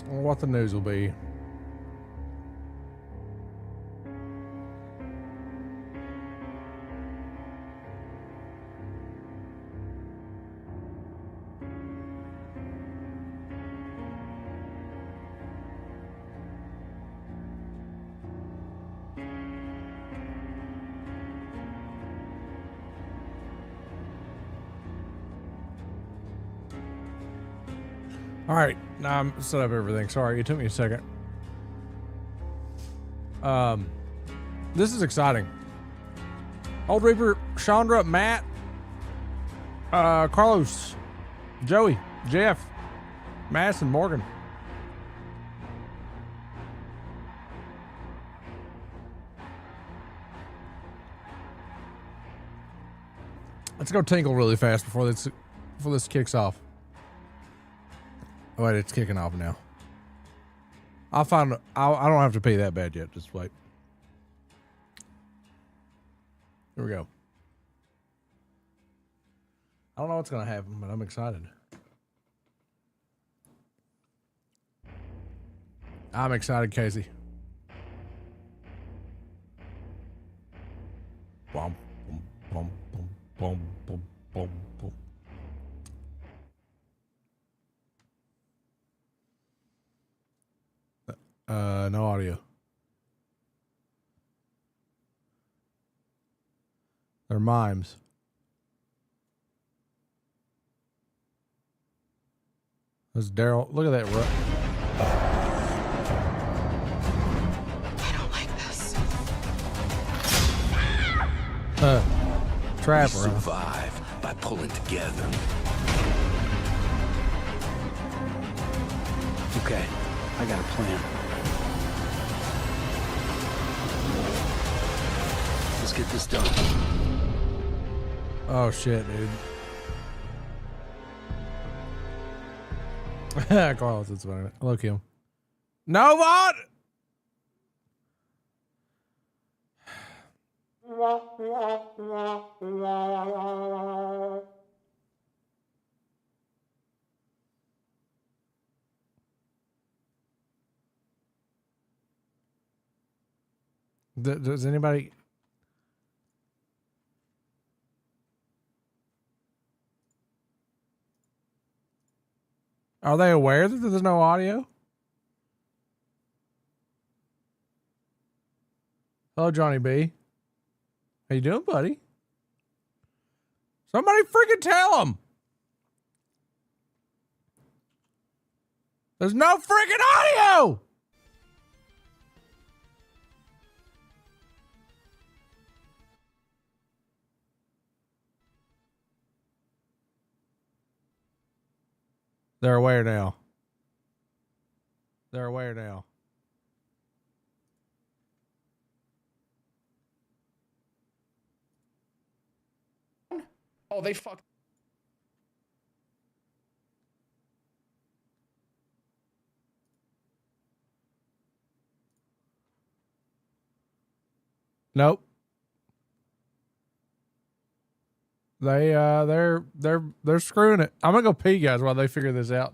what the news will be. All right, now I'm set up everything. Sorry, it took me a second. This is exciting. Old Reaper, Chandra, Matt, Carlos, Joey, Jeff, Madison, Morgan. Let's go tinkle really fast before this kicks off. Oh, wait, it's kicking off now. I don't have to pay that bad yet. Just wait. Here we go. I don't know what's going to happen, but I'm excited. I'm excited, Casey. Bum, bum, bum, bum, bum, bum, bum, bum. No audio. They're mimes. That's Daryl. Look at that. I don't like this. Trapper. We survive by pulling together. Okay, I got a plan. Let's get this done. Oh shit, dude. Carlos, it's fine. Hello, Kim. No, what? Does anybody? Are they aware that there's no audio? Hello, Johnny B. How you doing, buddy? Somebody freaking tell them. There's no freaking audio. They're aware now. They're aware now. Oh, they fucked. Nope. They're screwing it. I'm gonna go pee, guys, while they figure this out.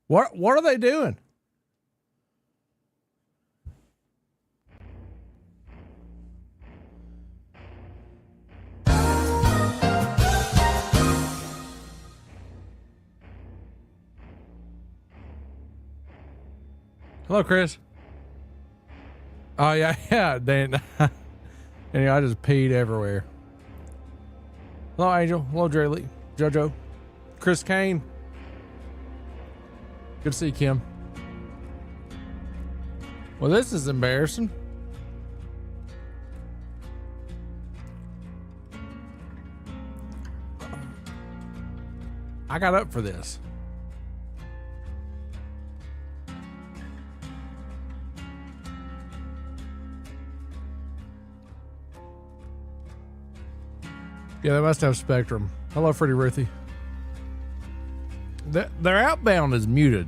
What are they doing? Hello, Chris. Oh yeah, yeah, Dan. And I just peed everywhere. Hello, Angel. Hello, Draylee. Jojo. Chris Kane. Good to see you, Kim. Well, this is embarrassing. I got up for this. Yeah, they must have Spectrum. Hello, Freddie Ruthie. Their outbound is muted.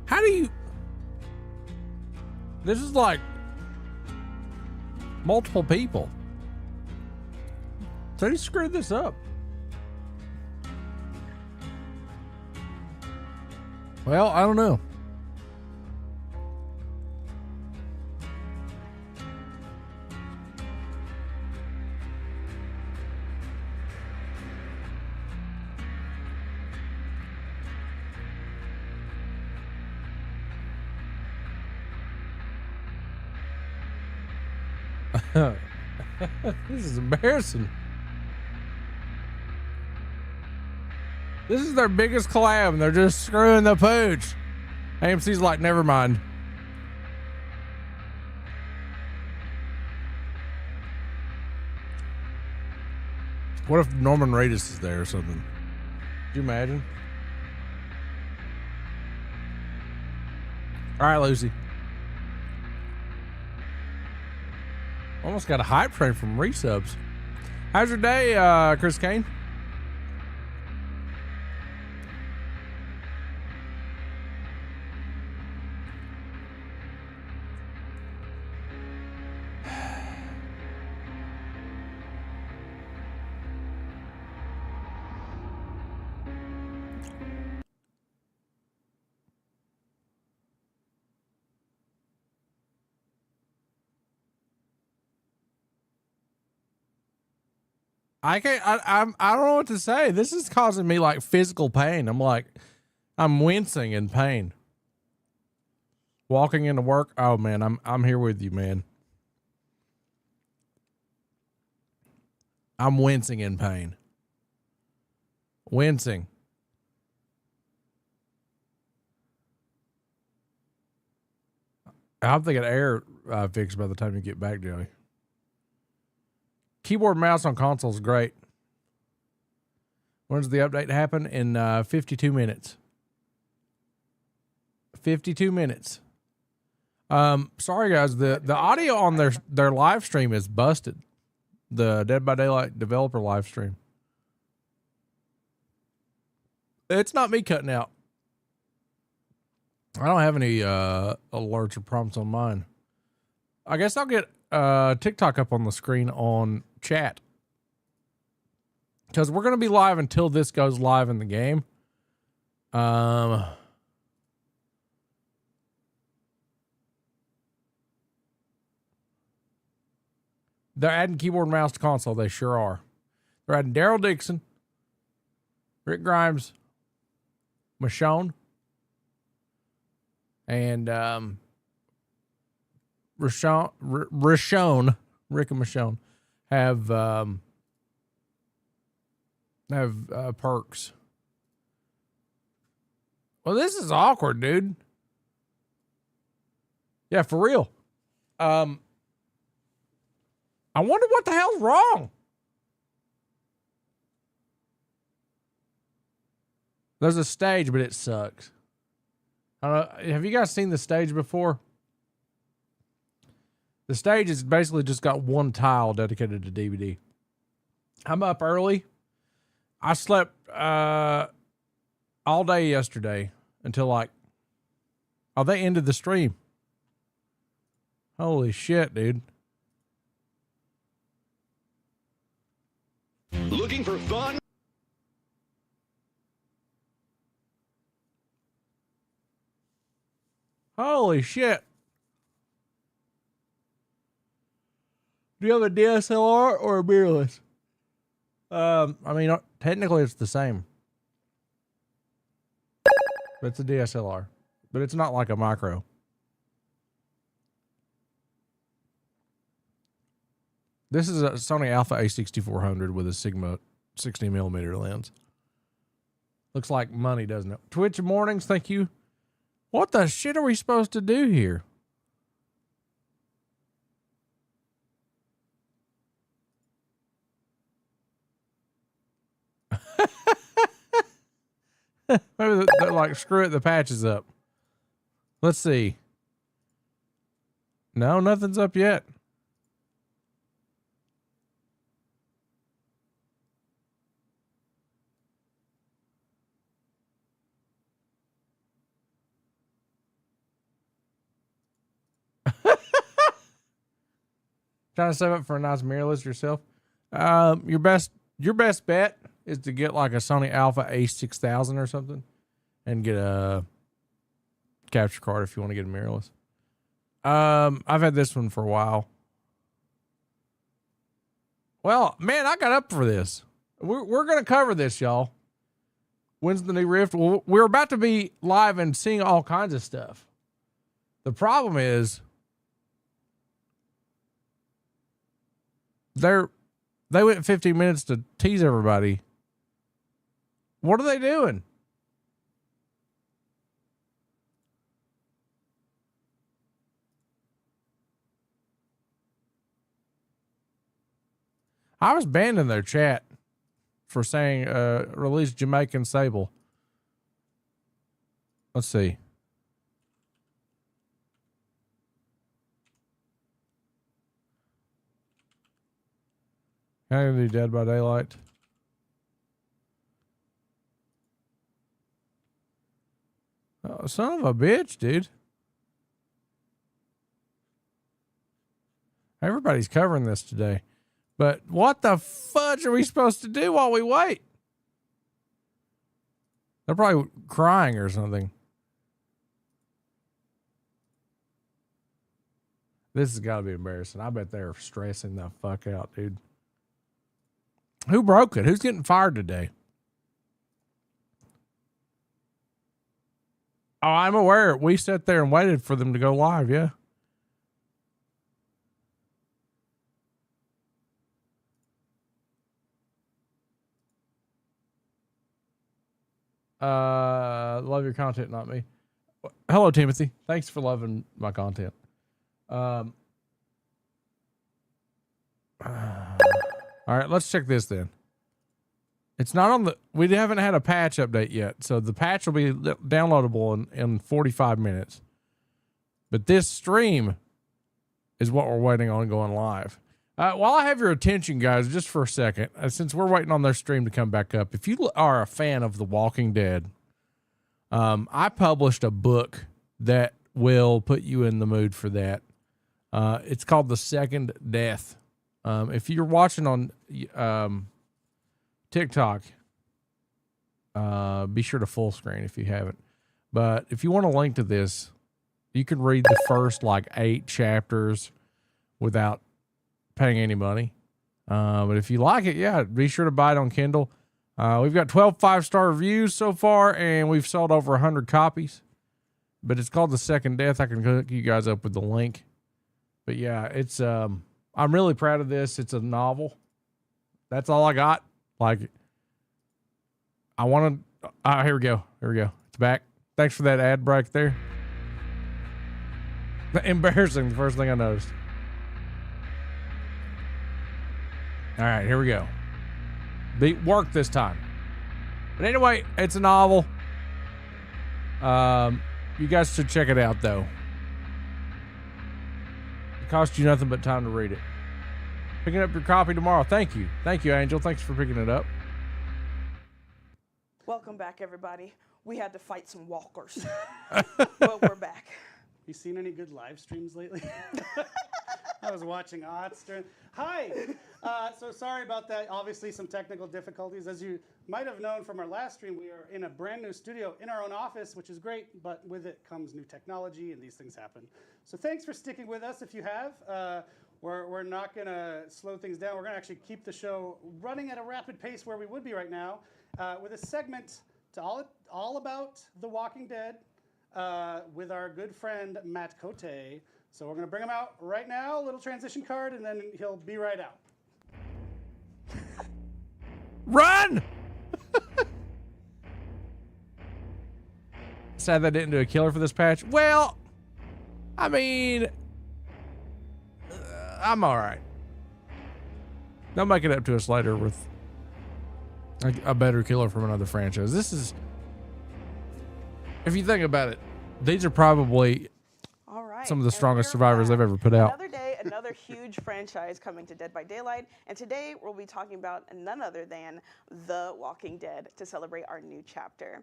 How do you... This is like multiple people. So you screwed this up. Well, I don't know. This is embarrassing. This is their biggest collab and they're just screwing the pooch. AMC's like, never mind. What if Norman Reedus is there or something? Could you imagine? All right, Lucy. Almost got a hype train from resubs. How's your day, Chris Kane? I can't. I don't know what to say. This is causing me like physical pain. I'm wincing in pain. Walking into work. Oh man, I'm here with you, man. I'm wincing in pain. Wincing. I'm thinking air fixed by the time you get back, Joey. Keyboard mouse on console is great. When does the update happen? In 52 minutes. 52 minutes. Sorry guys, the audio on their live stream is busted. The Dead by Daylight developer live stream. It's not me cutting out. I don't have any alerts or prompts on mine. I guess I'll get TikTok up on the screen on chat. Because we're going to be live until this goes live in the game. They're adding keyboard and mouse to console. They sure are. They're adding Daryl Dixon, Rick Grimes, Michonne, and Rashone, Rick and Michonne have perks. Well, this is awkward, dude. Yeah, for real. I wonder what the hell's wrong. There's a stage, but it sucks. I don't know. Have you guys seen the stage before? The stage is basically just got one tile dedicated to DVD. I'm up early. I slept all day yesterday until they ended the stream. Holy shit, dude. Looking for fun? Holy shit. Do you have a DSLR or a mirrorless? I mean, technically it's the same. but it's a DSLR. But it's not like a micro. This is a Sony Alpha A6400 with a Sigma 60mm lens. Looks like money, doesn't it? Twitch mornings, thank you. What the shit are we supposed to do here? Maybe they're like, screw it, the patch is up. Let's see. No, nothing's up yet. Trying to save up for a nice mirrorless yourself. Your best bet is to get like a Sony Alpha A6000 or something, and get a capture card if you want to get a mirrorless. I've had this one for a while. Well, man, I got up for this. We're gonna cover this, y'all. When's the new Rift? Well, we're about to be live and seeing all kinds of stuff. The problem is, they went 15 minutes to tease everybody. What are they doing? I was banned in their chat for saying release Jamaican Sable. Let's see. Can I do Dead by Daylight? Oh, son of a bitch, dude. Everybody's covering this today. But what the fudge are we supposed to do while we wait? They're probably crying or something. This has got to be embarrassing. I bet they're stressing the fuck out, dude. Who broke it? Who's getting fired today? Oh, I'm aware. We sat there and waited for them to go live, yeah. Love your content, not me. Hello, Timothy. Thanks for loving my content. All right, let's check this then. It's not on the, we haven't had a patch update yet, so the patch will be downloadable in 45 minutes. But this stream is what we're waiting on going live. While I have your attention, guys, just for a second, since we're waiting on their stream to come back up, if you are a fan of The Walking Dead, I published a book that will put you in the mood for that. It's called The Second Death. If you're watching on TikTok, be sure to full screen if you haven't. But if you want a link to this, you can read the first like 8 chapters without paying any money. But if you like it, yeah, be sure to buy it on Kindle. We've got 12 5-star reviews so far, and we've sold over 100 copies. But it's called The Second Death. I can hook you guys up with the link. But yeah, it's I'm really proud of this. It's a novel. That's all I got. Like, I want to. Here we go. Here we go. It's back. Thanks for that ad break there. Embarrassing. The first thing I noticed. All right, here we go. Work this time. But anyway, it's a novel. You guys should check it out, though. It costs you nothing but time to read it. Picking up your copy tomorrow. Thank you. Thank you, Angel. Thanks for picking it up. Welcome back, everybody. We had to fight some walkers, but we're back. You seen any good live streams lately? I was watching Ots during. Hi! So sorry about that. Obviously, some technical difficulties. As you might have known from our last stream, we are in a brand new studio in our own office, which is great, but with it comes new technology, and these things happen. So thanks for sticking with us if you have. We're not going to slow things down. We're going to actually keep the show running at a rapid pace where we would be right now with a segment all about The Walking Dead with our good friend Matt Cote. So we're going to bring him out right now, a little transition card, and then he'll be right out. Run! Sad they didn't do a killer for this patch. Well, I mean, I'm all right. They'll make it up to us later with a better killer from another franchise. This is, if you think about it, these are probably All right. some of the and strongest we're survivors back. they've ever put out. Another day, another huge franchise coming to Dead by Daylight. And today we'll be talking about none other than The Walking Dead to celebrate our new chapter.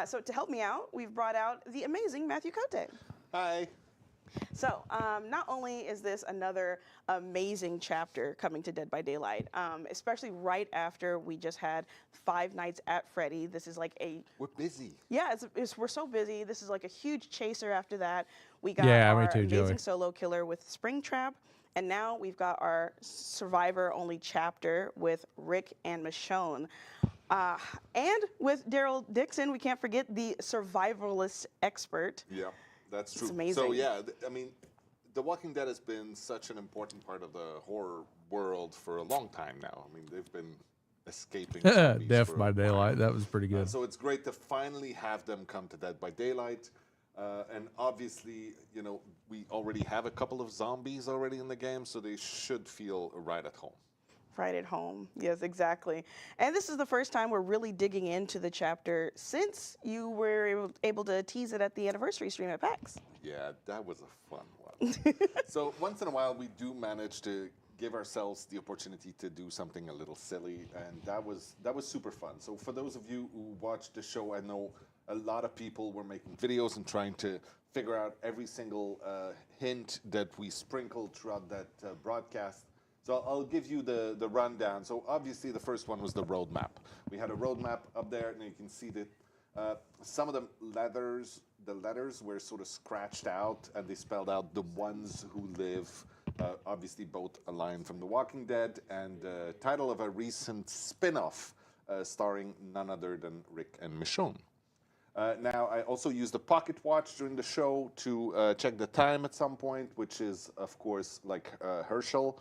So to help me out, we've brought out the amazing Matthew Cote. Hi. So not only is this another amazing chapter coming to Dead by Daylight, especially right after we just had Five Nights at Freddy. This is like We're busy. yeah, we're so busy. This is like a huge chaser after that. We got Yeah, me our too, amazing Joey. solo killer with Springtrap, and now we've got our survivor-only chapter with Rick and Michonne. And with Daryl Dixon, we can't forget the survivalist expert. Yeah, that's true. It's amazing. So yeah, I mean, The Walking Dead has been such an important part of the horror world for a long time now. I mean, they've been escaping zombies Death for by a Daylight. while. That was pretty good. So it's great to finally have them come to Dead by Daylight. And obviously, you know, we already have a couple of zombies already in the game, so they should feel right at home. Right at home. Yes, exactly. And this is the first time we're really digging into the chapter since you were able to tease it at the anniversary stream at PAX. Yeah, that was a fun one. So once in a while, we do manage to give ourselves the opportunity to do something a little silly, and that was super fun. So for those of you who watched the show, I know a lot of people were making videos and trying to figure out every single hint that we sprinkled throughout that broadcast. So I'll give you the rundown. So obviously the first one was the roadmap. We had a roadmap up there, and you can see that some of the letters were sort of scratched out, and they spelled out the ones who live. Obviously both a line from The Walking Dead and the title of a recent spin-off starring none other than Rick and Michonne. Now, I also used a pocket watch during the show to check the time at some point, which is, of course, like Herschel.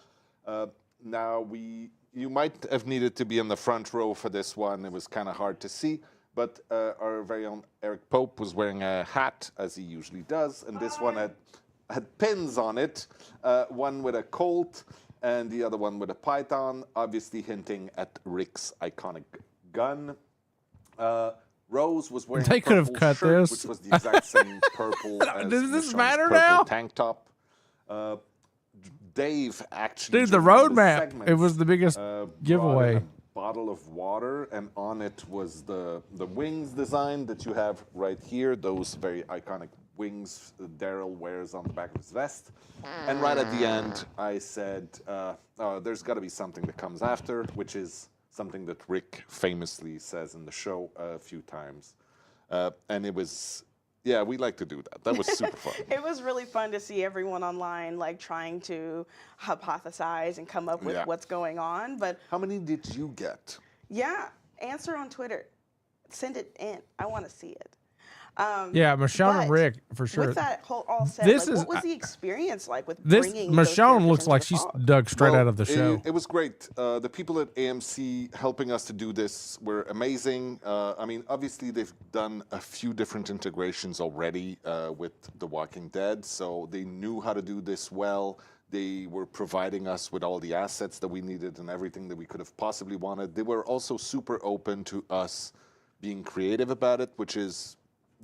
Now, you might have needed to be in the front row for this one. It was kind of hard to see, but our very own Eric Pope was wearing a hat, as he usually does, and this one had pins on it, one with a Colt and the other one with a Python, obviously hinting at Rick's iconic gun. Rose was wearing They a could have purple cut shirt, this. which was the exact same purple as Does this Michonne's matter purple now? tank top. Dave actually, Dude, the during roadmap, it segments, was the biggest brought giveaway. in a bottle of water, and on it was the wings design that you have right here. Those very iconic wings Daryl wears on the back of his vest. And right at the end, I said, there's got to be something that comes after, which is something that Rick famously says in the show a few times. And it was, yeah, we like to do that. That was super fun. It was really fun to see everyone online like trying to hypothesize and come up with Yeah. what's going on. But How many did you get? yeah, answer on Twitter. Send it in. I want to see it. Yeah, Michonne and but Rick, for sure. With that whole all said, This like, is- what was the experience like with This bringing those Michonne characters looks into like the she's fog? dug straight Well, out of the show. It was great. The people at AMC helping us to do this were amazing. I mean, obviously they've done a few different integrations already with The Walking Dead, so they knew how to do this well. They were providing us with all the assets that we needed and everything that we could have possibly wanted. They were also super open to us being creative about it, which is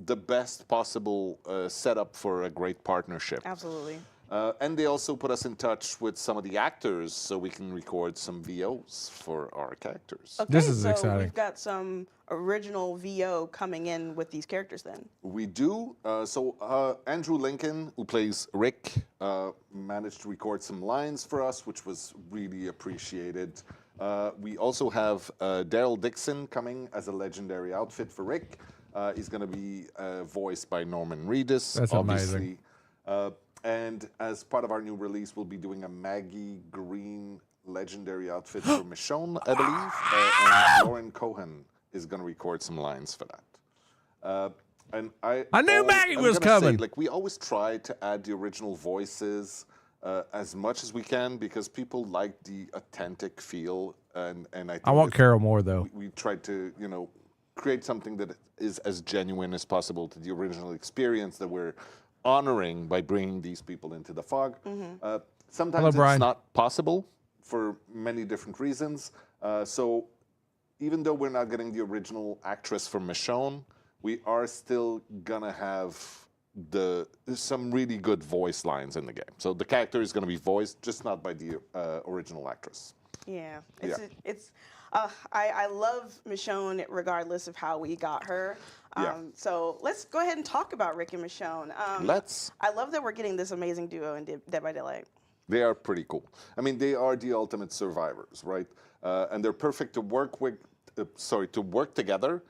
the best possible setup for a great partnership. Absolutely. And they also put us in touch with some of the actors so we can record some VOs for our characters. Okay, This is so exciting. we've got some original VO coming in with these characters then. We do. Andrew Lincoln, who plays Rick, managed to record some lines for us, which was really appreciated. We also have Daryl Dixon coming as a legendary outfit for Rick. He's going to be voiced by Norman Reedus, That's obviously. And as part of our new release, we'll be doing a Maggie Green legendary outfit for Michonne, I believe. And Lauren Cohen is going to record some lines for that. And I knew Maggie was gonna say, coming. like, we always try to add the original voices as much as we can because people like the authentic feel, and I think I want that Carol more though. we tried to, create something that is as genuine as possible to the original experience that we're honoring by bringing these people into the fog. Sometimes Hello, it's Brian. not possible for many different reasons. So even though we're not getting the original actress from Michonne, we are still gonna have some really good voice lines in the game. So the character is gonna be voiced, just not by the original actress. Yeah, Yeah. I love Michonne regardless of how we got her. Yeah. So let's go ahead and talk about Rick and Michonne. Let's. I love that we're getting this amazing duo in Dead by Daylight. They are pretty cool. I mean, they are the ultimate survivors, right? And they're perfect to work with. To work together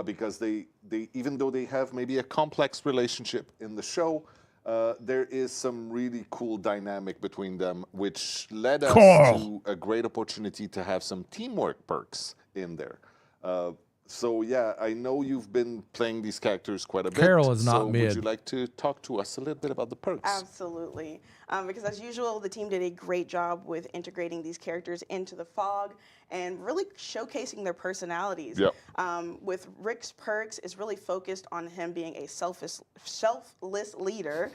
because they even though they have maybe a complex relationship in the show, there is some really cool dynamic between them, which led us to a great opportunity to have some teamwork perks in there. So yeah, I know you've been playing these characters quite a bit. Carol is not so mid. Would you like to talk to us a little bit about the perks? Absolutely. Because as usual, the team did a great job with integrating these characters into the fog and really showcasing their personalities. Yep. With Rick's perks, is really focused on him being a selfless leader,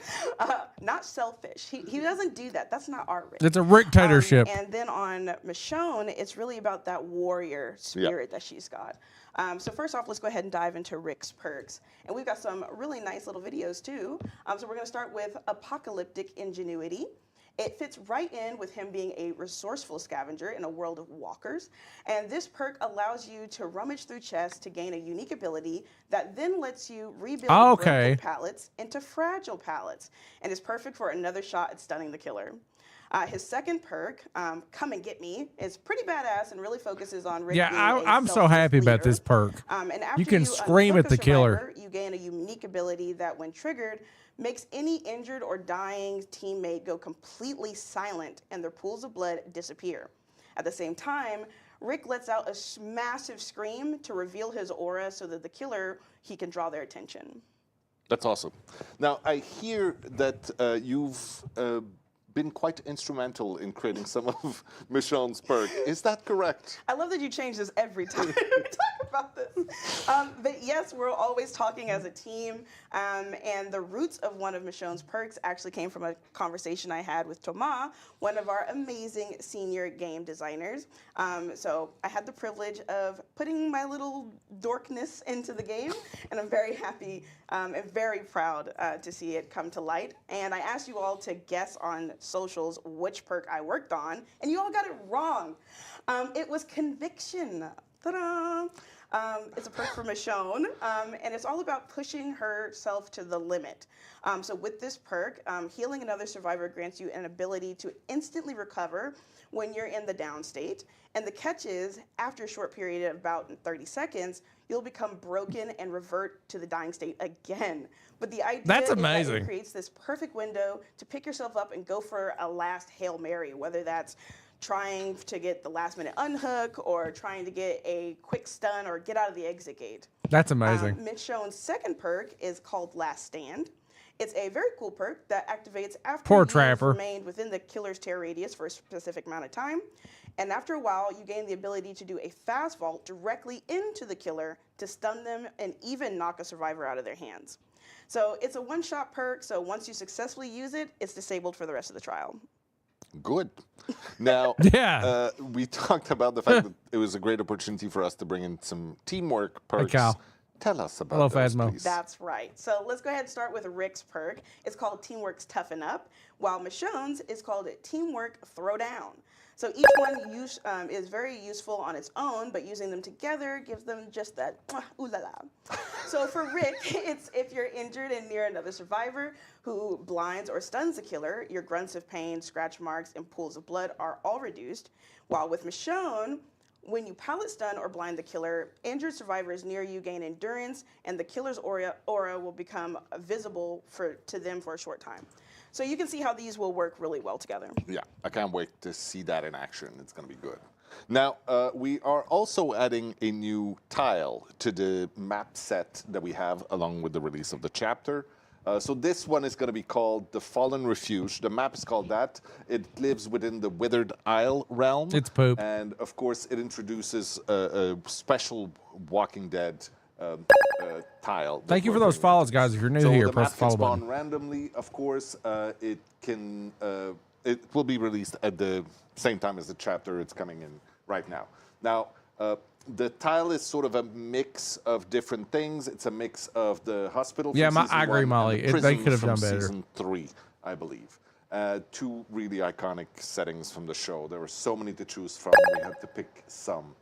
not selfish. He doesn't do that. That's not our Rick. It's a dictatorship. And then on Michonne, it's really about that warrior spirit that she's got. So first off, let's go ahead and dive into Rick's perks. And we've got some really nice little videos too. So we're going to start with Apocalyptic Ingenuity. It fits right in with him being a resourceful scavenger in a world of walkers. And this perk allows you to rummage through chests to gain a unique ability that then lets you rebuild broken pallets into fragile pallets. And is perfect for another shot at stunning the killer. His second perk, Come and Get Me, is pretty badass and really focuses on Rick being I'm a so happy selfless about this leader. perk. And after You can scream unhook at the a killer. survivor, you gain a unique ability that, when triggered, makes any injured or dying teammate go completely silent and their pools of blood disappear. At the same time, Rick lets out a massive scream to reveal his aura so that the killer, he can draw their attention. That's awesome. Now, I hear that you've been quite instrumental in creating some of Michonne's perk. Is that correct? I love that you change this every time we talk about this. But yes, we're always talking as a team. And the roots of one of Michonne's perks actually came from a conversation I had with Thomas, one of our amazing senior game designers. So I had the privilege of putting my little dorkness into the game, and I'm very happy and very proud to see it come to light. And I asked you all to guess on socials which perk I worked on, and you all got it wrong. It was Conviction. Ta-da! It's a perk for Michonne, and it's all about pushing herself to the limit. So with this perk, healing another survivor grants you an ability to instantly recover when you're in the down state. And the catch is, after a short period of about 30 seconds, you'll become broken and revert to the dying state again. But the idea That's is that amazing. it creates this perfect window to pick yourself up and go for a last Hail Mary, whether that's trying to get the last minute unhook or trying to get a quick stun or get out of the exit gate. That's amazing. Michonne's second perk is called Last Stand. It's a very cool perk that activates after Poor you've Trapper. remained within the killer's terror radius for a specific amount of time. And after a while, you gain the ability to do a fast vault directly into the killer to stun them and even knock a survivor out of their hands. So it's a one-shot perk, so once you successfully use it, it's disabled for the rest of the trial. Good. Now, Yeah. We talked about the fact that it was a great opportunity for us to bring in some teamwork perks. Cal. Tell us about Hello, those, Phasmo. please. That's right. So let's go ahead and start with Rick's perk. It's called Teamwork's Toughen Up, while Michonne's is called Teamwork Throwdown. So each one is very useful on its own, but using them together gives them just that ooh la la. So for Rick, it's if you're injured and near another survivor who blinds or stuns the killer, your grunts of pain, scratch marks, and pools of blood are all reduced. While with Michonne, when you pallet stun or blind the killer, injured survivors near you gain endurance, and the killer's aura will become visible to them for a short time. So you can see how these will work really well together. Yeah, I can't wait to see that in action. It's going to be good. Now, we are also adding a new tile to the map set that we have along with the release of the chapter. So this one is going to be called the Fallen Refuge. The map is called that. It lives within the Withered Isle realm. It's poop. And, of course, it introduces a special Walking Dead tile. that Thank you we're for those bringing. follows, guys. If you're new So here, the press map the can follow spawn button. randomly. Of course, it will be released at the same time as the chapter. It's coming in right now. Now, the tile is sort of a mix of different things. It's a mix of the hospital. Yeah, from season I agree, 1 Molly. and the They prison could have from done better. Season 3, I believe. Two really iconic settings from the show. There were so many to choose from. We had to pick some.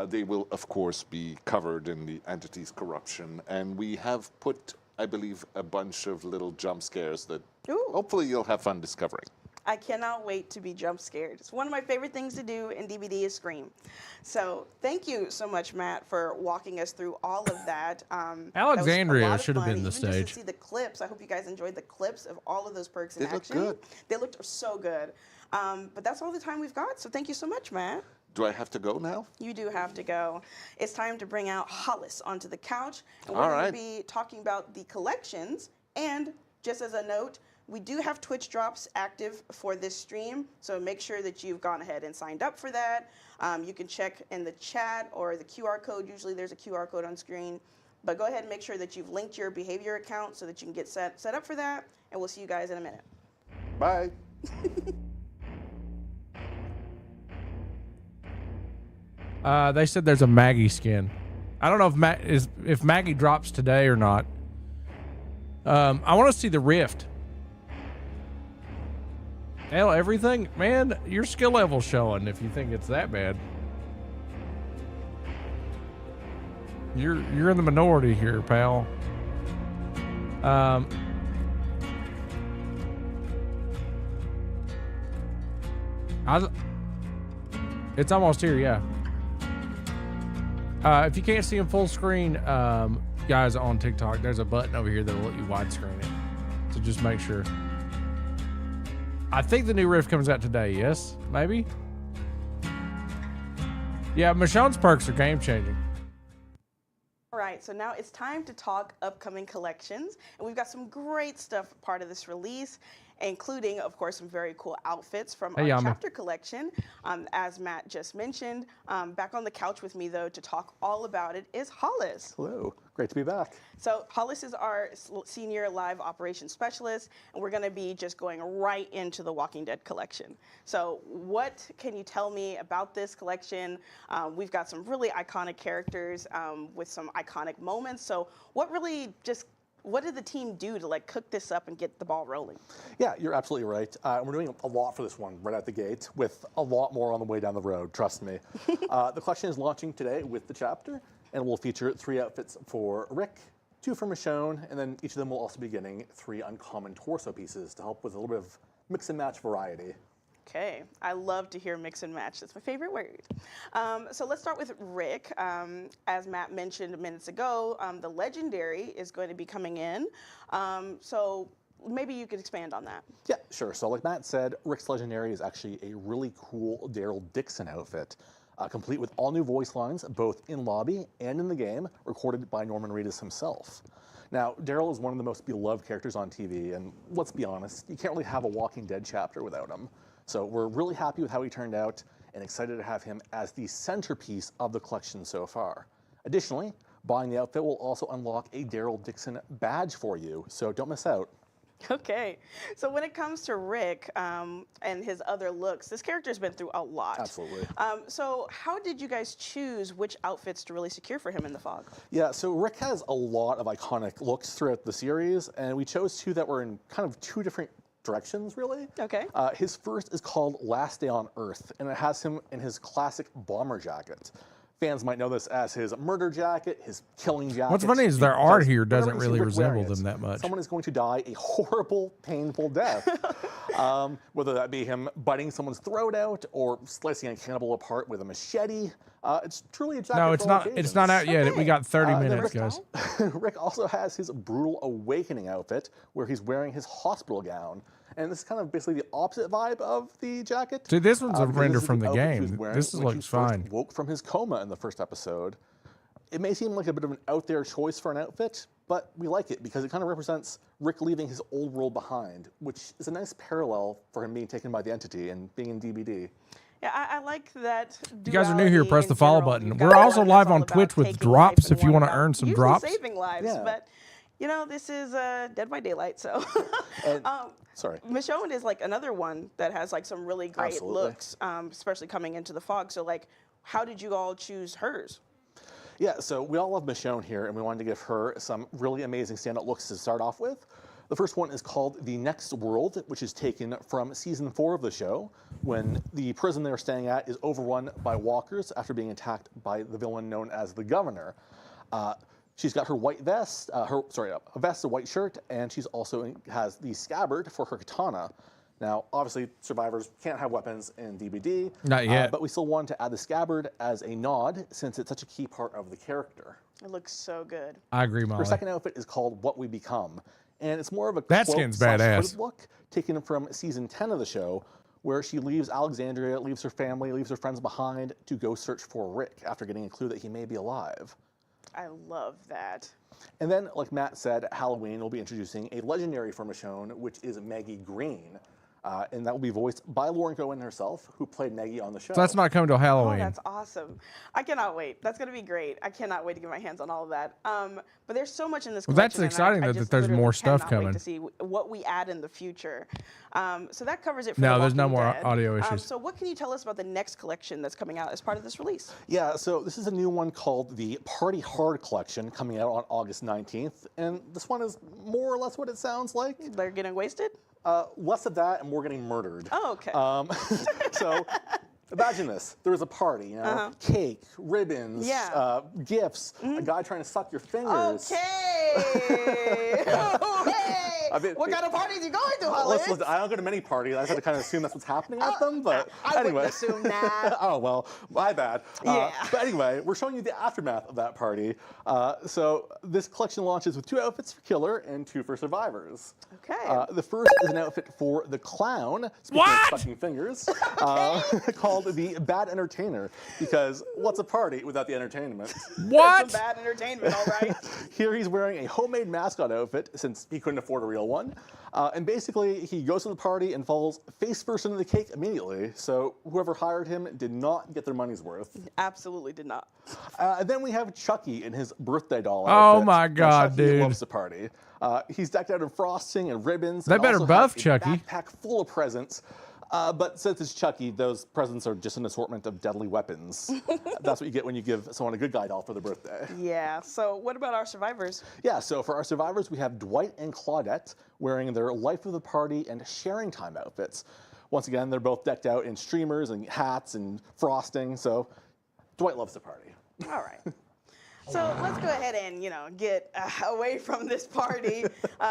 They will, of course, be covered in the entity's corruption. And we have put, I believe, a bunch of little jump scares that Ooh. hopefully you'll have fun discovering. I cannot wait to be jump scared. It's one of my favorite things to do in DVD is scream. So thank you so much, Matt, for walking us through all of that. That was a Alexandria lot of should have fun. been the Even just stage. to see the clips. I hope you guys enjoyed the clips of all of those perks in They look action. good. They looked so good. But that's all the time we've got. So thank you so much, Matt. Do I have to go now? You do have to go. It's time to bring out Hollis onto the couch. And we're All going right. to be talking about the collections. And just as a note, we do have Twitch drops active for this stream. So make sure that you've gone ahead and signed up for that. You can check in the chat or the QR code. Usually there's a QR code on screen. But go ahead and make sure that you've linked your behavior account so that you can get set up for that. And we'll see you guys in a minute. Bye. They said there's a Maggie skin. I don't know if Maggie drops today or not. I want to see the Rift. Hell, everything, man. Your skill level's showing. If you think it's that bad, you're in the minority here, pal. It's almost here, yeah. If you can't see in full screen, guys on TikTok, there's a button over here that'll let you widescreen it. So just make sure. I think the new Rift comes out today, yes? Maybe? Yeah, Michonne's perks are game changing. All right, so now it's time to talk upcoming collections. And we've got some great stuff part of this release, including, of course, some very cool outfits from our Yama. chapter collection. As Matt just mentioned, back on the couch with me, though, to talk all about it is Hollis. Hello, great to be back. So Hollis is our senior live operations specialist, and we're going to be just going right into the Walking Dead collection. So what can you tell me about this collection? We've got some really iconic characters with some iconic moments. So what did the team do to cook this up and get the ball rolling? Yeah, you're absolutely right. We're doing a lot for this one right out the gate, with a lot more on the way down the road, trust me. The collection is launching today with the chapter, and will feature 3 outfits for Rick, 2 for Michonne, and then each of them will also be getting 3 uncommon torso pieces to help with a little bit of mix and match variety. Okay, I love to hear mix and match. That's my favorite word. So let's start with Rick. As Matt mentioned minutes ago, the Legendary is going to be coming in. So maybe you could expand on that. Yeah, sure. So like Matt said, Rick's Legendary is actually a really cool Daryl Dixon outfit, complete with all new voice lines, both in lobby and in the game, recorded by Norman Reedus himself. Now, Daryl is one of the most beloved characters on TV, and let's be honest, you can't really have a Walking Dead chapter without him. So we're really happy with how he turned out and excited to have him as the centerpiece of the collection so far. Additionally, buying the outfit will also unlock a Daryl Dixon badge for you, so don't miss out. Okay, so when it comes to Rick and his other looks, this character's been through a lot. Absolutely. So how did you guys choose which outfits to really secure for him in the fog? Yeah, so Rick has a lot of iconic looks throughout the series, and we chose 2 that were in kind of 2 different directions, really. Okay. His first is called Last Day on Earth, and it has him in his classic bomber jacket. Fans might know this as his murder jacket, his killing jacket. What's funny is their art here doesn't whenever you see really Rick wearing resemble it, them that much. Someone is going to die a horrible, painful death. Whether that be him biting someone's throat out or slicing a cannibal apart with a machete. It's truly a jacket. No, it's for all not. It's occasions. not out yet. Okay. We got 30 then minutes, Rick, guys. Rick also has his Brutal Awakening outfit, where he's wearing his hospital gown. And this is kind of basically the opposite vibe of the jacket. See, this one's a because render this is from the outfit he was game. wearing This when he looks first fine. Woke from his coma in the first episode. It may seem like a bit of an out there choice for an outfit, but we like it because it kind of represents Rick leaving his old world behind, which is a nice parallel for him being taken by the Entity and being in DBD. Yeah, I like that. You guys are new here, duality press in the follow general. button. You've We're got also one live that's all on about Twitch with taking drops life and if you one want to about earn some usually drops. saving lives, Yeah. but you know, this is Dead by Daylight, so. And, sorry. Michonne is like another one that has like some really great Absolutely. looks, especially coming into the fog. So like, how did you all choose hers? Yeah, so we all love Michonne here, and we wanted to give her some really amazing standout looks to start off with. The first one is called The Next World, which is taken from season 4 of the show, when the prison they're staying at is overrun by walkers after being attacked by the villain known as the Governor. She's got her white vest, a vest, a white shirt, and she's also has the scabbard for her katana. Now, obviously, survivors can't have weapons in DBD. Not yet. But we still wanted to add the scabbard as a nod, since it's such a key part of the character. It looks so good. I agree, Molly. Her second outfit is called What We Become, and it's more of a That cloak skin's slash badass. hooded look taken from season 10 of the show, where she leaves Alexandria, leaves her family, leaves her friends behind to go search for Rick after getting a clue that he may be alive. I love that. And then, like Matt said, at Halloween we'll be introducing a legendary for Michonne, which is Maggie Green. And that will be voiced by Lauren Cohen herself, who played Maggie on the show. So that's not coming till Oh, Halloween. that's awesome. I cannot wait. That's going to be great. I cannot wait to get my hands on all of that. But there's so much in this Well, that's collection, and exciting I that just there's literally more stuff cannot wait coming. to see what we add in the future. So that covers it for No, The there's no Walking more Dead. audio issues. So what can you tell us about the next collection that's coming out as part of this release? Yeah, so this is a new one called the Party Hard Collection, coming out on August 19th. And this one is more or less what it sounds like. They're getting wasted? Less of that and more getting murdered. Oh, okay. So imagine this. There was a party, you know, cake, ribbons, Yeah. gifts, a guy trying to suck your fingers. Okay. Okay. I mean, What kind of parties you going to, Hollis? Listen, I don't go to many parties. I just have to kind of assume that's what's happening at them. But I anyway. wouldn't assume that. Oh, well, my bad. Yeah. But anyway, we're showing you the aftermath of that party. So this collection launches with 2 outfits for Killer and 2 for Survivors. Okay. The first is an outfit for the Clown, speaking of sucking fingers, called the Bad Entertainer, because what's a party without the entertainment? What? Some bad entertainment, all right. Here he's wearing a homemade mascot outfit since he couldn't afford a real one. And basically, he goes to the party and falls face first into the cake immediately. So whoever hired him did not get their money's worth. Absolutely did not. And then we have Chucky in his birthday doll Oh outfit. my Now, God, Chucky dude. loves to party. He's decked out in frosting and ribbons. They and better also buff has a Chucky. backpack full of presents. But since it's Chucky, those presents are just an assortment of deadly weapons. That's what you get when you give someone a good guy doll for their birthday. Yeah. So what about our survivors? Yeah, so for our survivors, we have Dwight and Claudette wearing their life of the party and sharing time outfits. Once again, they're both decked out in streamers and hats and frosting, so Dwight loves to party. All right. So let's go ahead and, get away from this party.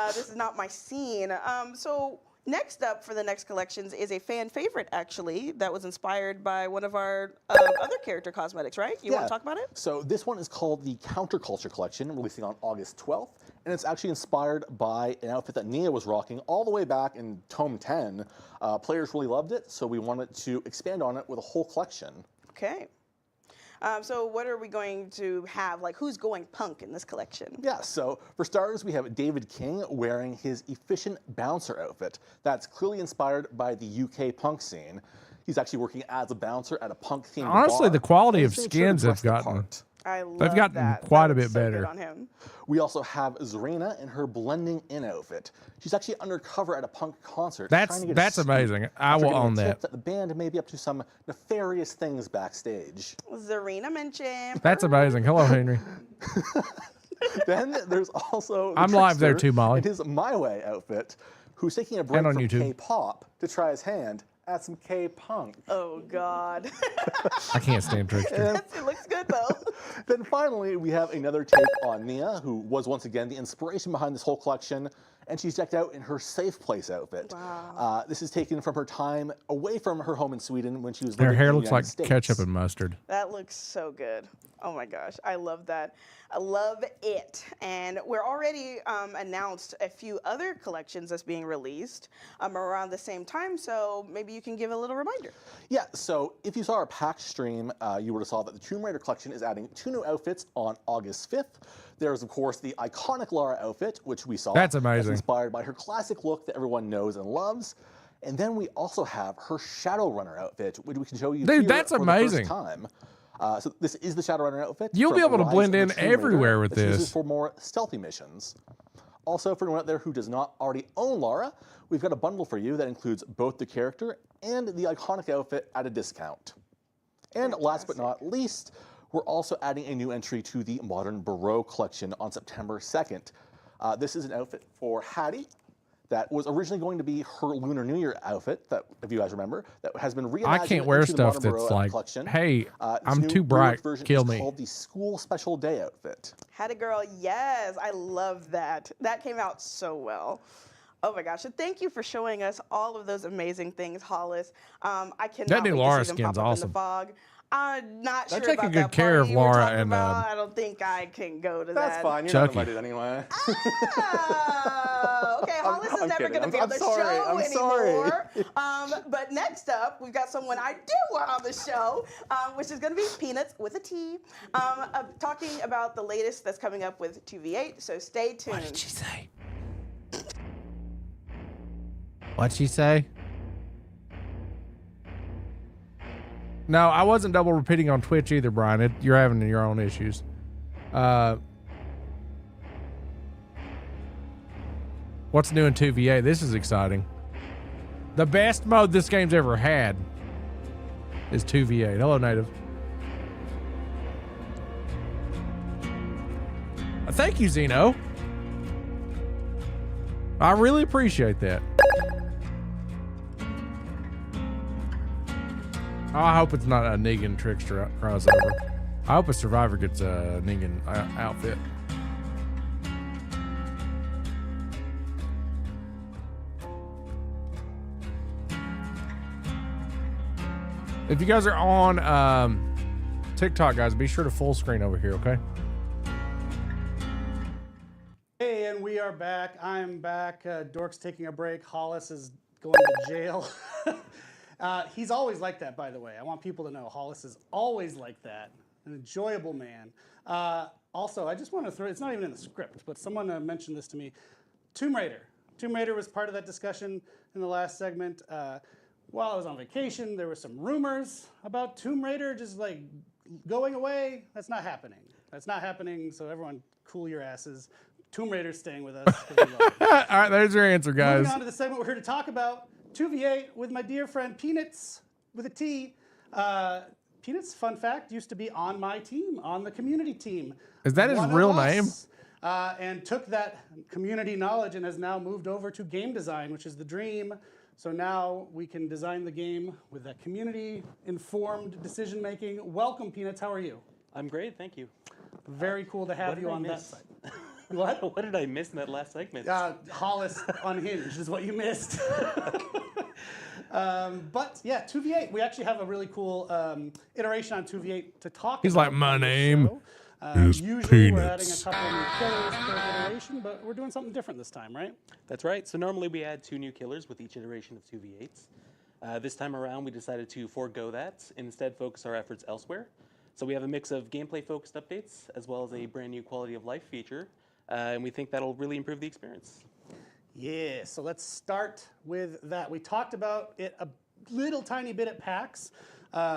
This is not my scene. So next up for the next collections is a fan favorite, actually, that was inspired by one of our other character cosmetics, right? You want to talk about it? So this one is called the Counterculture Collection, releasing on August 12th, and it's actually inspired by an outfit that Nia was rocking all the way back in Tome 10. Players really loved it, so we wanted to expand on it with a whole collection. Okay. So what are we going to have? Like, who's going punk in this collection? Yeah, so for starters, we have David King wearing his efficient bouncer outfit. That's clearly inspired by the UK punk scene. He's actually working as a bouncer at a punk-themed Honestly, bar. the quality and of he's made sure to skins have dress the gotten- part. I love They've gotten that. quite a That bit looks so good better. on him. We also have Zarina in her blending in outfit. She's actually undercover at a punk concert. That's trying to get a that's scoop amazing. I after will getting a own tip that. the band may be up to some nefarious things backstage. Zarina mentioned. That's amazing. Hello, Henry. Then there's also the I'm live there Trickster too, Molly. in his My Way outfit, who's taking a break And on from YouTube. K-pop to try his hand at some K-punk. Oh, God. I can't stand Trickster. It looks good, though. Then finally, we have another take on Nia, who was once again the inspiration behind this whole collection, and she's decked out in her Safe Place outfit. Wow. This is taken from her time away from her home in Sweden when she was Her living hair in the looks like United States. ketchup and mustard. That looks so good. Oh my gosh, I love that. I love it. And we're already announced a few other collections that's being released around the same time, so maybe you can give a little reminder. Yeah, so if you saw our PAX stream, you would have saw that the Tomb Raider collection is adding 2 new outfits on August 5th. There's, of course, the iconic Lara outfit, which we saw. That's amazing. Inspired by her classic look that everyone knows and loves. And then we also have her Shadowrunner outfit, which we can show you Dude, here that's for amazing. the first time. So this is the Shadowrunner outfit. You'll from be able to Rise blend of the in Tomb Raider everywhere with that's used this. for more stealthy missions. Also, for anyone out there who does not already own Lara, we've got a bundle for you that includes both the character and the iconic outfit at a discount. And last but not least, we're also adding a new entry to the Modern Barrow collection on September 2nd. This is an outfit for Hattie that was originally going to be her Lunar New Year outfit, that, if you guys remember, that has been reimagined I can't wear into the stuff Modern that's Barrow like, collection. hey, This I'm new too reworked bright, version kill is me. called the School Special Day outfit. Hattie Girl, yes, I love that. That came out so well. Oh my gosh, and thank you for showing us all of those amazing things, Hollis. I cannot That new wait Lara to see them skin's pop up awesome. in the fog. I'm not They're sure taking about good that care of party you were Lara talking and, about. I don't think I can go to That's that. fine, you're Chucky. not invited anyway. Oh, okay, Hollis is I'm never kidding. going to be I'm on the sorry. show I'm sorry. anymore. But next up, we've got someone I do want on the show, which is going to be Peanuts with a T, talking about the latest that's coming up with 2v8. So stay tuned. What did she say? What'd she say? No, I wasn't double repeating on Twitch either, Brian. You're having your own issues. What's new in 2v8? This is exciting. The best mode this game's ever had is 2v8. Hello, Native. Thank you, Zeno. I really appreciate that. Oh, I hope it's not a Negan Trickster crossover. I hope a Survivor gets a Negan outfit. If you guys are on TikTok, guys, be sure to full screen over here, okay? Hey, and we are back. I'm back. Dork's taking a break. Hollis is going to jail. He's always like that, by the way. I want people to know Hollis is always like that. An enjoyable man. Also, I just want to throw, it's not even in the script, but someone mentioned this to me. Tomb Raider. Tomb Raider was part of that discussion in the last segment. While I was on vacation, there were some rumors about Tomb Raider just like going away. That's not happening. That's not happening, so everyone cool your asses. Tomb Raider's staying with us. 'Cause we love it. All right, there's your answer, guys. Moving on to the segment we're here to talk about, 2v8 with my dear friend Peanuts with a T. Peanuts, fun fact, used to be on my team, on the community team. Is that his One of real us, name? And took that community knowledge and has now moved over to game design, which is the dream. So now we can design the game with that community-informed decision-making. Welcome, Peanuts. How are you? I'm great, thank you. Very cool to have you on that side. What? What did I miss in that last segment? Hollis Unhinged is what you missed. But yeah, 2v8. We actually have a really cool iteration on 2v8 to talk about. He's like, my on the name show. is Usually we're adding a Peanuts. couple new killers per iteration, but we're doing something different this time, right? That's right. So normally we add 2 new killers with each iteration of 2v8s. This time around we decided to forego that, instead focus our efforts elsewhere. So we have a mix of gameplay-focused updates as well as a brand new quality of life feature, and we think that'll really improve the experience. Yeah, so let's start with that. We talked about it a little tiny bit at PAX.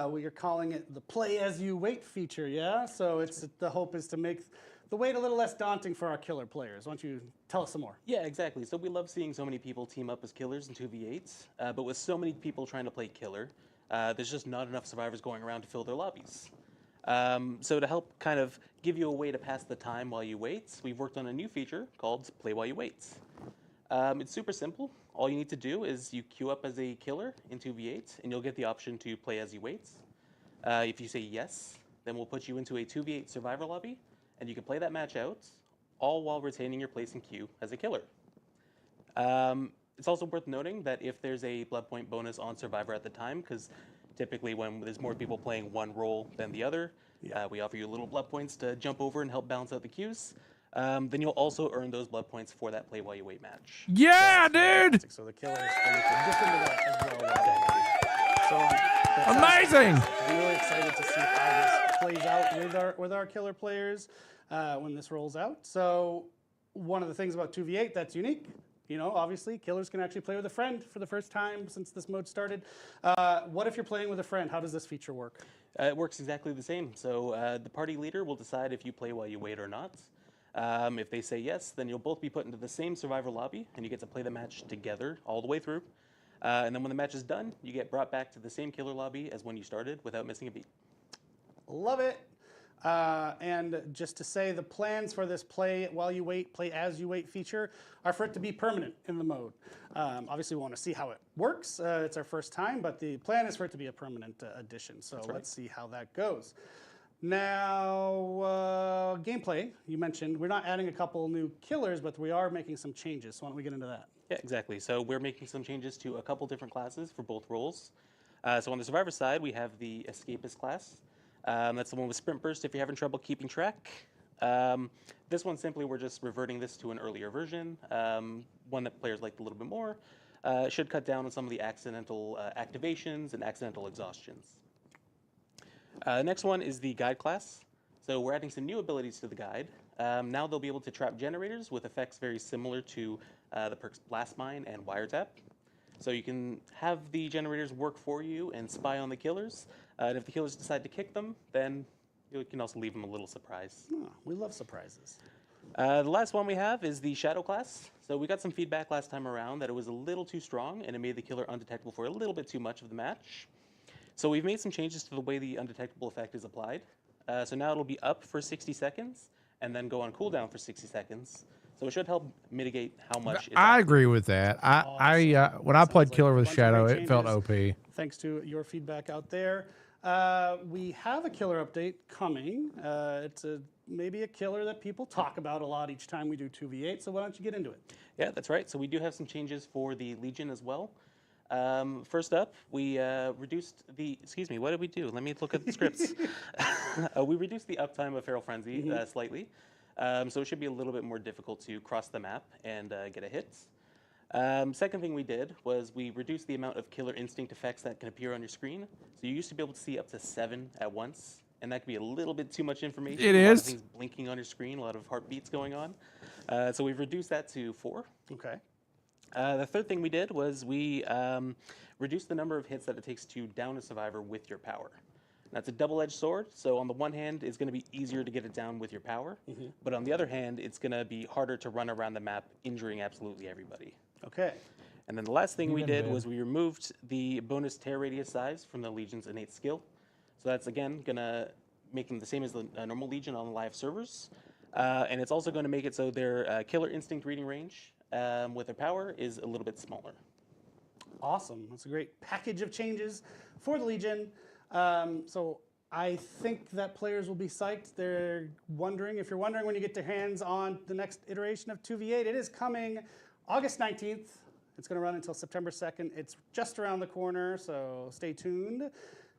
We are calling it the Play As You Wait feature, yeah? So the hope is to make the wait a little less daunting for our killer players. Why don't you tell us some more? Yeah, exactly. So we love seeing so many people team up as killers in 2v8s, but with so many people trying to play killer, there's just not enough survivors going around to fill their lobbies. So to help kind of give you a way to pass the time while you wait, we've worked on a new feature called Play While You Wait. It's super simple. All you need to do is you queue up as a killer in 2v8, and you'll get the option to play as you wait. If you say yes, then we'll put you into a 2v8 survivor lobby, and you can play that match out, all while retaining your place in queue as a killer. It's also worth noting that if there's a blood point bonus on Survivor at the time, because typically when there's more people playing one role than the other, we offer you little blood points to jump over and help balance out the queues. Then you'll also earn those blood points for that play while you wait match. Yeah, dude! So the killers can dip into that as well. So that's Amazing! I'm really excited to see how this plays out with our killer players when this rolls out. So one of the things about 2v8 that's unique, you know, obviously killers can actually play with a friend for the first time since this mode started. What if you're playing with a friend? How does this feature work? It works exactly the same. So the party leader will decide if you play while you wait or not. If they say yes, then you'll both be put into the same Survivor lobby, and you get to play the match together all the way through. And then when the match is done, you get brought back to the same killer lobby as when you started without missing a beat. Love it. And just to say, the plans for this play while you wait, play as you wait feature are for it to be permanent in the mode. Obviously, we want to see how it works. It's our first time, but the plan is for it to be a permanent addition. So let's see how that goes. Now, gameplay, you mentioned, we're not adding a couple new killers, but we are making some changes. So why don't we get into that? Yeah, exactly. So we're making some changes to a couple different classes for both roles. So on the Survivor side, we have the Escapist class. That's the one with Sprint Burst if you're having trouble keeping track. This one, simply, we're just reverting this to an earlier version, one that players liked a little bit more. It should cut down on some of the accidental activations and accidental exhaustions. Next one is the Guide class. So we're adding some new abilities to the Guide. Now they'll be able to trap generators with effects very similar to the perks Blast Mine and Wiretap. So you can have the generators work for you and spy on the killers. And if the killers decide to kick them, then you can also leave them a little surprise. Oh, we love surprises. The last one we have is the Shadow class. So we got some feedback last time around that it was a little too strong and it made the killer undetectable for a little bit too much of the match. So we've made some changes to the way the undetectable effect is applied. So now it'll be up for 60 seconds and then go on cooldown for 60 seconds. So it should help mitigate how much. I agree with that. When I played Killer with bunch of Shadow, great it felt changes. OP. Thanks to your feedback out there. We have a killer update coming. It's maybe a killer that people talk about a lot each time we do 2v8, so why don't you get into it? Yeah, that's right. So we do have some changes for the Legion as well. First up, we reduced the, excuse me, what did we do? Let me look at the scripts. We reduced the uptime of Feral Frenzy slightly. So it should be a little bit more difficult to cross the map and get a hit. Second thing we did was we reduced the amount of Killer Instinct effects that can appear on your screen. So you used to be able to see up to 7 at once, and that could be a little bit too much information. It a lot is. of things blinking on your screen, a lot of heartbeats going on. So we've reduced that to 4. Okay. The third thing we did was we reduced the number of hits that it takes to down a survivor with your power. That's a double-edged sword, so on the one hand, it's going to be easier to get it down with your power, but on the other hand, it's going to be harder to run around the map, injuring absolutely everybody. Okay. And then the last thing we did was we removed the bonus tear radius size from the Legion's innate skill. So that's, again, going to make them the same as the normal Legion on live servers, and it's also going to make it so their Killer Instinct reading range with their power is a little bit smaller. Awesome. That's a great package of changes for the Legion. So I think that players will be psyched. They're wondering, if you're wondering when you get your hands on the next iteration of 2v8, it is coming August 19th. It's going to run until September 2nd. It's just around the corner, so stay tuned.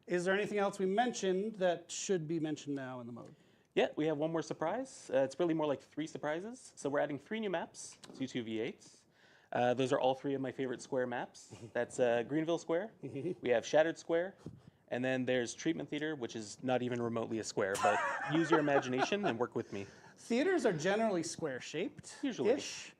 Is there anything else we mentioned that should be mentioned now in the mode? Yeah, we have one more surprise. It's really more like 3 surprises. So we're adding 3 new maps to 2v8s. Those are all 3 of my favorite square maps. That's Greenville Square. We have Shattered Square. And then there's Treatment Theater, which is not even remotely a square, but use your imagination and work with me. Theaters are generally square-shaped. Usually. Ish.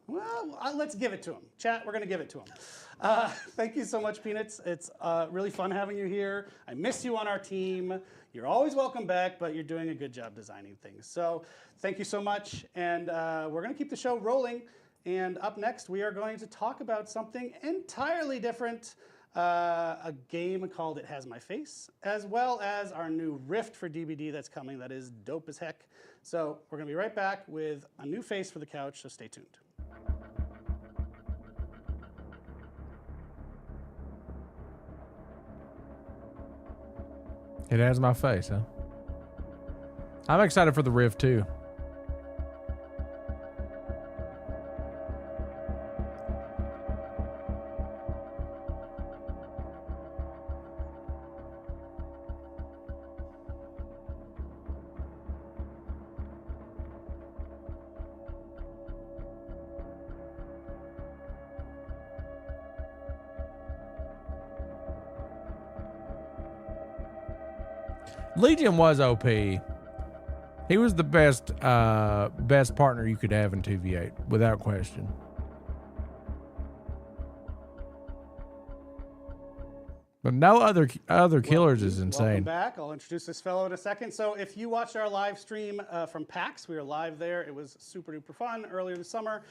Well, let's give it to them. Chat, we're going to give it to them. Thank you so much, Peanuts. It's really fun having you here. I miss you on our team. You're always welcome back, but you're doing a good job designing things. So thank you so much. And we're going to keep the show rolling. And up next, we are going to talk about something entirely different. A game called It Has My Face, as well as our new Rift for DBD that's coming that is dope as heck. So we're going to be right back with a new face for the couch, so stay tuned. It has my face, huh? I'm excited for the Rift too. Legion was OP. He was the best partner you could have in 2v8, without question. But no other killers is Welcome insane. back. I'll introduce this fellow in a second. So if you watched our live stream from PAX, we were live there. It was super duper fun earlier this summer.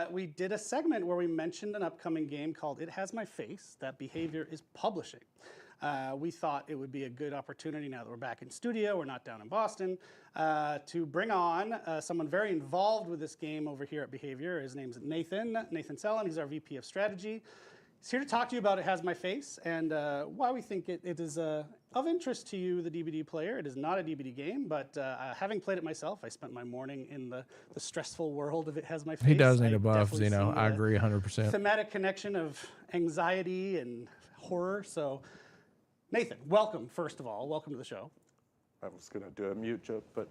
We did a segment where we mentioned an upcoming game called It Has My Face that Behavior is publishing. We thought it would be a good opportunity now that we're back in studio, we're not down in Boston, to bring on someone very involved with this game over here at Behavior. His name's Nathan Sellon. He's our VP of Strategy. He's here to talk to you about It Has My Face and why we think it is of interest to you, the DBD player. It is not a DBD game, but having played it myself, I spent my morning in the stressful world of It Has My Face. He does need a buff, definitely Zeno. see I the agree 100%. thematic connection of anxiety and horror. So, Nathan, welcome, first of all. Welcome to the show. I was going to do a mute joke, but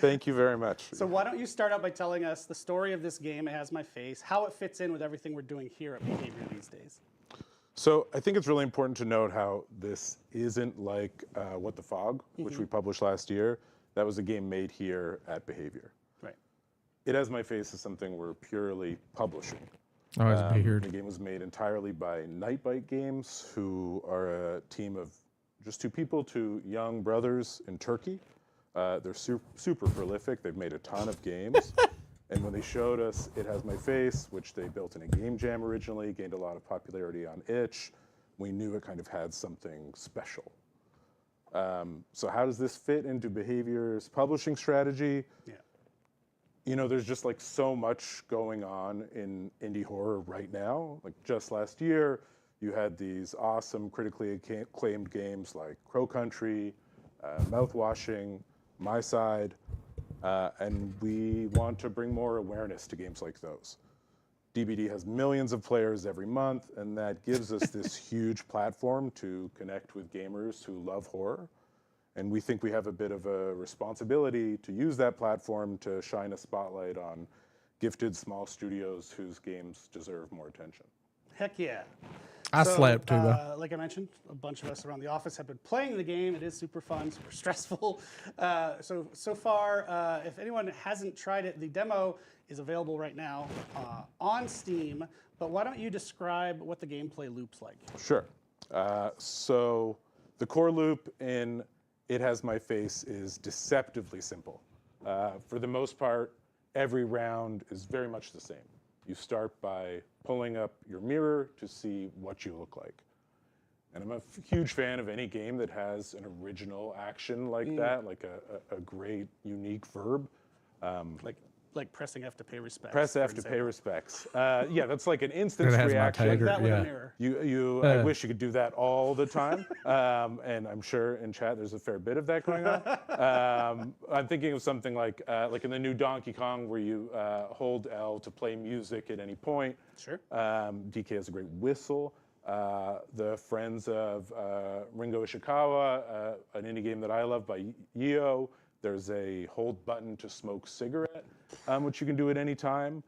thank you very much. So why don't you start out by telling us the story of this game, It Has My Face, how it fits in with everything we're doing here at Behavior these days. So I think it's really important to note how this isn't like What the Fog, which we published last year. That was a game made here at Behavior. Right. It Has My Face is something we're purely publishing. Oh, it's weird. The game was made entirely by Nightbite Games, who are a team of just two people, two young brothers in Turkey. They're super prolific. They've made a ton of games. And when they showed us It Has My Face, which they built in a game jam originally, gained a lot of popularity on itch, we knew it kind of had something special. So how does this fit into Behavior's publishing strategy? Yeah. You know, there's just like so much going on in indie horror right now. Like just last year, you had these awesome critically acclaimed games like Crow Country, Mouthwashing, My Side, and we want to bring more awareness to games like those. DBD has millions of players every month, and that gives us this huge platform to connect with gamers who love horror. And we think we have a bit of a responsibility to use that platform to shine a spotlight on gifted small studios whose games deserve more attention. Heck yeah. I slept too, though. Like I mentioned, a bunch of us around the office have been playing the game. It is super fun, super stressful. So far, if anyone hasn't tried it, the demo is available right now on Steam. But why don't you describe what the gameplay loop's like? Sure. So the core loop in It Has My Face is deceptively simple. For the most part, every round is very much the same. You start by pulling up your mirror to see what you look like. And I'm a huge fan of any game that has an original action like that, like a great, unique verb. Like pressing F to pay respects. Press F to pay respects. Yeah, that's like an instant That has my reaction. tiger, That with yeah. a mirror. I wish you could do that all the time. And I'm sure in chat there's a fair bit of that going on. I'm thinking of something like in the new Donkey Kong where you hold L to play music at any point. Sure. DK has a great whistle. The Friends of Ringo Ishikawa, an indie game that I love by Yeo. There's a hold button to smoke cigarette, which you can do at any time.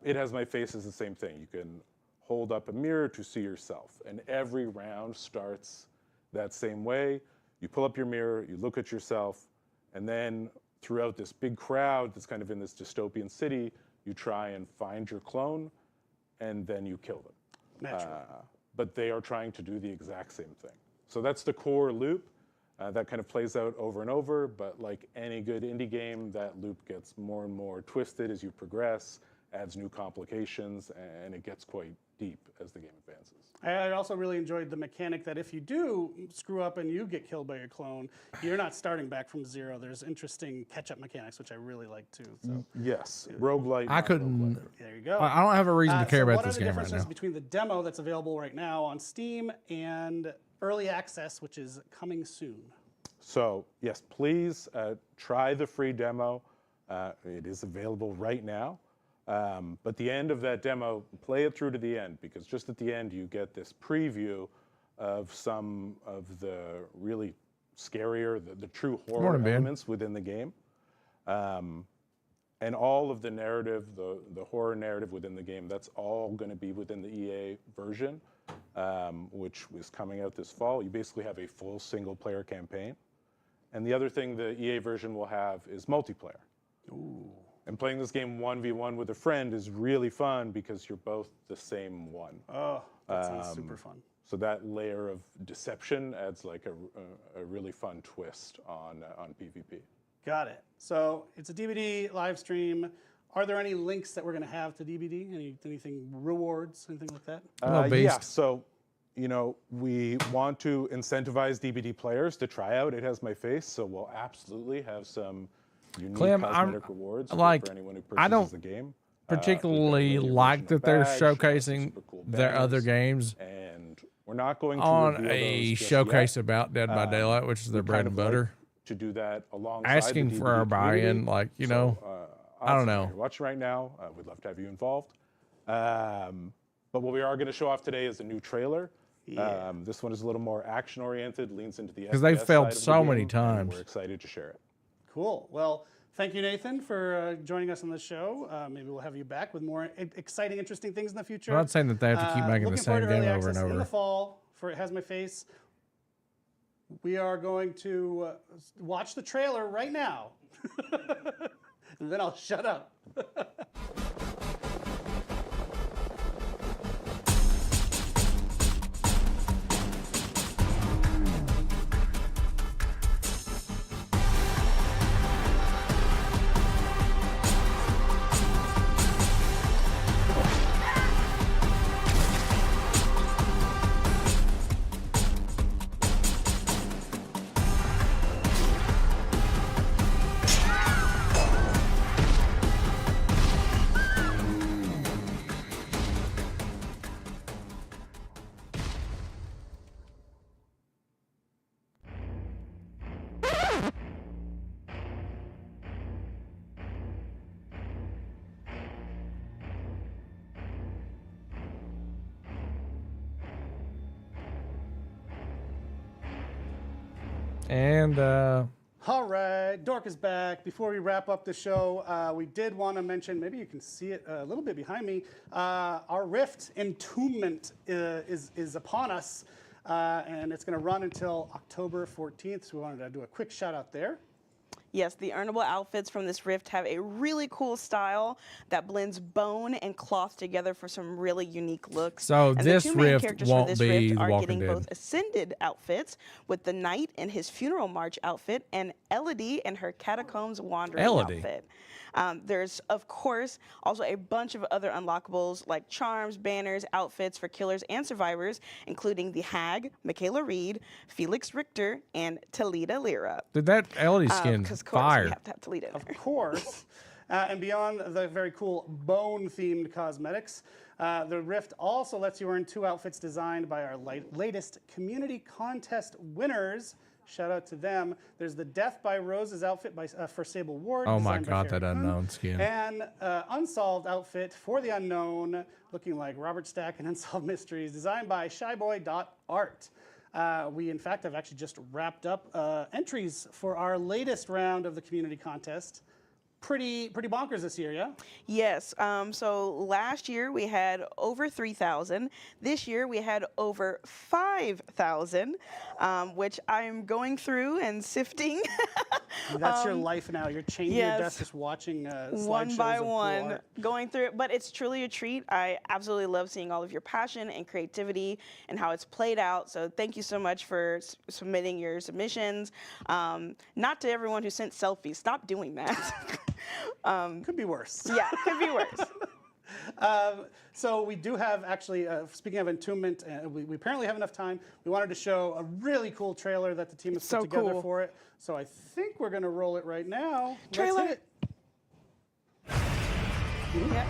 It Has My Face is the same thing. You can hold up a mirror to see yourself. And every round starts that same way. You pull up your mirror, you look at yourself, and then throughout this big crowd that's kind of in this dystopian city, you try and find your clone, and then you kill them. Naturally. But they are trying to do the exact same thing. So that's the core loop. That kind of plays out over and over, but like any good indie game, that loop gets more and more twisted as you progress, adds new complications, and it gets quite deep as the game advances. I also really enjoyed the mechanic that if you do screw up and you get killed by your clone, you're not starting back from zero. There's interesting catch-up mechanics, which I really like too. So Yes, roguelite. I couldn't. there you go. I don't have a reason to care so about this game What are the right differences now. between the demo that's available right now on Steam and early access, which is coming soon? So yes, please try the free demo. It is available right now. But the end of that demo, play it through to the end, because just at the end you get this preview of some of the really scarier, the true horror Morning, Ben. elements within the game. And all of the narrative, the horror narrative within the game, that's all going to be within the EA version. which was coming out this fall. You basically have a full single-player campaign. And the other thing the EA version will have is multiplayer. Ooh. And playing this game 1v1 with a friend is really fun because you're both the same one. Oh, that sounds super fun. So that layer of deception adds like a really fun twist on PvP. Got it. So it's a DVD live stream. Are there any links that we're going to have to DVD? Anything rewards, anything like that? Yeah. So, you know, we want to incentivize DVD players to try out It Has My Face. So we'll absolutely have some unique cosmetic rewards for anyone who purchases the game. Particularly like that they're showcasing their other games. And we're not going to on a showcase about Dead by Daylight, which is their bread and butter. To do that alongside asking the for our buy-in, like, you know, I don't know. If you're watching right now, we'd love to have you involved. But what we are going to show off today is a new trailer. Yeah. This one is a little more action-oriented, leans into the because they've FPS failed side of the so game, many and times. We're excited to share it. Cool. Well, thank you, Nathan, for joining us on the show. Maybe we'll have you back with more exciting, interesting things in the future. I'm not saying that they have to keep making the same game over and over. In the fall for It Has My Face. We are going to watch the trailer right now, and then I'll shut up. And all right, Dork is back. Before we wrap up the show, we did want to mention, maybe you can see it a little bit behind me, our Rift Entombment is upon us, and it's going to run until October 14th, so we wanted to do a quick shout out there. Yes, the earnable outfits from this Rift have a really cool style that blends bone and cloth together for some really unique looks. So and this the two main Rift characters won't for this be Rift The are Walking getting Dead. both Ascended outfits, with the Knight in his funeral march outfit and Elodie in her catacombs wandering outfit. There's, of course, also a bunch of other unlockables like charms, banners, outfits for killers and survivors, including the Hag, Michaela Reed, Felix Richter, and Talita Lira. Did that Elodie skin Because, of course, fire? we have to have Talita in there. Of course. And beyond the very cool bone-themed cosmetics, the Rift also lets you earn 2 outfits designed by our latest community contest winners. Shout out to them. There's the Death by Roses outfit for Sable Ward. Oh my designed by God, that Sherry Kuhn, unknown skin. And Unsolved outfit for the Unknown, looking like Robert Stack and Unsolved Mysteries, designed by shyboy.art. We, in fact, have actually just wrapped up entries for our latest round of the community contest. Pretty bonkers this year, yeah? Yes. So last year we had over 3,000. This year we had over 5,000, which I'm going through and sifting. That's your life now. You're changing your desk, just watching one by slideshows of cool one, art. going through it. But it's truly a treat. I absolutely love seeing all of your passion and creativity and how it's played out. So thank you so much for submitting your submissions. Not to everyone who sent selfies. Stop doing that. Could be worse. Yeah, could be worse. So we do have, actually, speaking of Entombment, we apparently have enough time. We wanted to show a really cool trailer that the team has put together for it. So I think we're going to roll it right now. Trailer. Let's hit it. Yeah.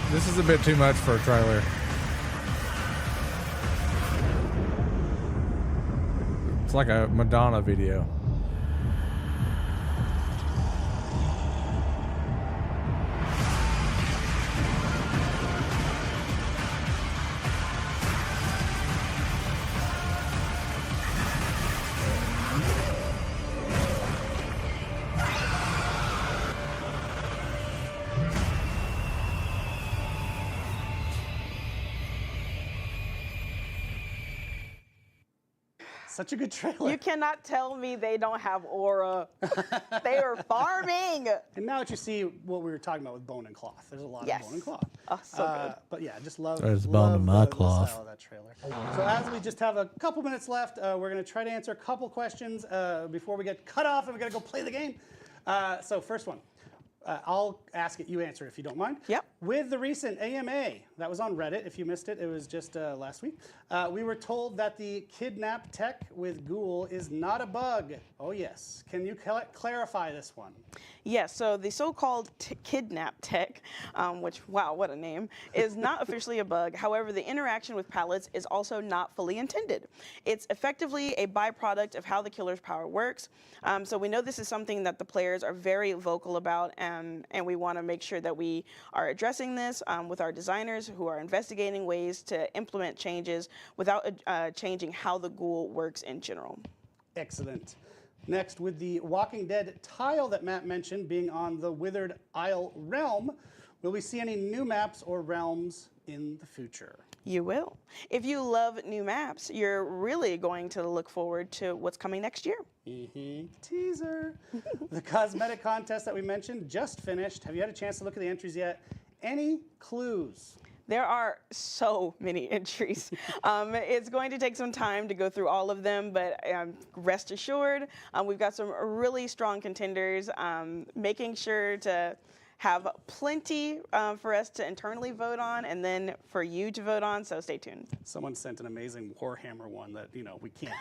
This is a bit too much for a trailer. It's like a Madonna video. such a good trailer. You cannot tell me they don't have aura. They are farming. And now that you see what we were talking about with bone and cloth, there's a lot Yes. of bone and cloth. Oh, so good. But yeah, just love, There's love bone in my the cloth. style of that trailer. So as we just have a couple minutes left, we're going to try to answer a couple questions before we get cut off and we got to go play the game. So first one. I'll ask it, you answer it if you don't mind. Yep. With the recent AMA, that was on Reddit, if you missed it, it was just last week. We were told that the kidnap tech with Ghoul is not a bug. Oh yes, can you clarify this one? Yes, so the so-called kidnap tech, which, wow, what a name, is not officially a bug. However, the interaction with pallets is also not fully intended. It's effectively a byproduct of how the killer's power works. So we know this is something that the players are very vocal about, and we want to make sure that we are addressing this with our designers who are investigating ways to implement changes without changing how the Ghoul works in general. Excellent. Next, with the Walking Dead tile that Matt mentioned being on the Withered Isle realm, will we see any new maps or realms in the future? You will. If you love new maps, you're really going to look forward to what's coming next year. Teaser. The cosmetic contest that we mentioned just finished. Have you had a chance to look at the entries yet? Any clues? There are so many entries. It's going to take some time to go through all of them, but rest assured, we've got some really strong contenders, making sure to have plenty for us to internally vote on and then for you to vote on, so stay tuned. Someone sent an amazing Warhammer one that, you know, we can't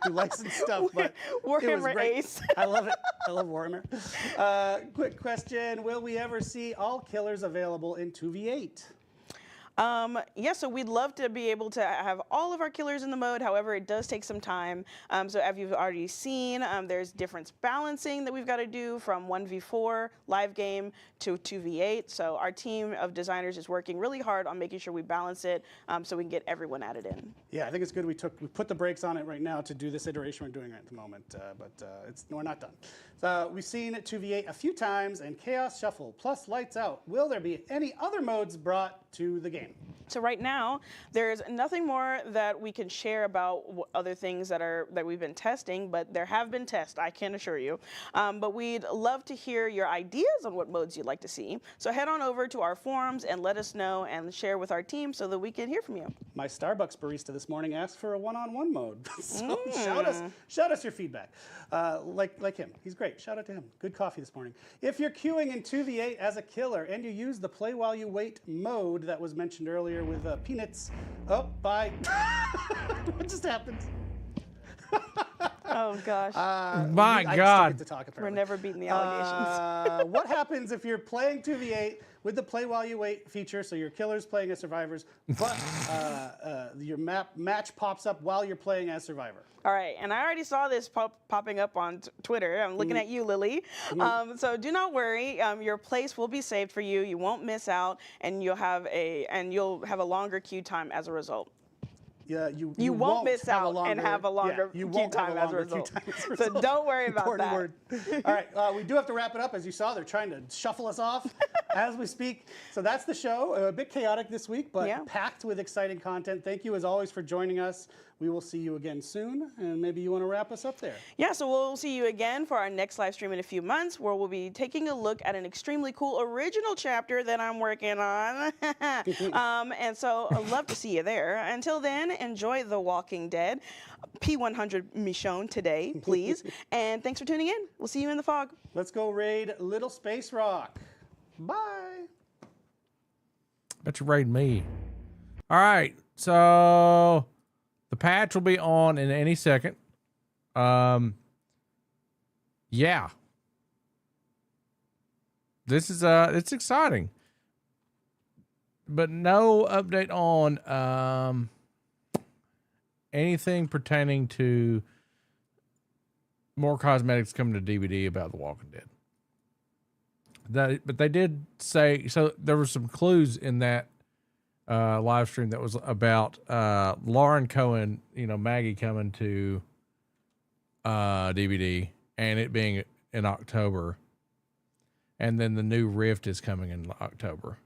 do licensed stuff, but Warhammer it was great. Ace. I love it. I love Warhammer. Quick question, will we ever see all killers available in 2v8? Yeah, so we'd love to be able to have all of our killers in the mode. However, it does take some time. So as you've already seen, there's difference balancing that we've got to do from 1v4 live game to 2v8. So our team of designers is working really hard on making sure we balance it so we can get everyone added in. Yeah, I think it's good we put the brakes on it right now to do this iteration we're doing at the moment, but we're not done. So we've seen 2v8 a few times and Chaos Shuffle plus Lights Out. Will there be any other modes brought to the game? So right now, there's nothing more that we can share about other things that we've been testing, but there have been tests, I can assure you. But we'd love to hear your ideas on what modes you'd like to see. So head on over to our forums and let us know and share with our team so that we can hear from you. My Starbucks barista this morning asked for a one-on-one mode. So shout us your feedback. Like him, he's great. Shout out to him. Good coffee this morning. If you're queuing in 2v8 as a killer and you use the play while you wait mode that was mentioned earlier with Peanuts. Oh, bye. What just happened? Oh gosh. My I just don't God. get to talk, We're apparently. never beating the allegations. What happens if you're playing 2v8 with the play while you wait feature, so your killer's playing as survivors, but your match pops up while you're playing as survivor? All right, and I already saw this popping up on Twitter. I'm looking at you, Lily. So do not worry. Your place will be saved for you. You won't miss out, and you'll have a longer queue time as a result. Yeah, you won't miss out and have a longer queue time as a result. So don't worry about Important that. word. All right, we do have to wrap it up. As you saw, they're trying to shuffle us off as we speak. So that's the show. A bit chaotic this week, but packed with exciting content. Thank you, as always, for joining us. We will see you again soon, and maybe you want to wrap us up there. Yeah, so we'll see you again for our next live stream in a few months, where we'll be taking a look at an extremely cool original chapter that I'm working on. And so I'd love to see you there. Until then, enjoy The Walking Dead. P100 Michonne today, please. And thanks for tuning in. We'll see you in the fog. Let's go raid Little Space Rock. Bye. Bet you raid me. All right, so the patch will be on in any second. Yeah. This is it's exciting. But no update on anything pertaining to more cosmetics coming to DVD about The Walking Dead. But they did say, so there were some clues in that live stream that was about Lauren Cohen, Maggie coming to DVD and it being in October. And then the new Rift is coming in October.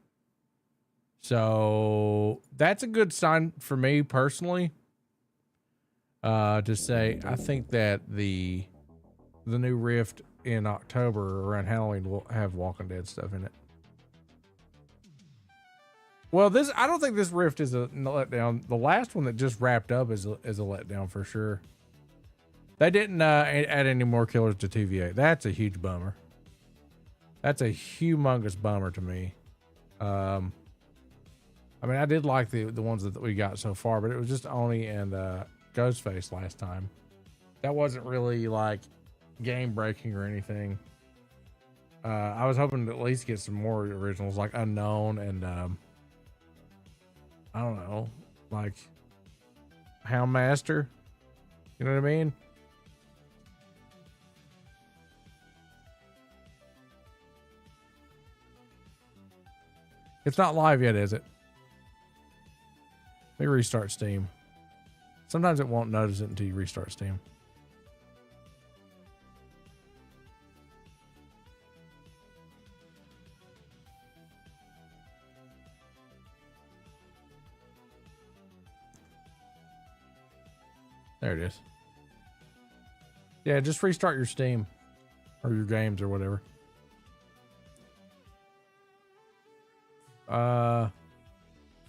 So that's a good sign for me personally. to say I think that the new Rift in October around Halloween will have Walking Dead stuff in it. Well, I don't think this Rift is a letdown. The last one that just wrapped up is a letdown for sure. They didn't add any more killers to TVA. That's a huge bummer. That's a humongous bummer to me. I mean, I did like the ones that we got so far, but it was just Oni and Ghostface last time. That wasn't really like game breaking or anything. I was hoping to at least get some more originals like Unknown and I don't know, like Houndmaster. You know what I mean? It's not live yet, is it? Let me restart Steam. Sometimes it won't notice it until you restart Steam. There it is. Yeah, just restart your Steam or your games or whatever.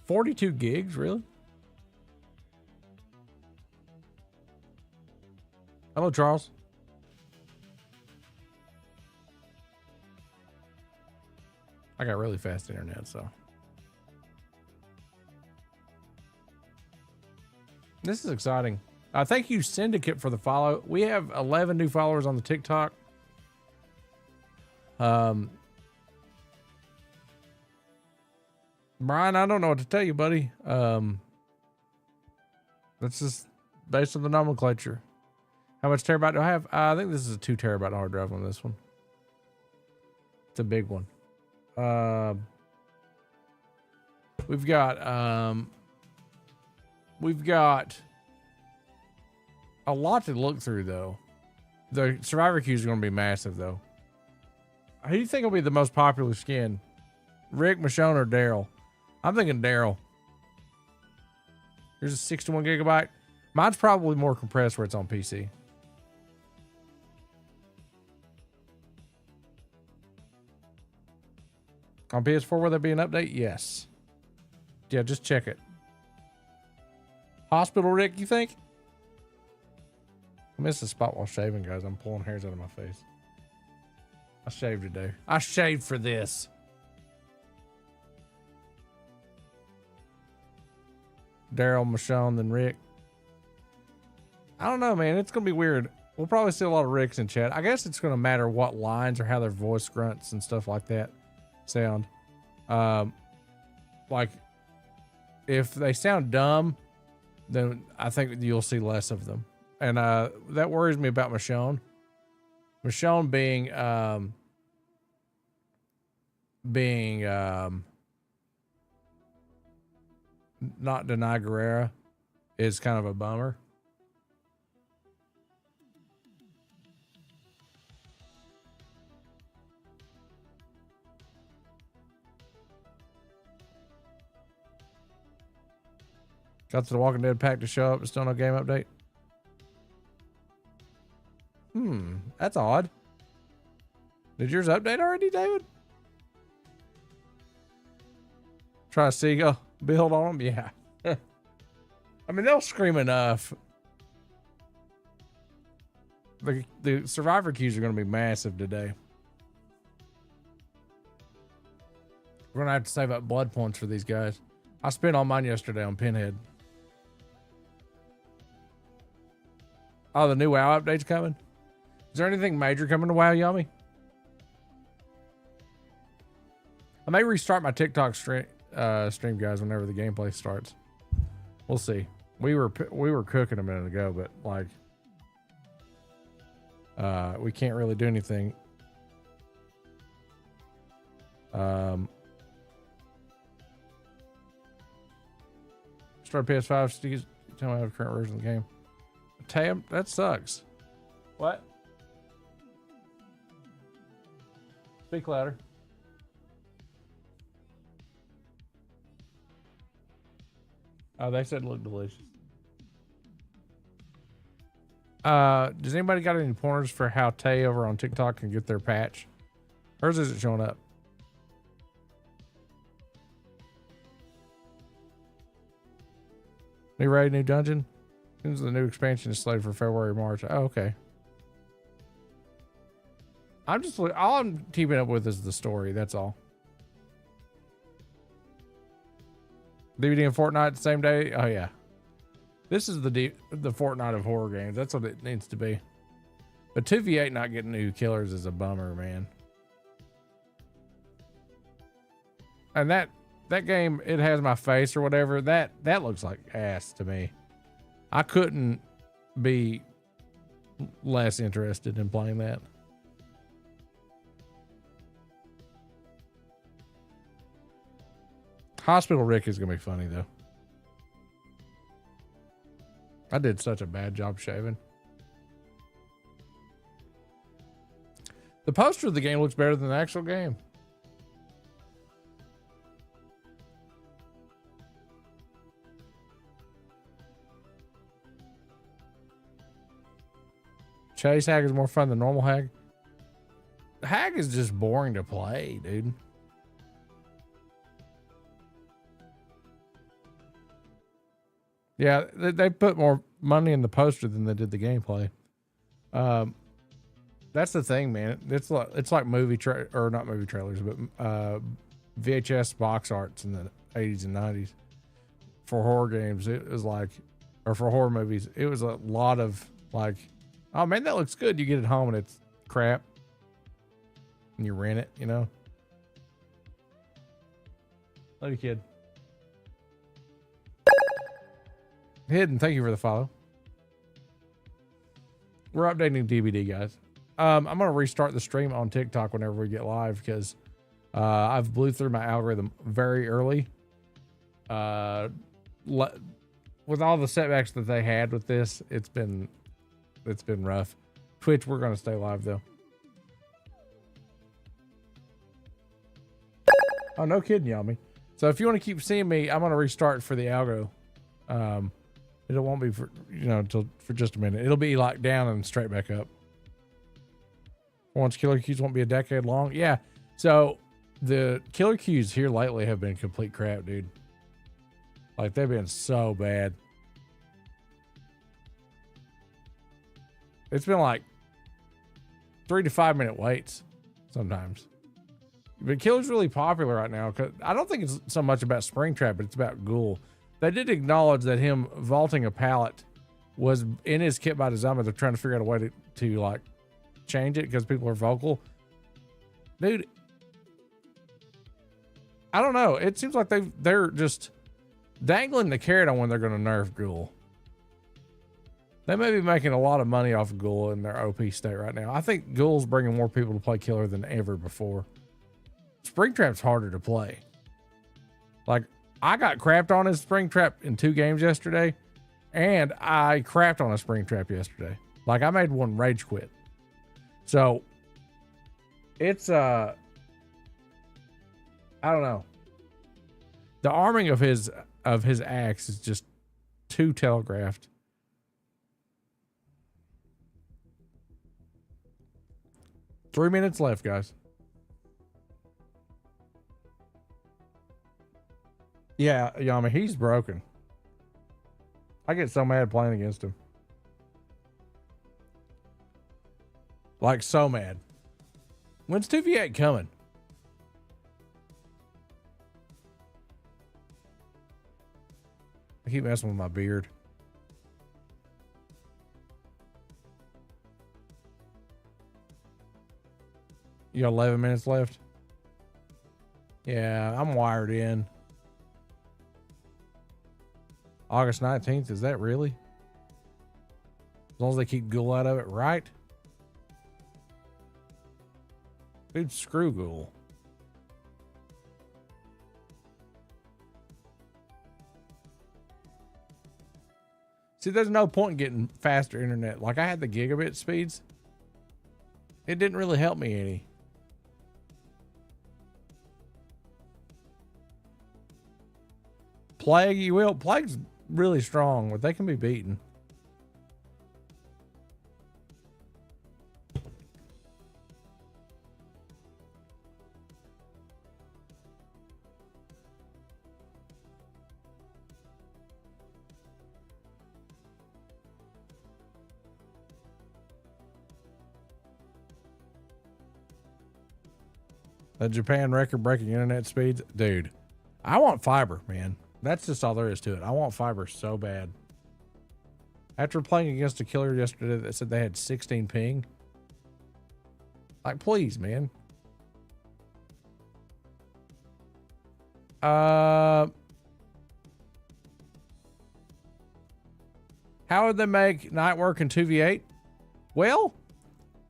42 gigs, really? Hello, Charles. I got really fast internet, so. This is exciting. Thank you, Syndicate, for the follow. We have 11 new followers on the TikTok. Brian, I don't know what to tell you, buddy. That's just based on the nomenclature. How much terabyte do I have? I think this is a 2 terabyte hard drive on this one. It's a big one. We've got a lot to look through, though. The survivor queues are going to be massive, though. Who do you think will be the most popular skin? Rick, Michonne, or Daryl? I'm thinking Daryl. Here's a 61 gigabyte. Mine's probably more compressed where it's on PC. On PS4, will there be an update? Yes. Yeah, just check it. Hospital Rick, you think? I missed the spot while shaving, guys. I'm pulling hairs out of my face. I shaved today. I shaved for this. Daryl, Michonne, then Rick. I don't know, man. It's going to be weird. We'll probably see a lot of Ricks in chat. I guess it's going to matter what lines or how their voice grunts and stuff like that sound. Like, if they sound dumb, then I think you'll see less of them. And that worries me about Michonne. Michonne being not Denai Guerrera is kind of a bummer. Got to the Walking Dead pack to show up, but still no game update. That's odd. Did yours update already, David? Try a Seagull build on them? Yeah. I mean, they'll scream enough. The survivor queues are going to be massive today. We're going to have to save up blood points for these guys. I spent all mine yesterday on Pinhead. Oh, the new WoW update's coming? Is there anything major coming to WoW, Yummy? I may restart my TikTok stream, guys, whenever the gameplay starts. We'll see. We were cooking a minute ago, but like, we can't really do anything. Start PS5. Steve, tell me how the current version of the game. Tam, that sucks. What? Speak louder. Oh, they said it looked delicious. Does anybody got any pointers for how Tay over on TikTok can get their patch? Hers isn't showing up. New raid, new dungeon. Seems the new expansion is slated for February, March. Oh, okay. All I'm keeping up with is the story. That's all. DVD and Fortnite the same day. Oh yeah. This is the Fortnite of horror games. That's what it needs to be. But 2v8 not getting new killers is a bummer, man. And that game, it has my face or whatever. That looks like ass to me. I couldn't be less interested in playing that. Hospital Rick is gonna be funny though. I did such a bad job shaving. The poster of the game looks better than the actual game. Chase Hag is more fun than normal Hag. Hag is just boring to play, dude. Yeah, they put more money in the poster than they did the gameplay. That's the thing, man. It's like not movie trailers, but VHS box arts in the 80s and 90s for horror games. It was like, or for horror movies, it was a lot of like, oh man, that looks good. You get it home and it's crap, and you rent it. You know. Love you, kid. Hidden, thank you for the follow. We're updating DVD, guys. I'm gonna restart the stream on TikTok whenever we get live because I've blew through my algorithm very early. With all the setbacks that they had with this, it's been rough. Twitch, we're gonna stay live though. Oh, no kidding, Yami. So if you want to keep seeing me, I'm gonna restart for the algo. It won't be for for just a minute. It'll be like down and straight back up. Once killer queues won't be a decade long. Yeah. So the killer queues here lately have been complete crap, dude. Like they've been so bad. It's been like 3 to 5 minute waits sometimes. But killer's really popular right now because I don't think it's so much about Springtrap, but it's about Ghoul. They did acknowledge that him vaulting a pallet was in his kit by design, but they're trying to figure out a way to like change it because people are vocal. Dude, I don't know. It seems like they're just dangling the carrot on when they're going to nerf Ghoul. They may be making a lot of money off of Ghoul in their OP state right now. I think Ghoul's bringing more people to play killer than ever before. Springtrap's harder to play. Like, I got crapped on his Springtrap in 2 games yesterday, and I crapped on a Springtrap yesterday. Like, I made one rage quit. So, it's, I don't know. The arming of his axe is just too telegraphed. Three minutes left, guys. Yeah, Yama, he's broken. I get so mad playing against him. Like, so mad. When's 2v8 coming? I keep messing with my beard. You got 11 minutes left? Yeah, I'm wired in. August 19th, is that really? As long as they keep Ghoul out of it, right? Dude, screw Ghoul. See, there's no point in getting faster internet. Like, I had the gigabit speeds. It didn't really help me any. Plague, you will. Plague's really strong, but they can be beaten. The Japan record-breaking internet speeds, dude. I want fiber, man. That's just all there is to it. I want fiber so bad. After playing against a killer yesterday that said they had 16 ping, like, please, man. How would they make night work in 2v8? Well,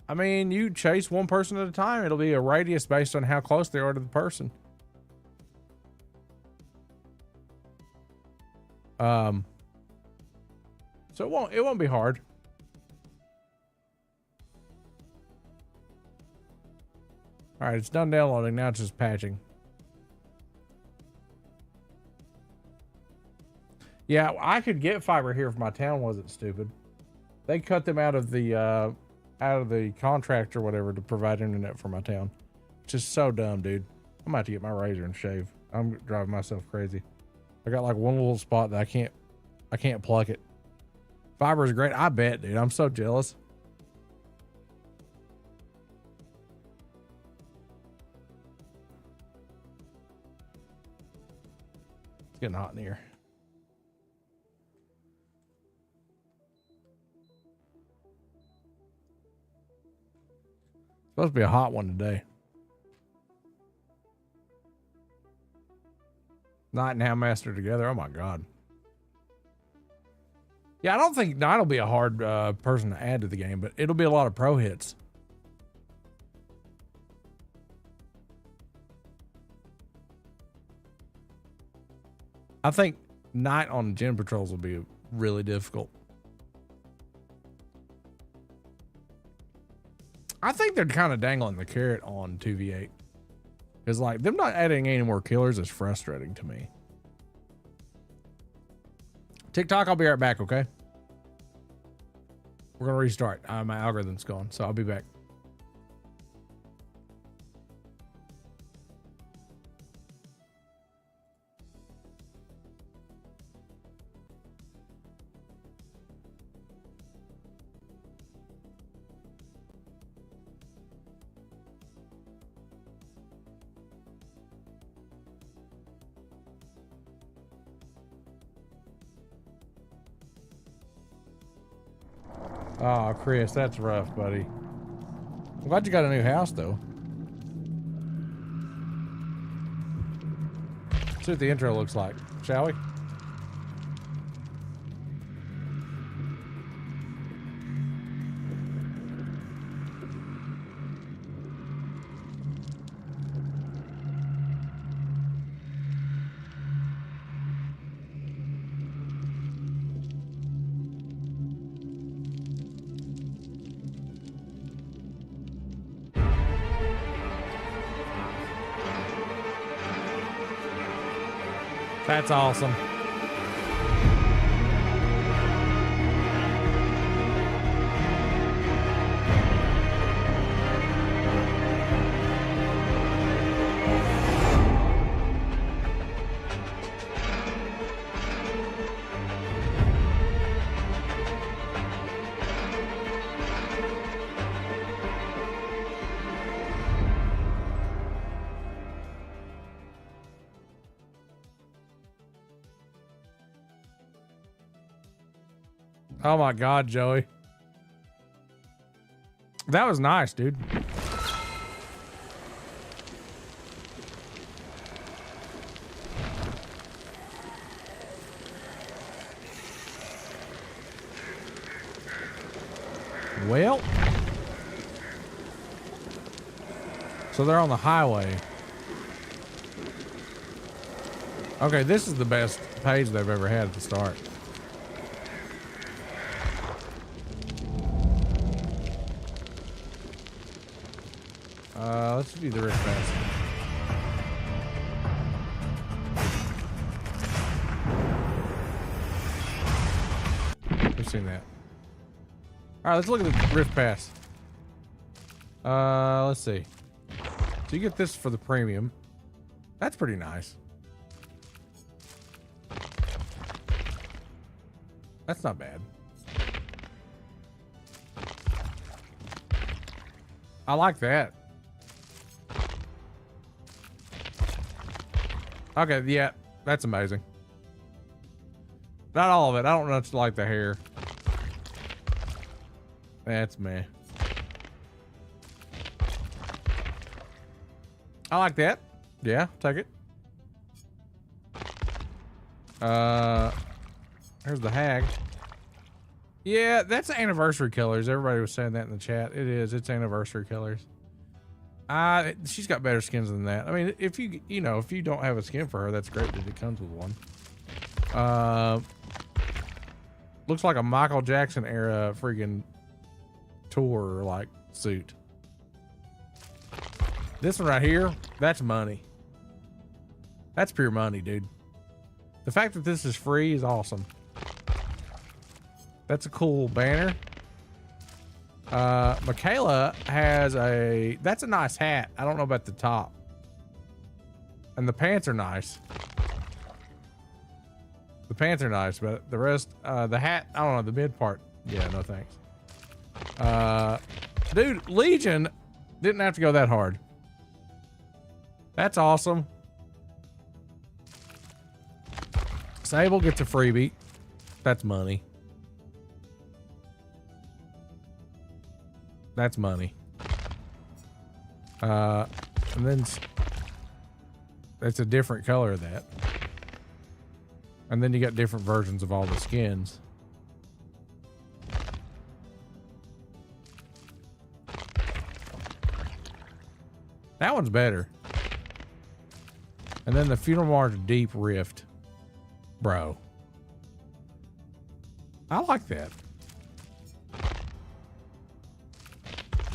I mean, you chase one person at a time. It'll be a radius based on how close they are to the person. So it won't be hard. All right, it's done downloading. Now it's just patching. Yeah, I could get fiber here if my town wasn't stupid. They cut them out of the contract or whatever to provide internet for my town. Which is so dumb, dude. I'm about to get my razor and shave. I'm driving myself crazy. I got like one little spot that I can't pluck it. Fiber is great. I bet, dude. I'm so jealous. It's getting hot in here. Supposed to be a hot one today. Knight and Houndmaster together. Oh my god. Yeah, I don't think Knight will be a hard person to add to the game, but it'll be a lot of pro hits. I think Knight on gym patrols will be really difficult. I think they're kind of dangling the carrot on 2v8. Because, like, them not adding any more killers is frustrating to me. TikTok, I'll be right back, okay? We're going to restart. My algorithm's gone, so I'll be back. Oh, Chris, that's rough, buddy. I'm glad you got a new house, though. Let's see what the intro looks like, shall we? That's awesome. Oh my God, Joey. That was nice, dude. Well, so they're on the highway. Okay, this is the best page they've ever had at the start. Let's do the Rift Pass. We've seen that. All right, let's look at the Rift Pass. Let's see. So you get this for the premium. That's pretty nice. That's not bad. I like that. Okay, yeah, that's amazing. Not all of it. I don't much like the hair. That's meh. I like that. Yeah, take it. Here's the hag. Yeah, that's anniversary killers. Everybody was saying that in the chat. It is. It's anniversary killers. She's got better skins than that. I mean, if you know, if you don't have a skin for her, that's great that it comes with one. Looks like a Michael Jackson era freaking tour like suit. This one right here, that's money. That's pure money, dude. The fact that this is free is awesome. That's a cool banner. Michaela has that's a nice hat. I don't know about the top. And the pants are nice. The pants are nice, but the rest, the hat, I don't know, the mid part. Yeah, no thanks. Dude, Legion didn't have to go that hard. That's awesome. Sable gets a freebie. That's money. That's money. And then it's a different color of that. And then you got different versions of all the skins. That one's better. And then the Funeral March Deep Rift. Bro. I like that.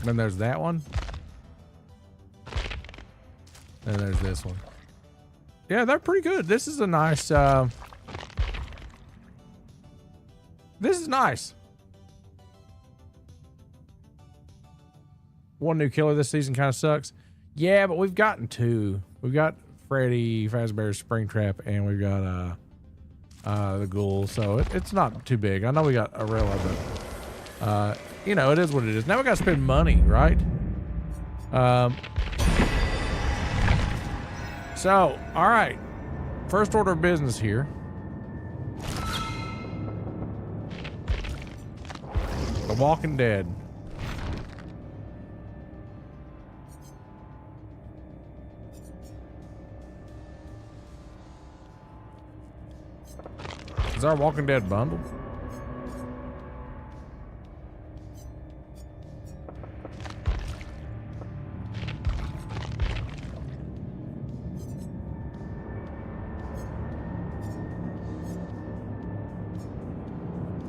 Then there's that one. And there's this one. Yeah, they're pretty good. This is a nice, this is nice. One new killer this season kind of sucks. Yeah, but we've gotten two. We've got Freddy Fazbear's Springtrap, and we've got the Ghoul. So it's not too big. I know we got Arella, but you know, it is what it is. Now we got to spend money, right? So, all right. First order of business here. The Walking Dead. Is our Walking Dead bundled?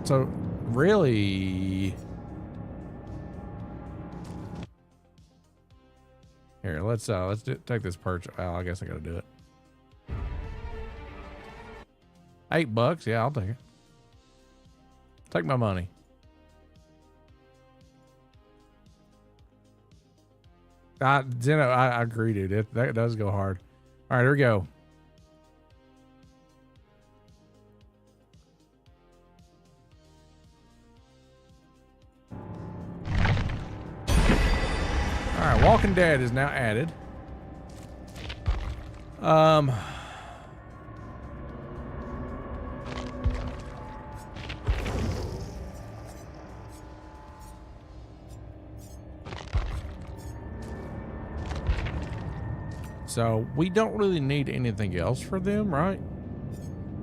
So, really... Here, let's take this perch. Oh, I guess I gotta do it. $8? Yeah, I'll take it. Take my money. Zeno, I agree, dude. That does go hard. All right, here we go. All right, Walking Dead is now added. So we don't really need anything else for them, right?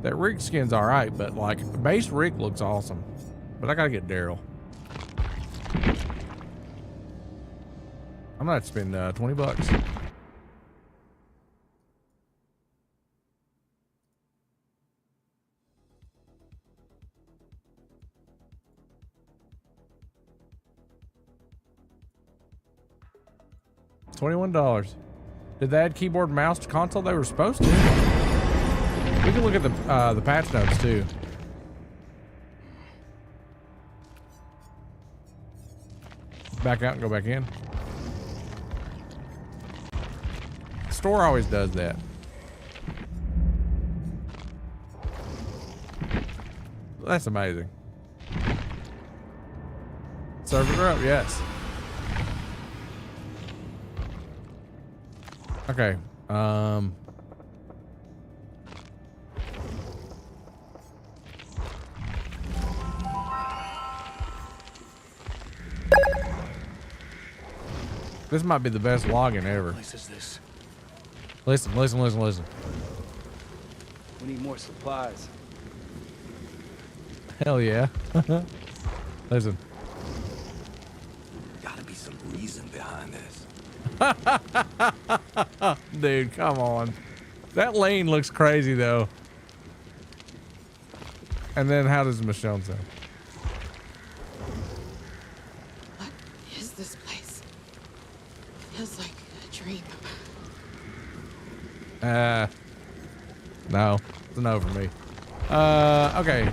That Rick skin's all right, but like base Rick looks awesome. But I gotta get Daryl. I'm gonna have to spend $20. $21. Did they add keyboard and mouse to console? They were supposed to. We can look at the patch notes too. Back out and go back in. Store always does that. That's amazing. Server up, yes. Okay. This might be the best login ever. What place is this? Listen, listen, listen, listen. We need more supplies. Hell yeah. Listen. Gotta be some reason behind this. Dude, come on. That lane looks crazy though. And then how does Michonne sound? What is this place? Feels like a dream. No. It's a no for me. Okay.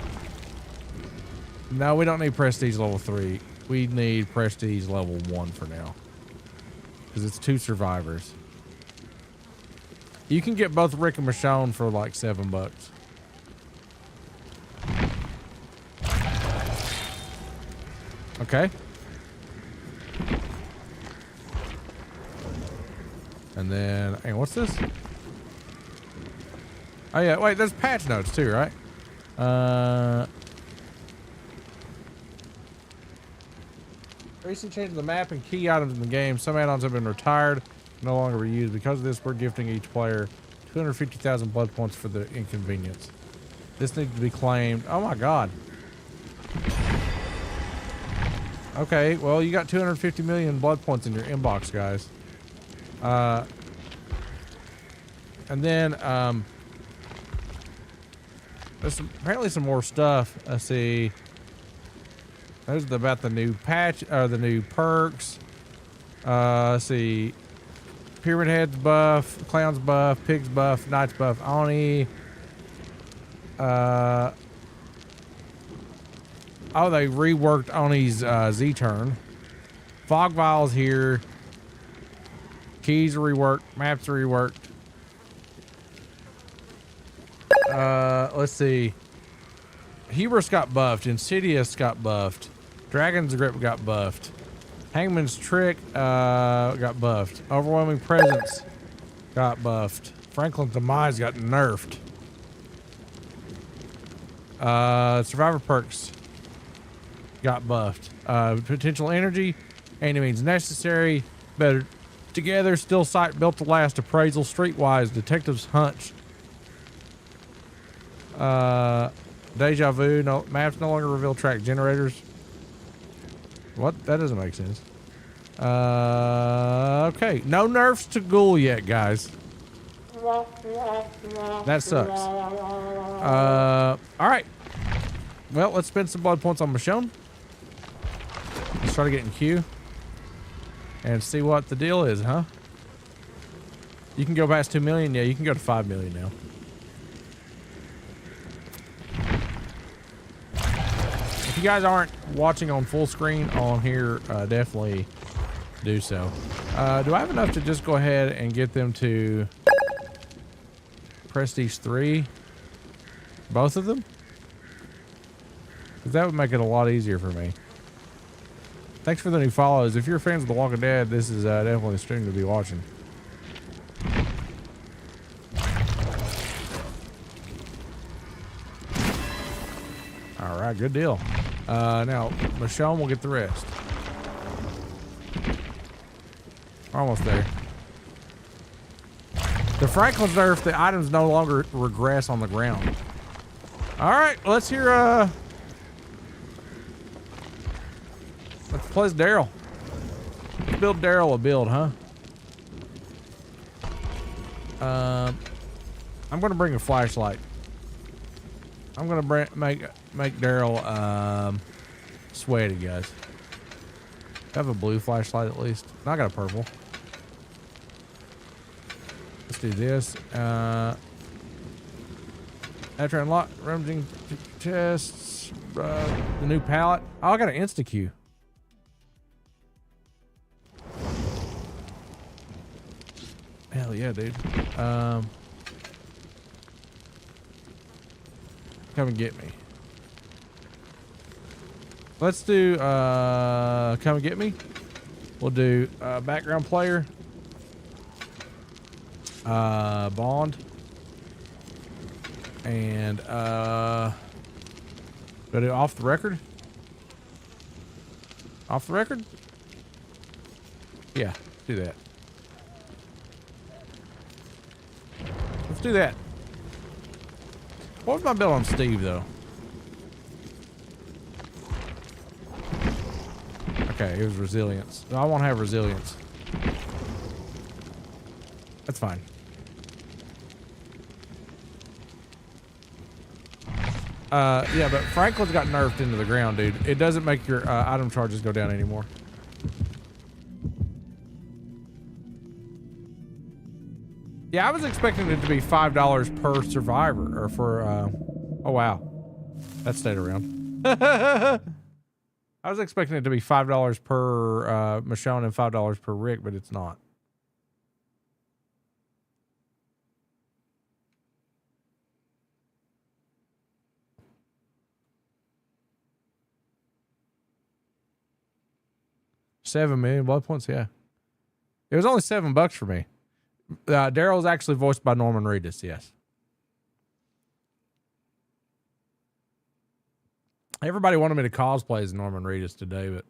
No, we don't need prestige level 3. We need prestige level 1 for now. Because it's 2 survivors. You can get both Rick and Michonne for like $7. Okay. And then, hang on, what's this? Oh yeah, wait, there's patch notes too, right? Recent change in the map and key items in the game. Some add-ons have been retired, no longer reused. Because of this, we're gifting each player 250,000 blood points for the inconvenience. This needs to be claimed. Oh my god. Okay, well, you got 250 million blood points in your inbox, guys. And then, there's apparently some more stuff. Let's see. There's about the new patch, the new perks. Let's see. Pyramid Head's buff, Clown's buff, Pig's buff, Knight's buff, Oni. Oh, they reworked Oni's Z-turn. Fog Vial's here. Keys are reworked. Maps are reworked. Let's see. Hubris got buffed. Insidious got buffed. Dragon's Grip got buffed. Hangman's Trick got buffed. Overwhelming Presence got buffed. Franklin's Demise got nerfed. Survivor Perks got buffed. Potential Energy. Any means necessary. Better together. Still Sight built to last. Appraisal. Streetwise. Detective's Hunch. Deja Vu. No maps no longer reveal track generators. What? That doesn't make sense. Okay. No nerfs to Ghoul yet, guys. That sucks. All right. Well, let's spend some blood points on Michonne. Let's try to get in queue and see what the deal is, huh? You can go past 2 million. Yeah, you can go to 5 million now. If you guys aren't watching on full screen on here, definitely do so. Do I have enough to just go ahead and get them to Prestige 3? Both of them? Because that would make it a lot easier for me. Thanks for the new follows. If you're fans of The Walking Dead, this is definitely a stream to be watching. All right, good deal. Now, Michonne will get the rest. Almost there. The Franklin's nerf, the items no longer regress on the ground. All right, let's hear, let's play as Daryl. Let's build Daryl a build, huh? I'm gonna bring a flashlight. I'm gonna make Daryl sweaty, guys. I have a blue flashlight at least. I got a purple. Let's do this. After unlock rummaging chests, the new pallet. Oh, I got an insta queue. Hell yeah, dude. Come and get me. Let's do come and get me. We'll do background player, Bond, and go to off the record. Off the record? Yeah, do that. Let's do that. What was my bill on Steve, though? Okay, it was resilience. No, I won't have resilience. That's fine. Yeah, but Franklin's got nerfed into the ground, dude. It doesn't make your item charges go down anymore. Yeah, I was expecting it to be $5 per survivor, or for, oh wow. That stayed around. I was expecting it to be $5 per Michonne and $5 per Rick, but it's not. $7 million blood points, yeah. It was only $7 for me. Daryl's actually voiced by Norman Reedus, yes. Everybody wanted me to cosplay as Norman Reedus today, but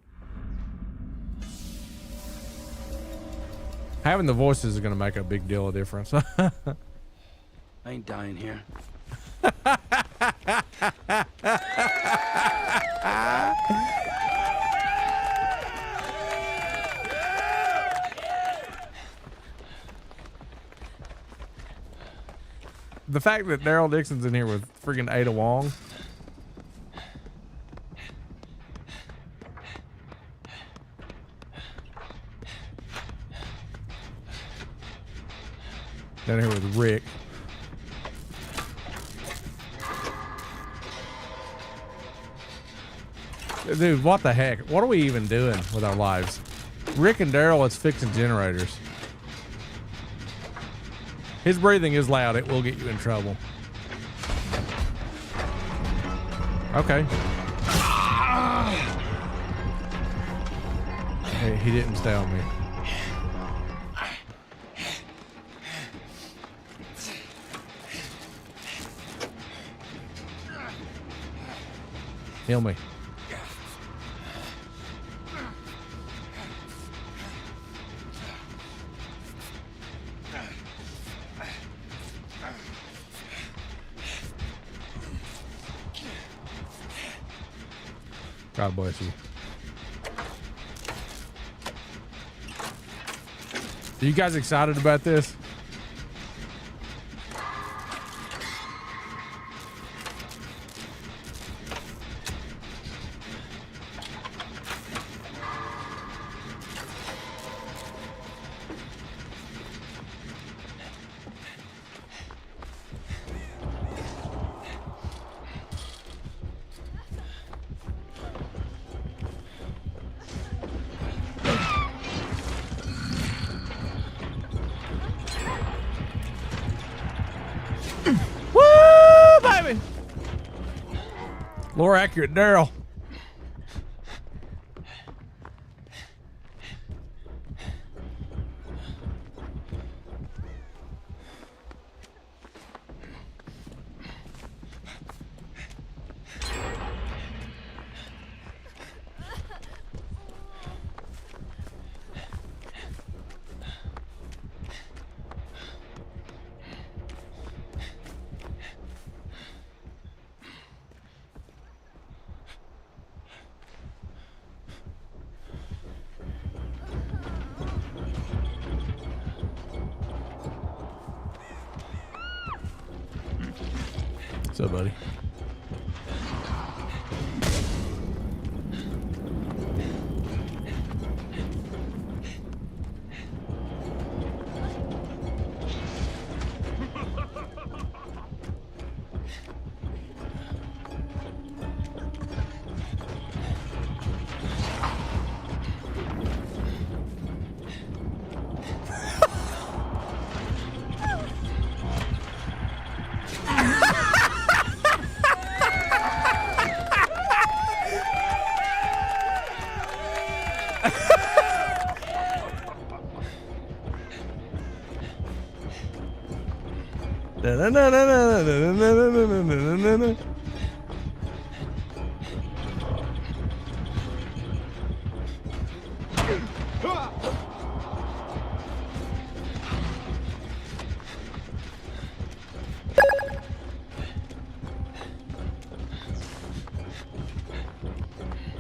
having the voices is going to make a big deal of difference. I ain't dying here. The fact that Daryl Dixon's in here with freaking Ada Wong. Down here with Rick. Dude, what the heck? What are we even doing with our lives? Rick and Daryl is fixing generators. His breathing is loud. It will get you in trouble. Okay. Hey, he didn't stay on me. Heal me. God bless you. Are you guys excited about this? More accurate, Daryl. What's up, buddy?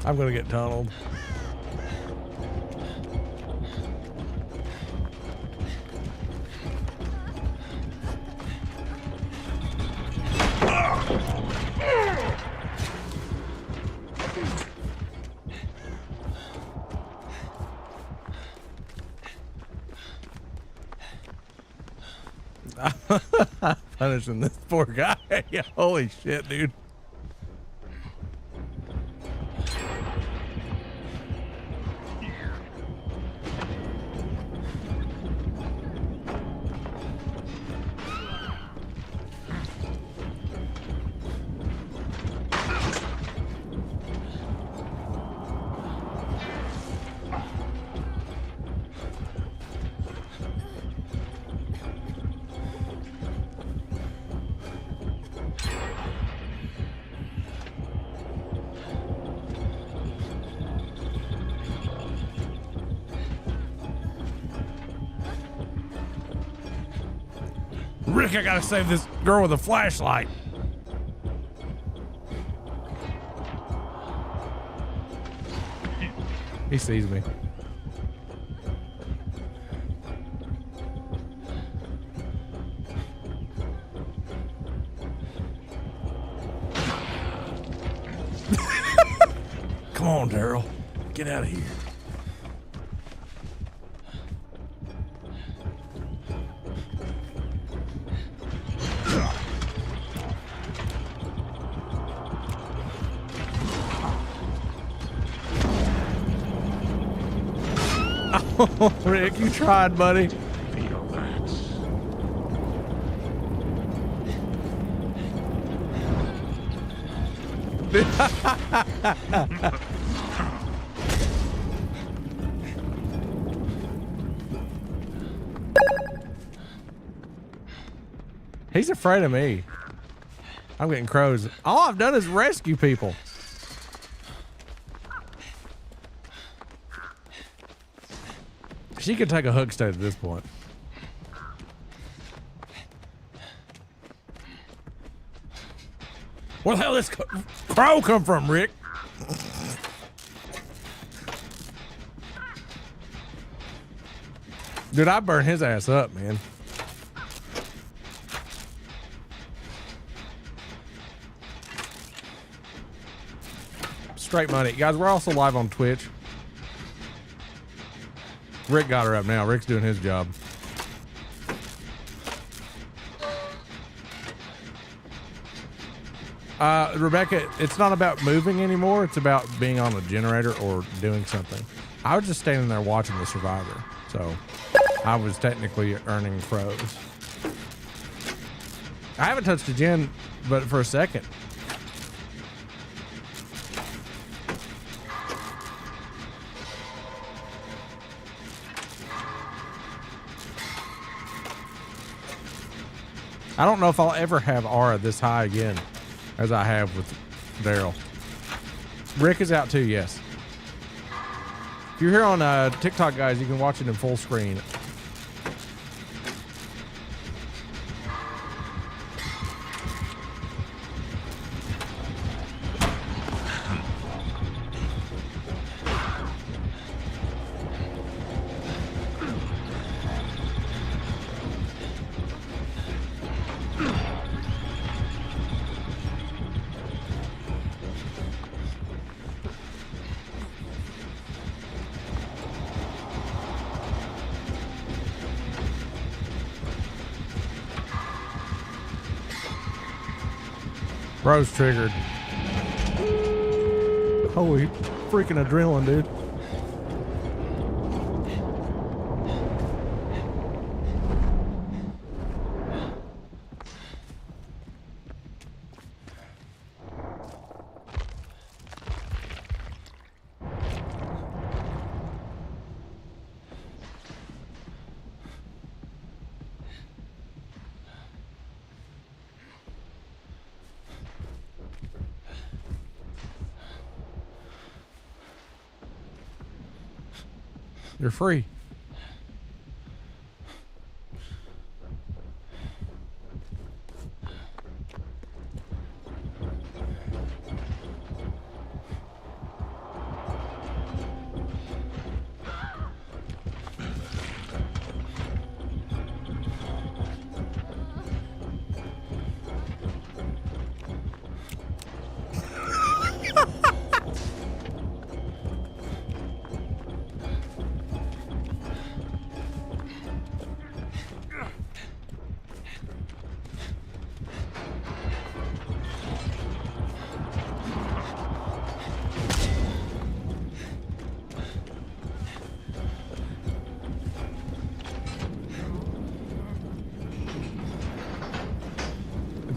I'm gonna get tunneled. Punishing this poor guy. Holy shit, dude. Rick, I gotta save this girl with a flashlight. He sees me. Come on, Daryl. Get out of here. Oh, Rick, you tried, buddy. He's afraid of me. I'm getting crows. All I've done is rescue people. She could take a hook state at this point. Where the hell did this crow come from, Rick? Dude, I burned his ass up, man. Straight money. Guys, we're also live on Twitch. Rick got her up now. Rick's doing his job. Rebecca, it's not about moving anymore. It's about being on a generator or doing something. I was just standing there watching the survivor. So I was technically earning pros. I haven't touched a gen, but for a second. I don't know if I'll ever have aura this high again as I have with Daryl. Rick is out too, yes. If you're here on TikTok, guys, you can watch it in full screen. Bro's triggered. Holy freaking adrenaline, dude. You're free.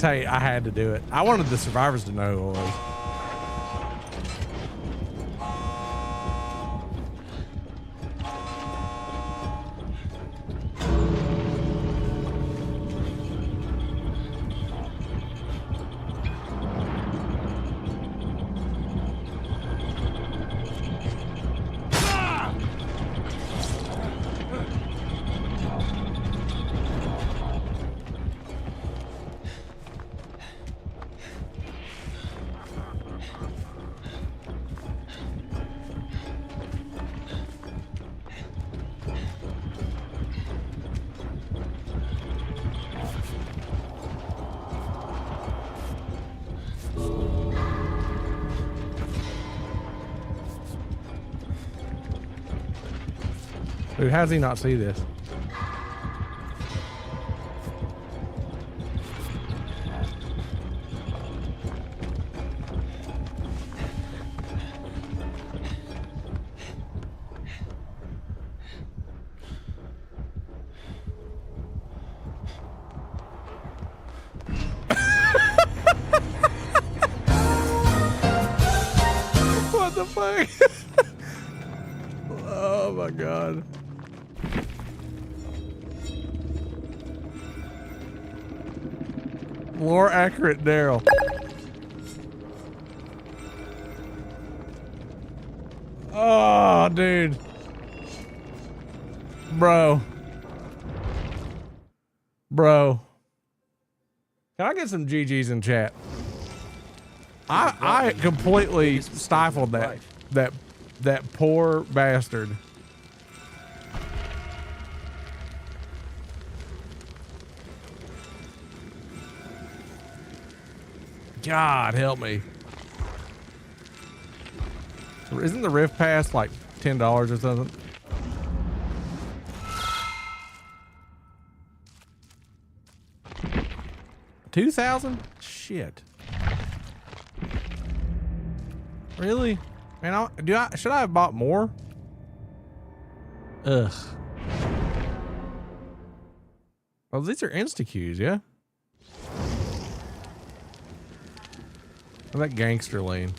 tell you, I had to do it. I wanted the survivors to know who it was. Dude, how does he not see this? What the fuck? Oh my god. More accurate Daryl. Oh, dude. Bro. Can I get some GGs in chat? I completely stifled that poor bastard. God help me. Isn't the Rift Pass like $10 or something? $2,000? Shit. Really? Man, should I have bought more? Ugh. Well, these are insta-queues, yeah? That gangster lane.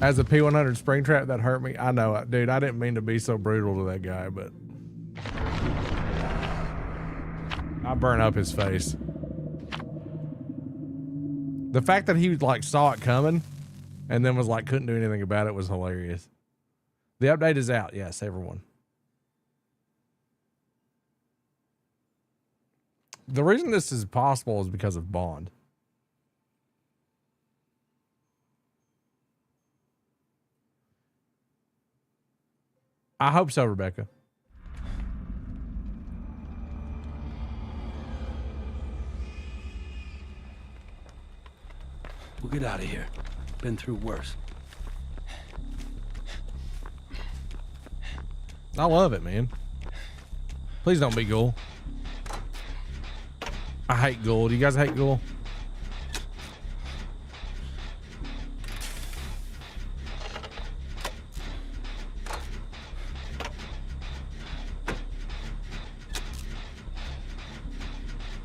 As a P100 Springtrap, that hurt me. I know, dude. I didn't mean to be so brutal to that guy, but I burn up his face. The fact that he like saw it coming and then was like couldn't do anything about it was hilarious. The update is out. Yes, everyone. The reason this is possible is because of Bond. I hope so, Rebecca. We'll get out of here. Been through worse. I love it, man. Please don't be Ghoul. I hate Ghoul. Do you guys hate Ghoul?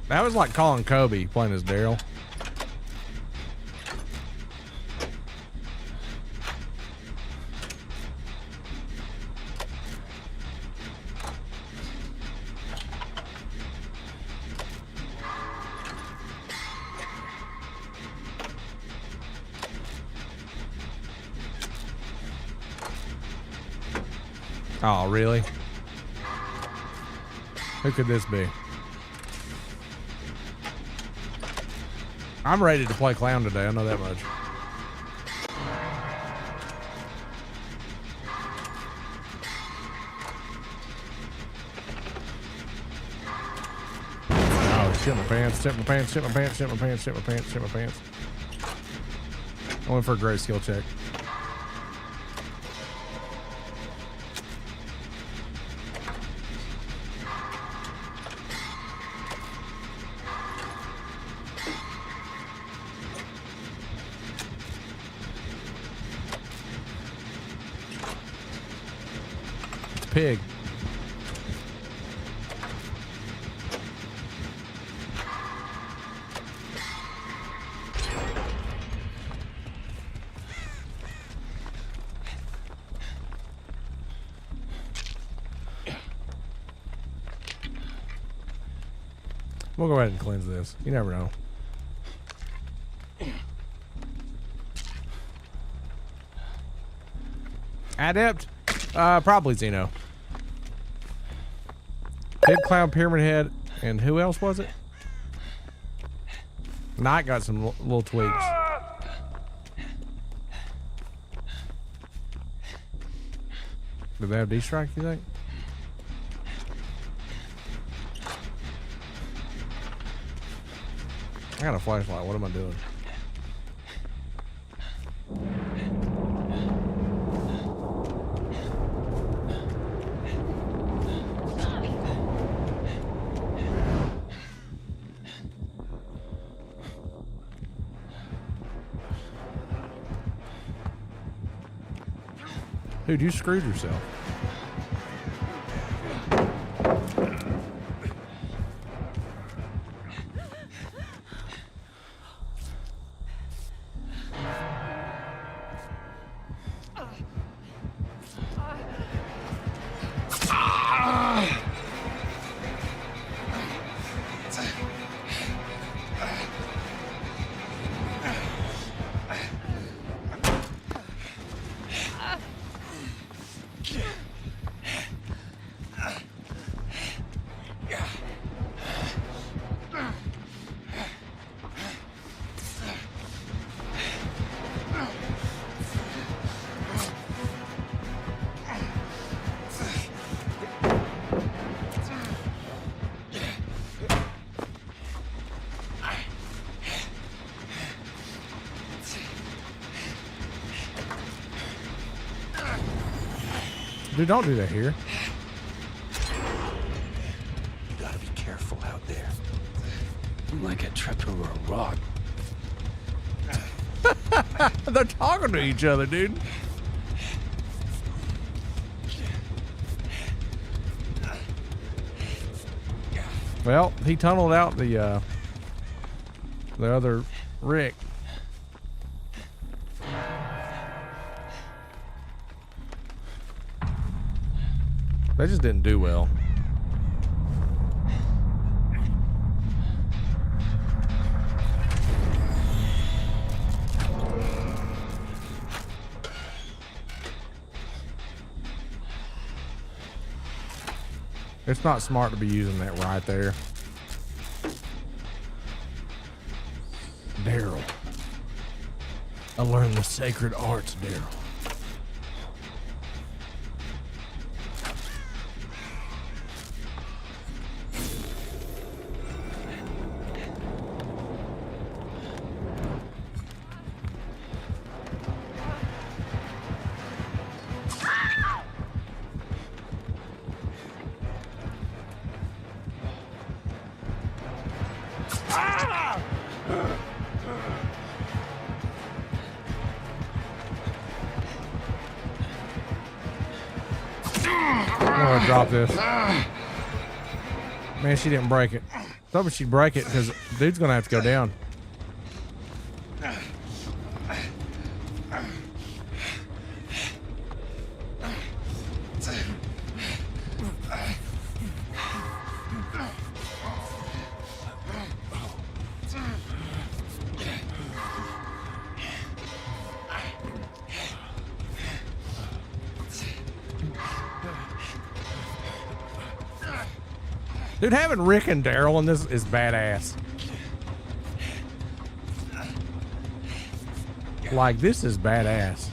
That was like calling Kobe playing as Daryl. Oh, really? Who could this be? I'm ready to play clown today. I know that much. Oh, shit my pants, shit my pants, shit my pants, shit my pants, shit my pants, shit my pants. I went for a great skill check. Pig. We'll go ahead and cleanse this. You never know. Adept? Probably Xeno. Head Clown, Pyramid Head, and who else was it? Knight got some little tweaks. Do they have D-Strike, you think? I got a flashlight. What am I doing? Dude, you screwed yourself. Dude, don't do that here. You gotta be careful out there. You might get tripped over a rock. They're talking to each other, dude. Well, he tunneled out the other Rick. They just didn't do well. It's not smart to be using that right there. Daryl. I learned the sacred arts, Daryl. I'm gonna drop this. Man, she didn't break it. Thought she'd break it because dude's gonna have to go down. Dude, having Rick and Daryl in this is badass. Like, this is badass.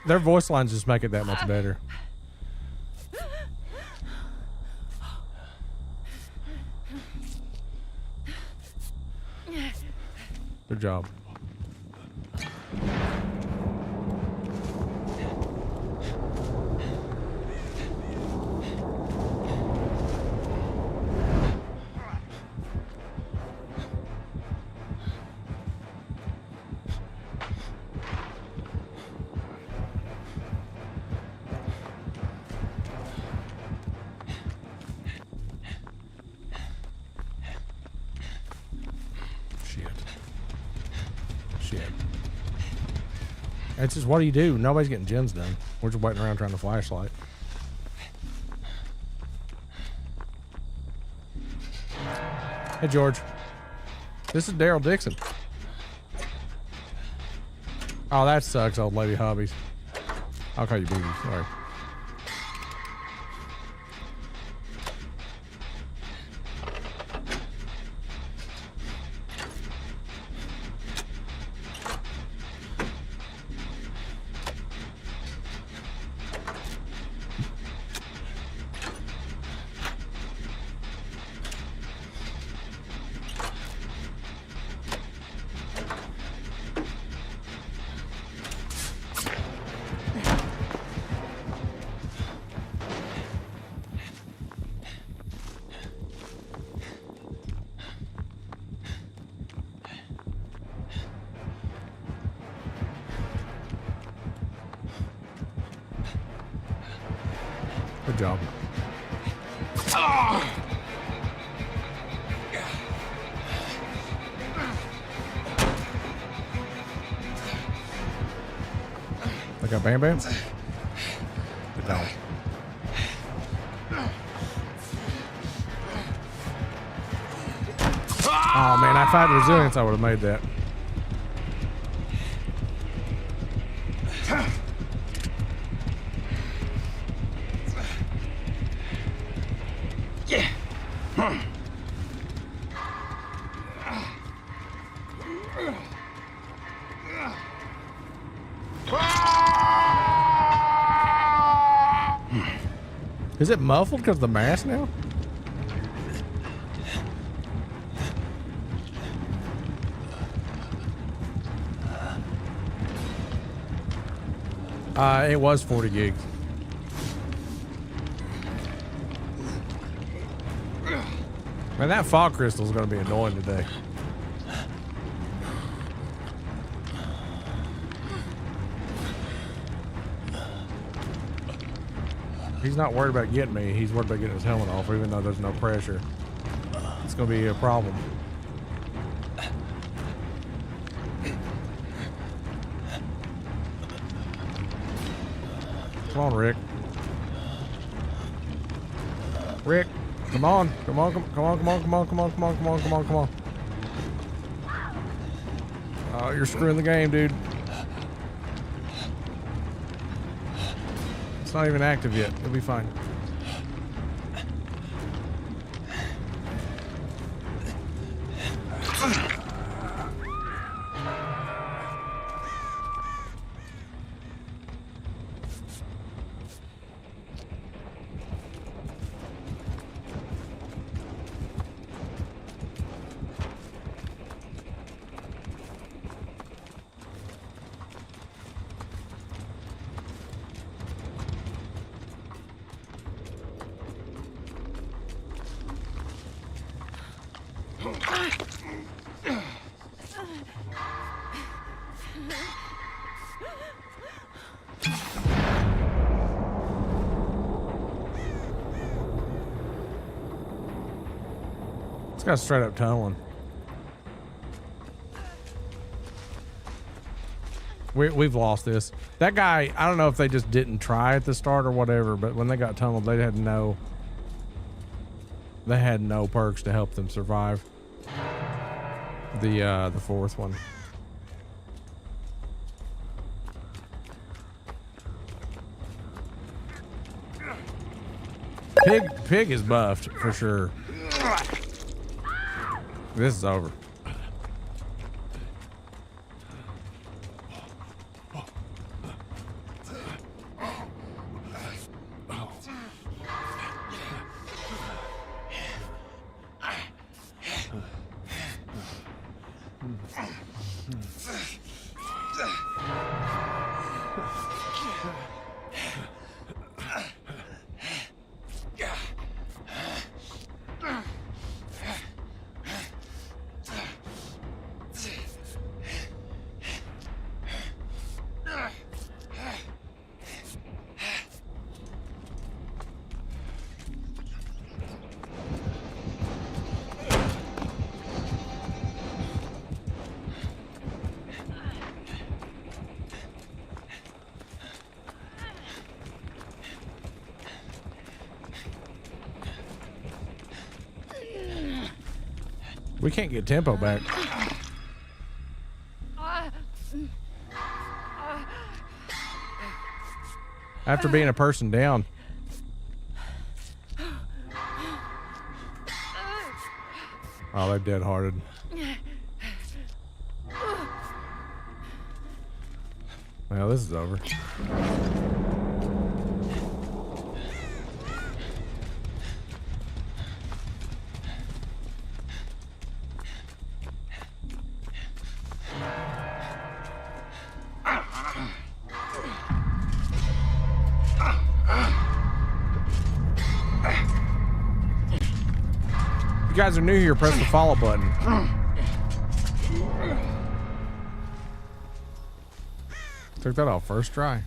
Their voice lines just make it that much better. Good job. It's just, what do you do? Nobody's getting gens done. We're just waiting around trying to flashlight. Hey, George. This is Daryl Dixon. Oh, that sucks, old lady hobbies. I'll call you Boogie. Sorry. Good job. I got Bam Bam? Good dog. Oh man, I fight resilience, I would have made that. Is it muffled because of the mask now? It was 40 gigs. Man, that fog crystal is going to be annoying today. He's not worried about getting me. He's worried about getting his helmet off, even though there's no pressure. It's going to be a problem. Come on, Rick. Rick, come on. Come on, come on, come on, come on, come on, come on, come on, come on, come on. Oh, you're screwing the game, dude. It's not even active yet. It'll be fine. This guy's straight up tunneling. We've lost this. That guy, I don't know if they just didn't try at the start or whatever, but when they got tunneled, they had no perks to help them survive the fourth one. Pig is buffed for sure. This is over. We can't get tempo back. After being a person down. Oh, they're dead-hearted. Well, this is over. If you guys are new here, press the follow button. Took that off first try.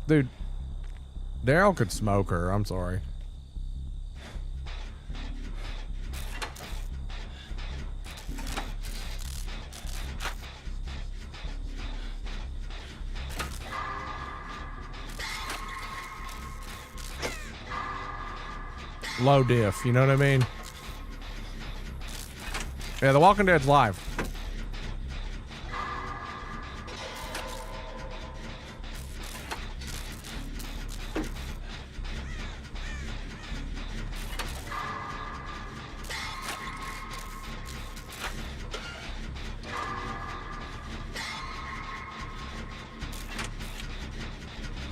Dude, Daryl could smoke her. I'm sorry. Low diff, you know what I mean? Yeah, The Walking Dead's live.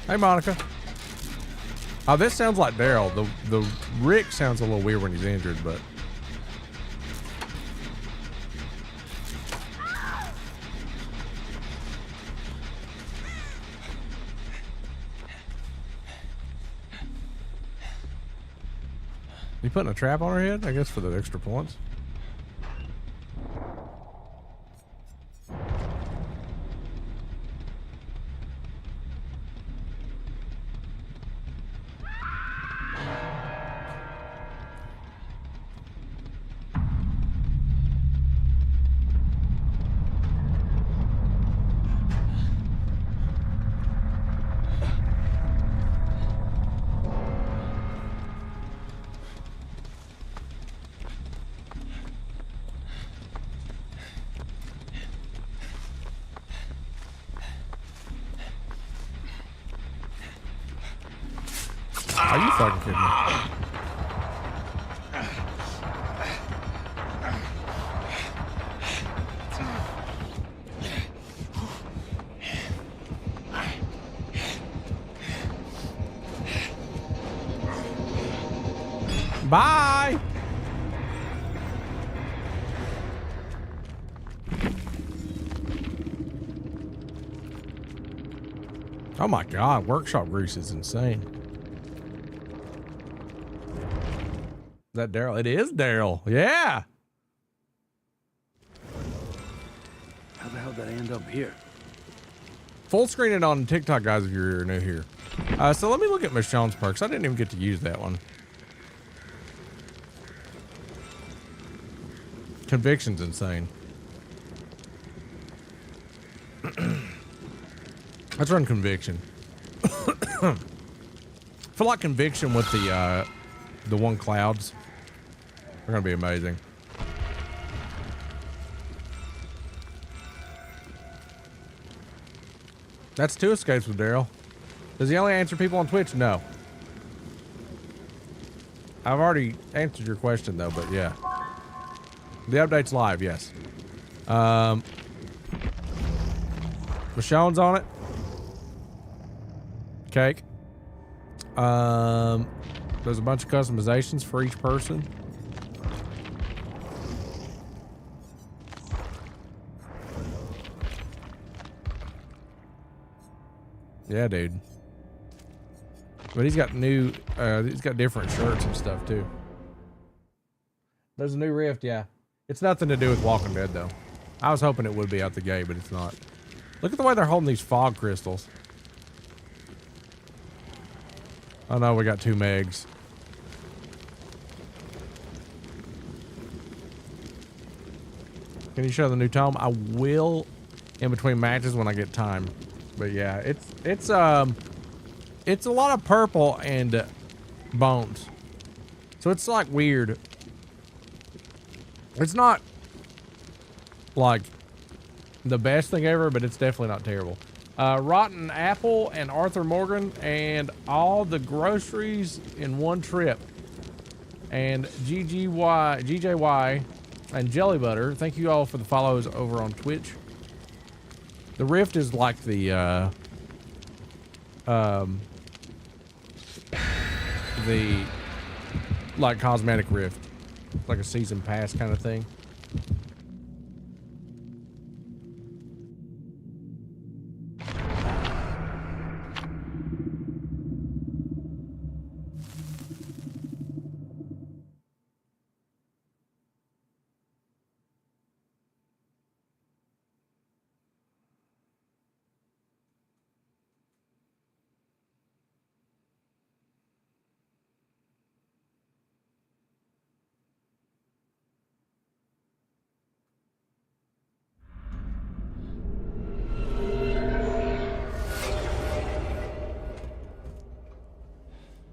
Hey, Monica. Oh, this sounds like Daryl. The Rick sounds a little weird when he's injured, but. You putting a trap on her head? I guess for the extra points. Are you fucking kidding me? Bye. Oh my God, workshop grease is insane. Is that Daryl? It is Daryl. Yeah. How the hell did I end up here? Full screen it on TikTok, guys, if you're new here. So let me look at Michonne's perks. I didn't even get to use that one. Conviction's insane. Let's run conviction. I feel like conviction with the one clouds. They're gonna be amazing. That's 2 escapes with Daryl. Does he only answer people on Twitch? No. I've already answered your question though, but yeah. The update's live, yes. Michonne's on it. Cake. There's a bunch of customizations for each person. Yeah, dude. But he's got new, he's got different shirts and stuff too. There's a new Rift, yeah. It's nothing to do with Walking Dead though. I was hoping it would be out the gate, but it's not. Look at the way they're holding these fog crystals. Oh no, we got 2 megs. Can you show the new tome? I will in between matches when I get time. But yeah, it's a lot of purple and bones. So it's like weird. It's not like the best thing ever, but it's definitely not terrible. Rotten apple and Arthur Morgan and all the groceries in one trip. And GJY and Jelly Butter. Thank you all for the follows over on Twitch. The Rift is like the like cosmetic Rift, like a season pass kind of thing.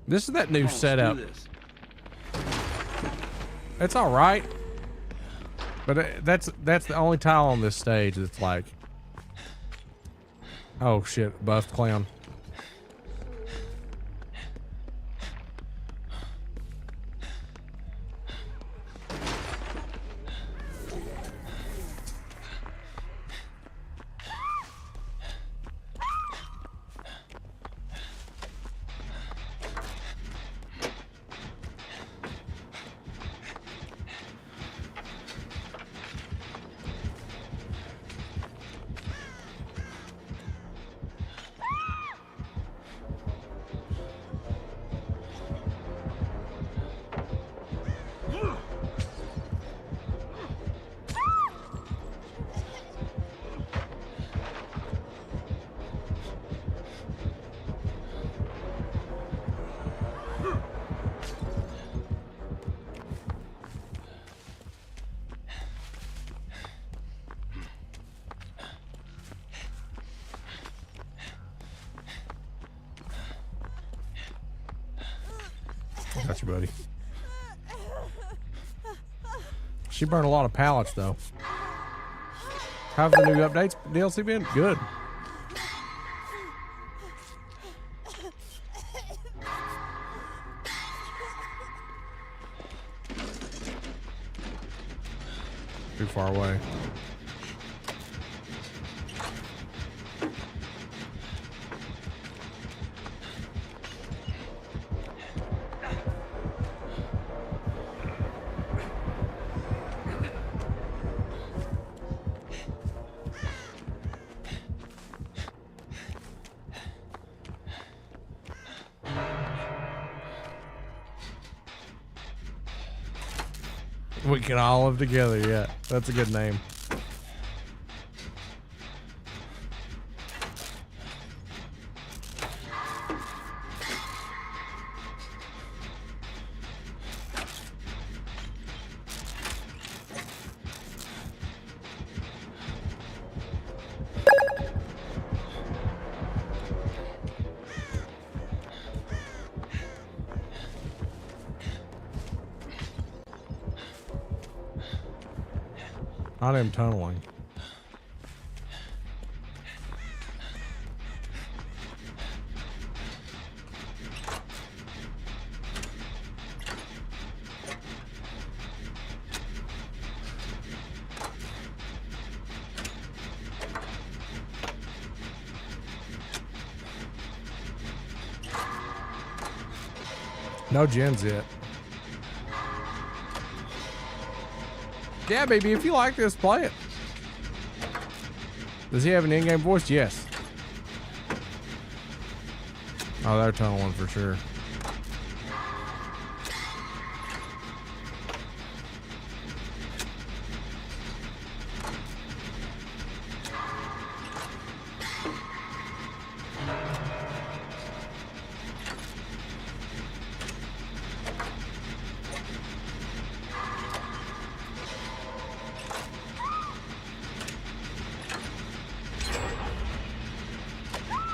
This is that new setup. It's all right, but that's the only tile on this stage that's like, oh shit, buffed clown. Got you, buddy. She burned a lot of pallets, though. How've the new updates DLC been? Good. Too far away. We can all live together, yeah. That's a good name. I am tunneling. No gens yet. Yeah, baby, if you like this, play it. Does he have an in-game voice? Yes. Oh, they're tunneling for sure.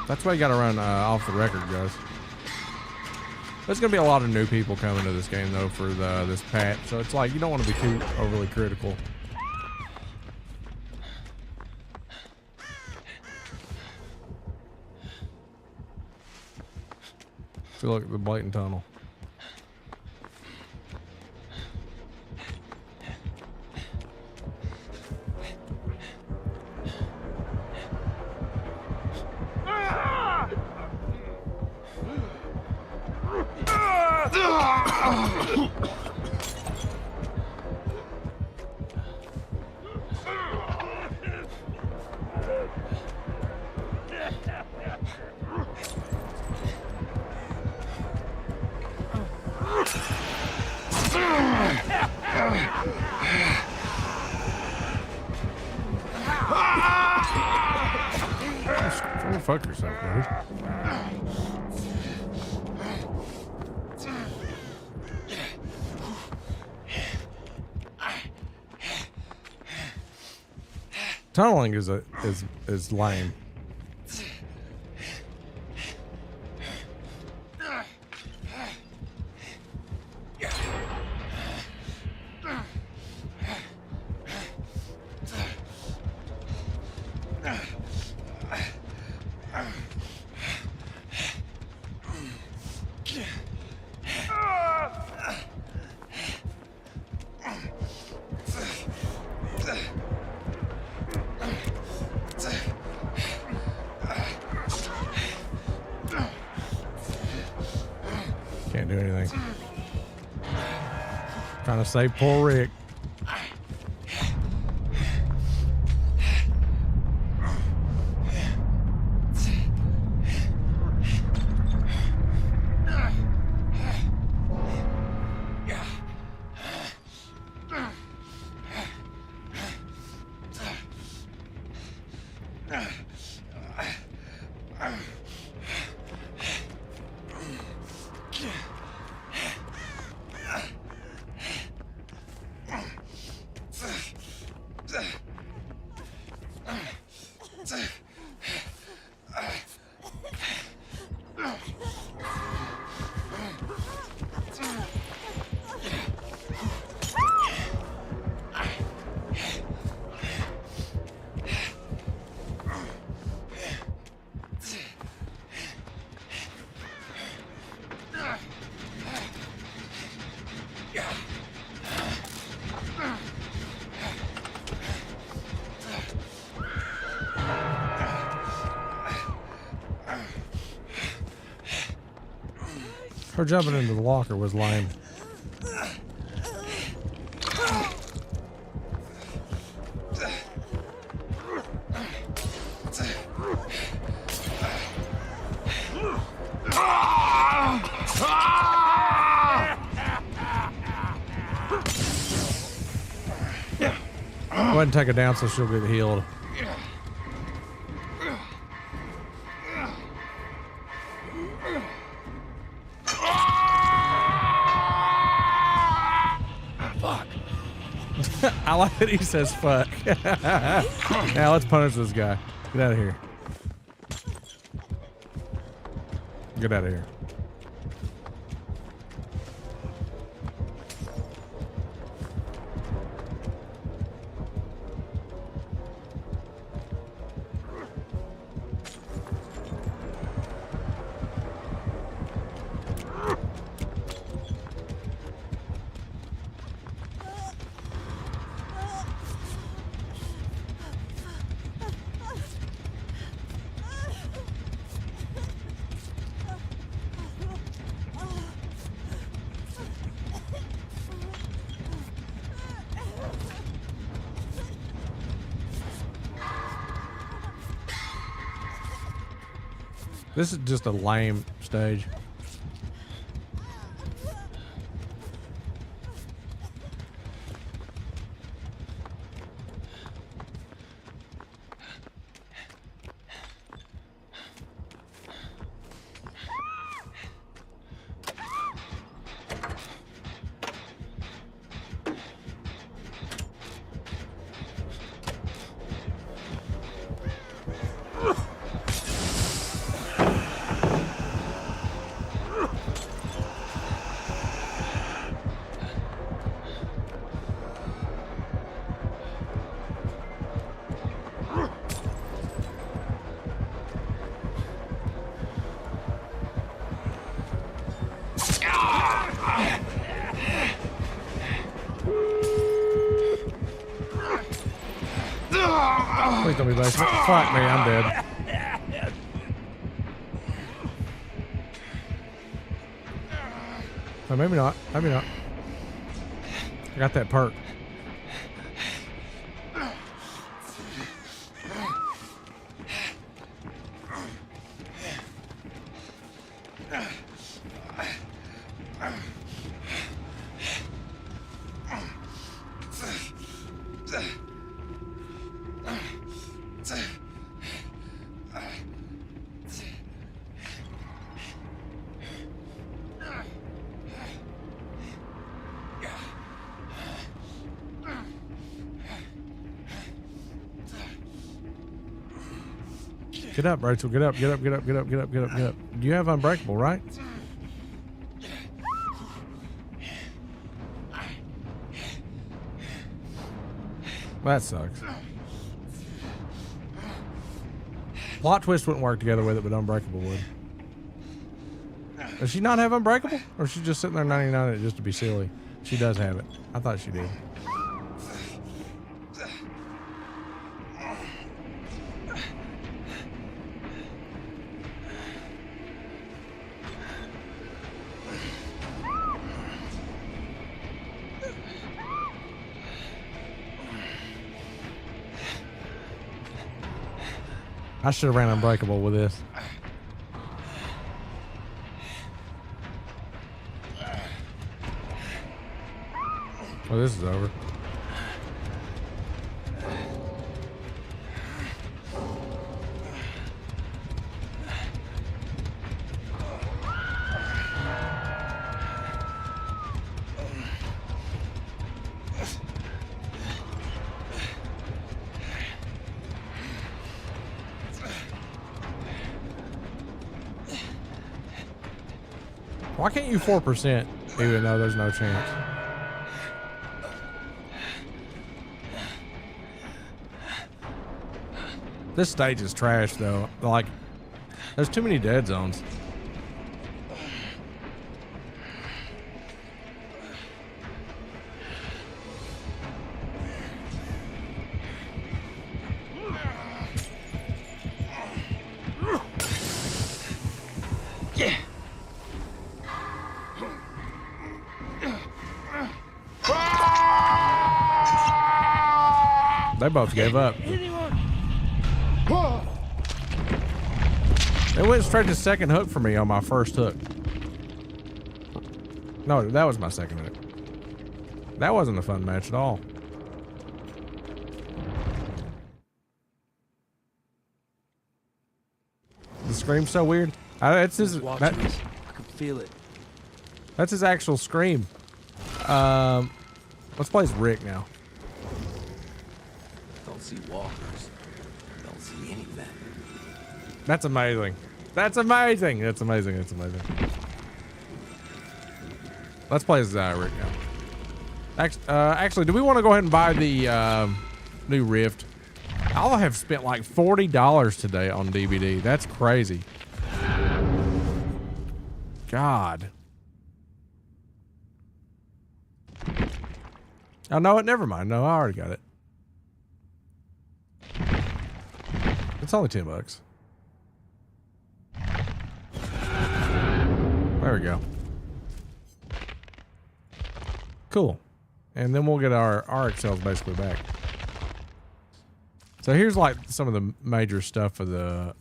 That's why you gotta run off the record, guys. There's gonna be a lot of new people coming to this game though for this patch, so it's like you don't want to be too overly critical. So look at the blatant tunnel. Go fuck yourself, buddy. Tunneling is lame. Can't do anything. Trying to save poor Rick. Her jumping into the locker was lame. Go ahead and take her down so she'll get healed. I like that he says fuck. Now let's punish this guy. Get out of here. Get out of here. This is just a lame stage. Zombie basement. Fuck me, I'm dead. Oh, maybe not. Maybe not. I got that perk. Get up, Rachel. Get up, get up, get up, get up, get up, get up, get up. You have Unbreakable, right? That sucks. Plot Twist wouldn't work together with it, but Unbreakable would. Does she not have Unbreakable? Or is she just sitting there 99 it just to be silly? She does have it. I thought she did. I should have ran Unbreakable with this. Oh, this is over. Why can't you 4% even though there's no chance? This stage is trash though. Like, there's too many dead zones. They both gave up. It went straight to second hook for me on my first hook. No, that was my second hook. That wasn't a fun match at all. The scream's so weird. It's his. I can feel it. That's his actual scream. Let's play as Rick now. Don't see walkers. Don't see anything. That's amazing. That's amazing. That's amazing. That's amazing. Let's play as Rick now. Actually, do we want to go ahead and buy the new Rift? I'll have spent like $40 today on DVD. That's crazy. God. Oh, no, never mind. No, I already got it. It's only $10. There we go. Cool. And then we'll get our RXLs basically back. So here's like some of the major stuff of the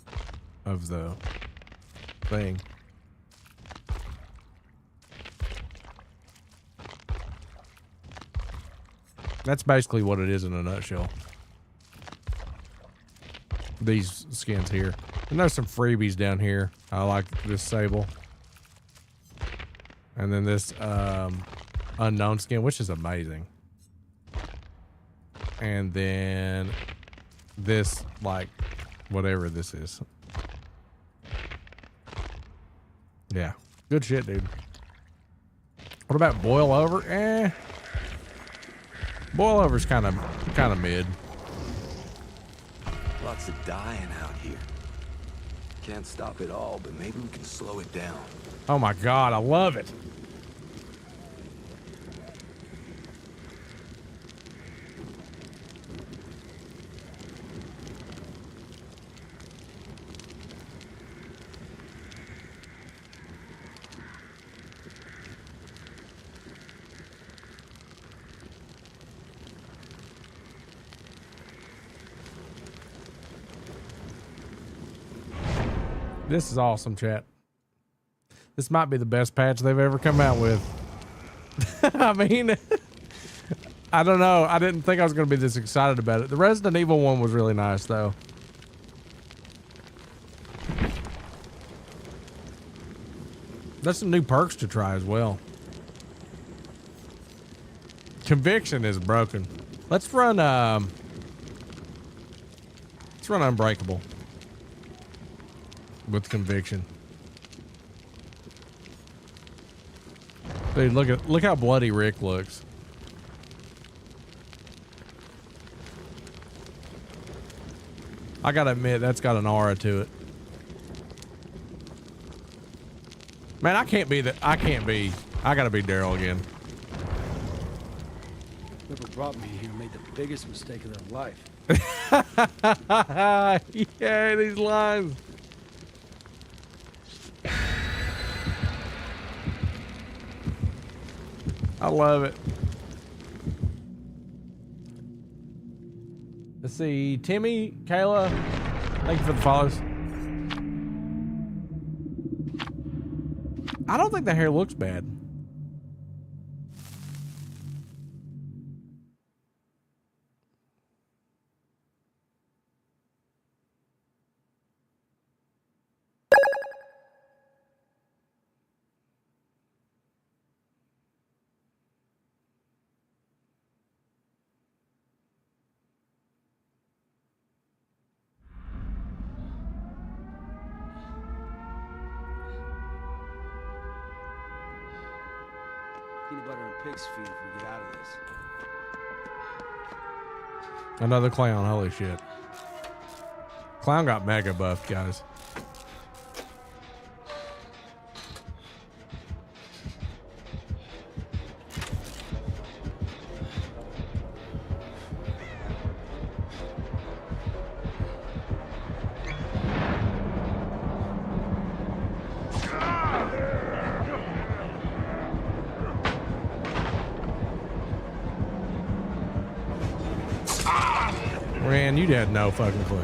thing. That's basically what it is in a nutshell. These skins here. And there's some freebies down here. I like this Sable. And then this unknown skin, which is amazing. And then this, like, whatever this is. Yeah. Good shit, dude. What about Boil Over? Eh. Boil Over's kind of mid. Lots of dying out here. Can't stop it all, but maybe we can slow it down. Oh my God, I love it. This is awesome, chat. This might be the best patch they've ever come out with. I mean, I don't know. I didn't think I was going to be this excited about it. The Resident Evil one was really nice, though. There's some new perks to try as well. Conviction is broken. Let's run Unbreakable with Conviction. Dude, look how bloody Rick looks. I gotta admit, that's got an aura to it. Man, I gotta be Daryl again. Whoever brought me here made the biggest mistake of their life. Yeah, these lines. I love it. Let's see, Timmy, Kayla, thank you for the follows. I don't think the hair looks bad. Peanut butter and pig's feet if we get out of this. Another clown, holy shit. Clown got mega buffed, guys. Man, you had no fucking clue.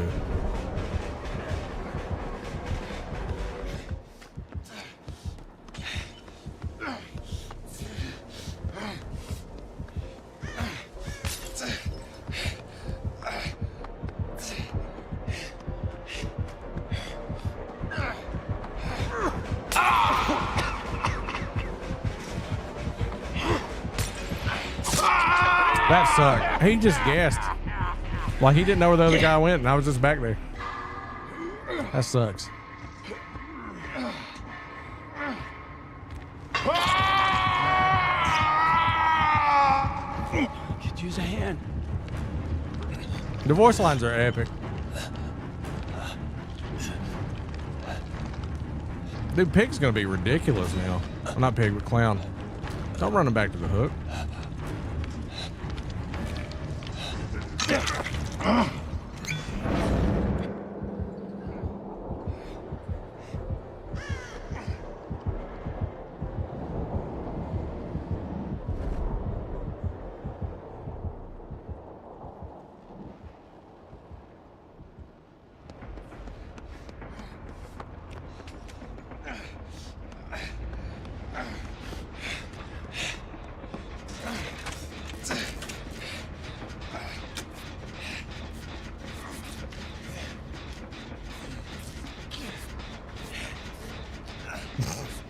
That sucked. He just guessed. Like he didn't know where the other guy went, and I was just back there. That sucks. Could use a hand. The voice lines are epic. Dude, Pig's gonna be ridiculous now. Well, not Pig, but Clown. Don't run him back to the hook.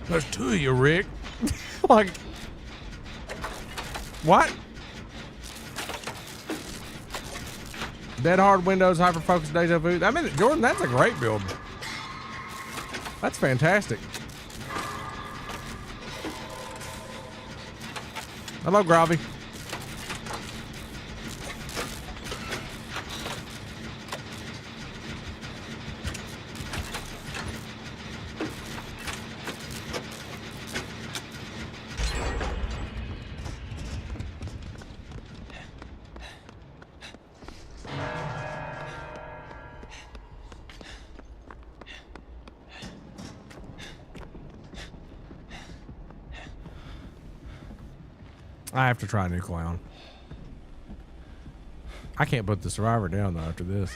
There's two of you, Rick. Like, what? Dead hard windows, hyper focus, deja vu. I mean, Jordan, that's a great build. That's fantastic. Hello, Gravy. I have to try a new clown. I can't put the survivor down though after this.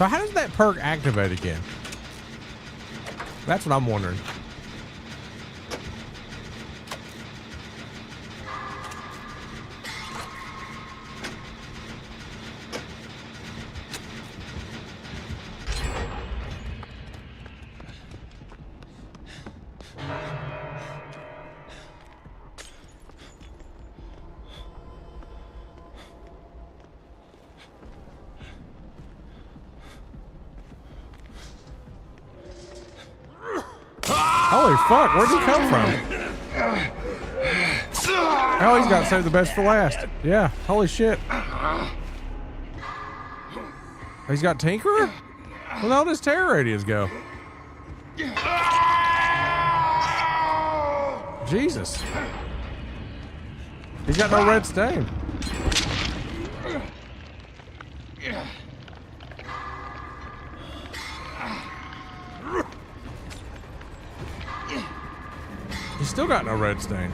So how does that perk activate again? That's what I'm wondering. Holy fuck, where'd he come from? Oh, he's got saved the best for last. Yeah, holy shit. He's got Tinkerer? Where the hell does terror radius go? Jesus. He's got no red stain. He's still got no red stain.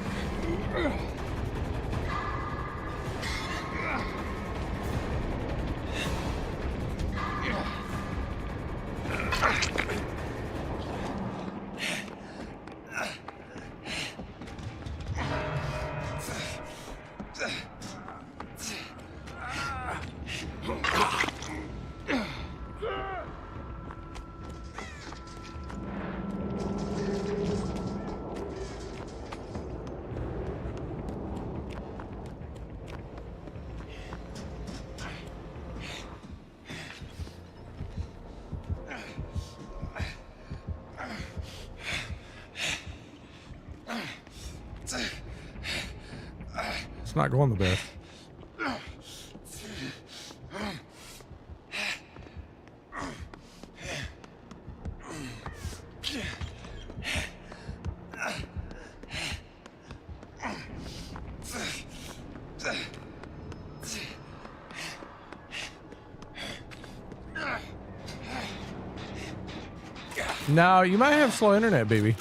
Not going the best. No, you might have slow internet, baby.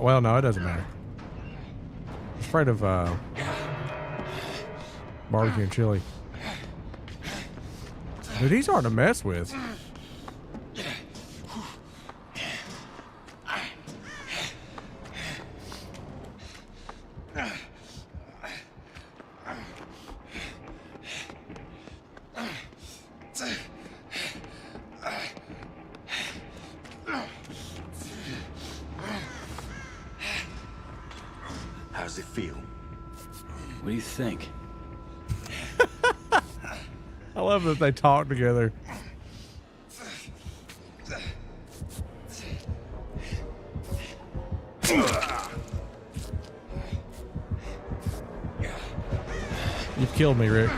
Well, no, it doesn't matter. I'm afraid of barbecue and chili. Dude, he's hard to mess with. How's it feel? What do you think? I love that they talk together. You've killed me, Rick.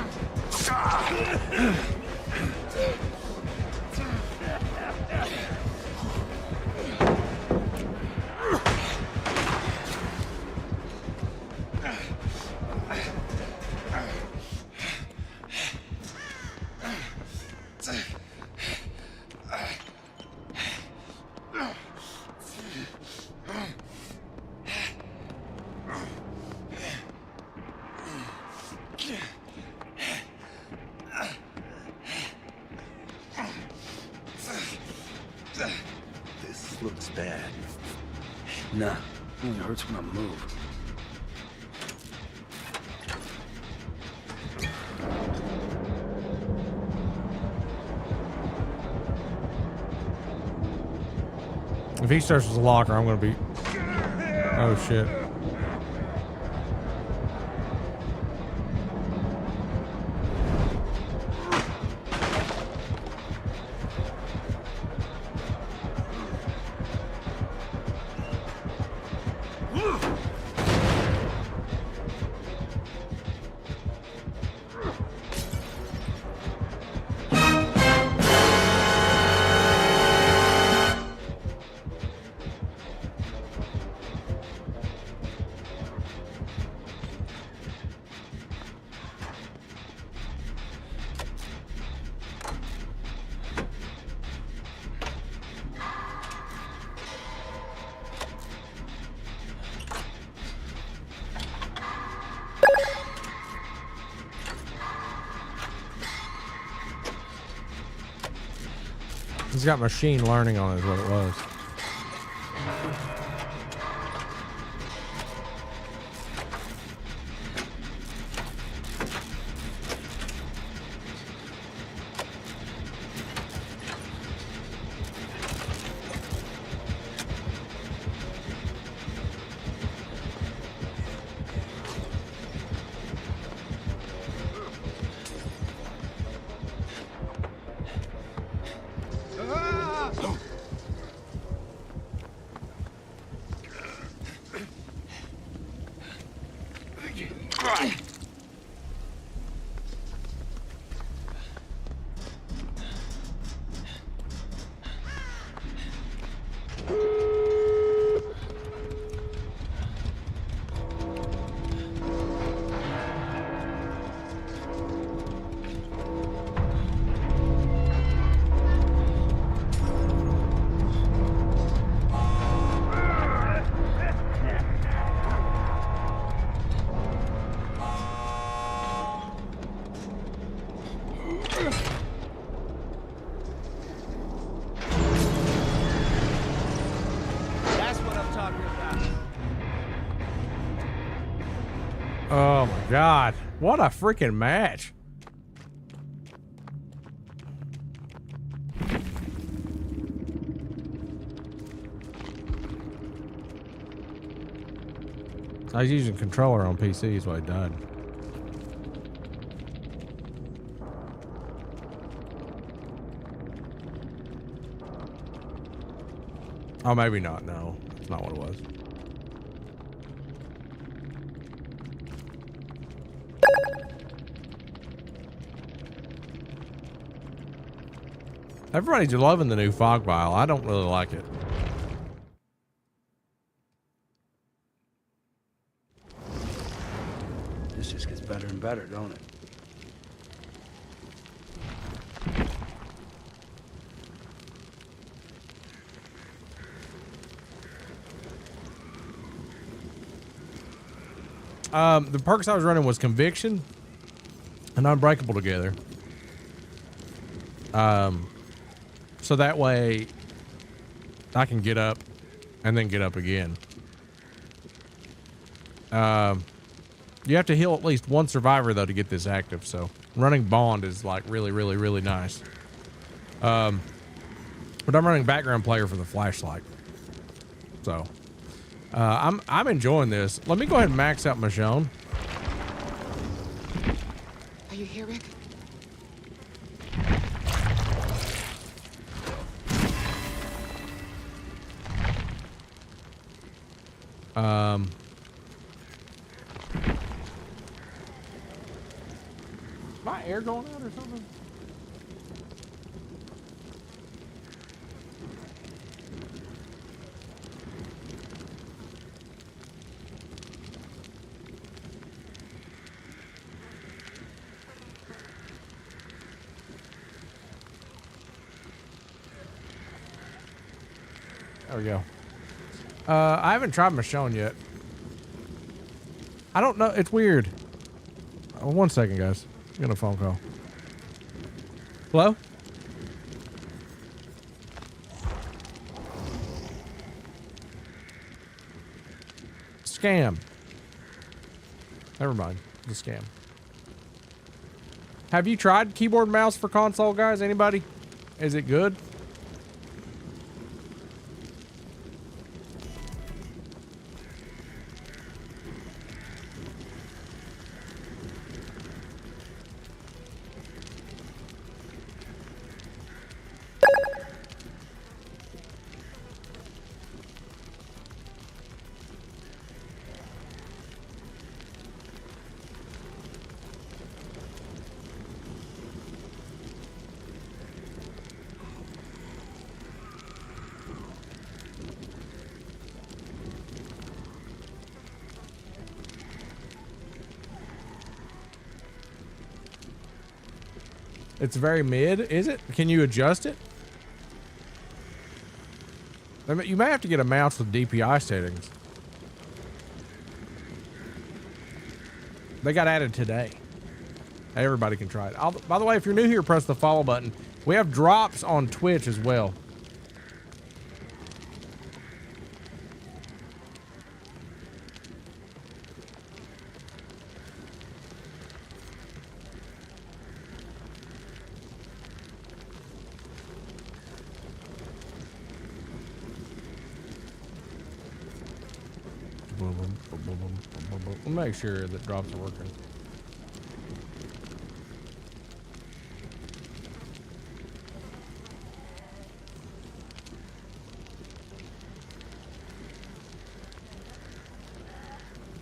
This looks bad. Nah, it only hurts when I move. If he starts with a locker, I'm gonna be... Oh shit. He's got machine learning on it is what it was. Oh my God. What a freaking match. I was using controller on PC is why I died. Oh, maybe not. No, it's not what it was. Everybody's loving the new fog vial. I don't really like it. This just gets better and better, don't it? The perks I was running was Conviction and Unbreakable together. So that way I can get up and then get up again. You have to heal at least one survivor though to get this active. So running Bond is like really, really, really nice. But I'm running background player for the flashlight. So, I'm enjoying this. Let me go ahead and max out Michonne. Are you here, Rick? My air going out or something? There we go. I haven't tried Michonne yet. I don't know. It's weird. Oh, 1 second, guys. I'm getting a phone call. Hello? Scam. Never mind. It's a scam. Have you tried keyboard and mouse for console, guys? Anybody? Is it good? It's very mid, is it? Can you adjust it? I mean, you may have to get a mouse with DPI settings. They got added today. Everybody can try it. By the way, if you're new here, press the follow button. We have drops on Twitch as well. We'll make sure that drops are working.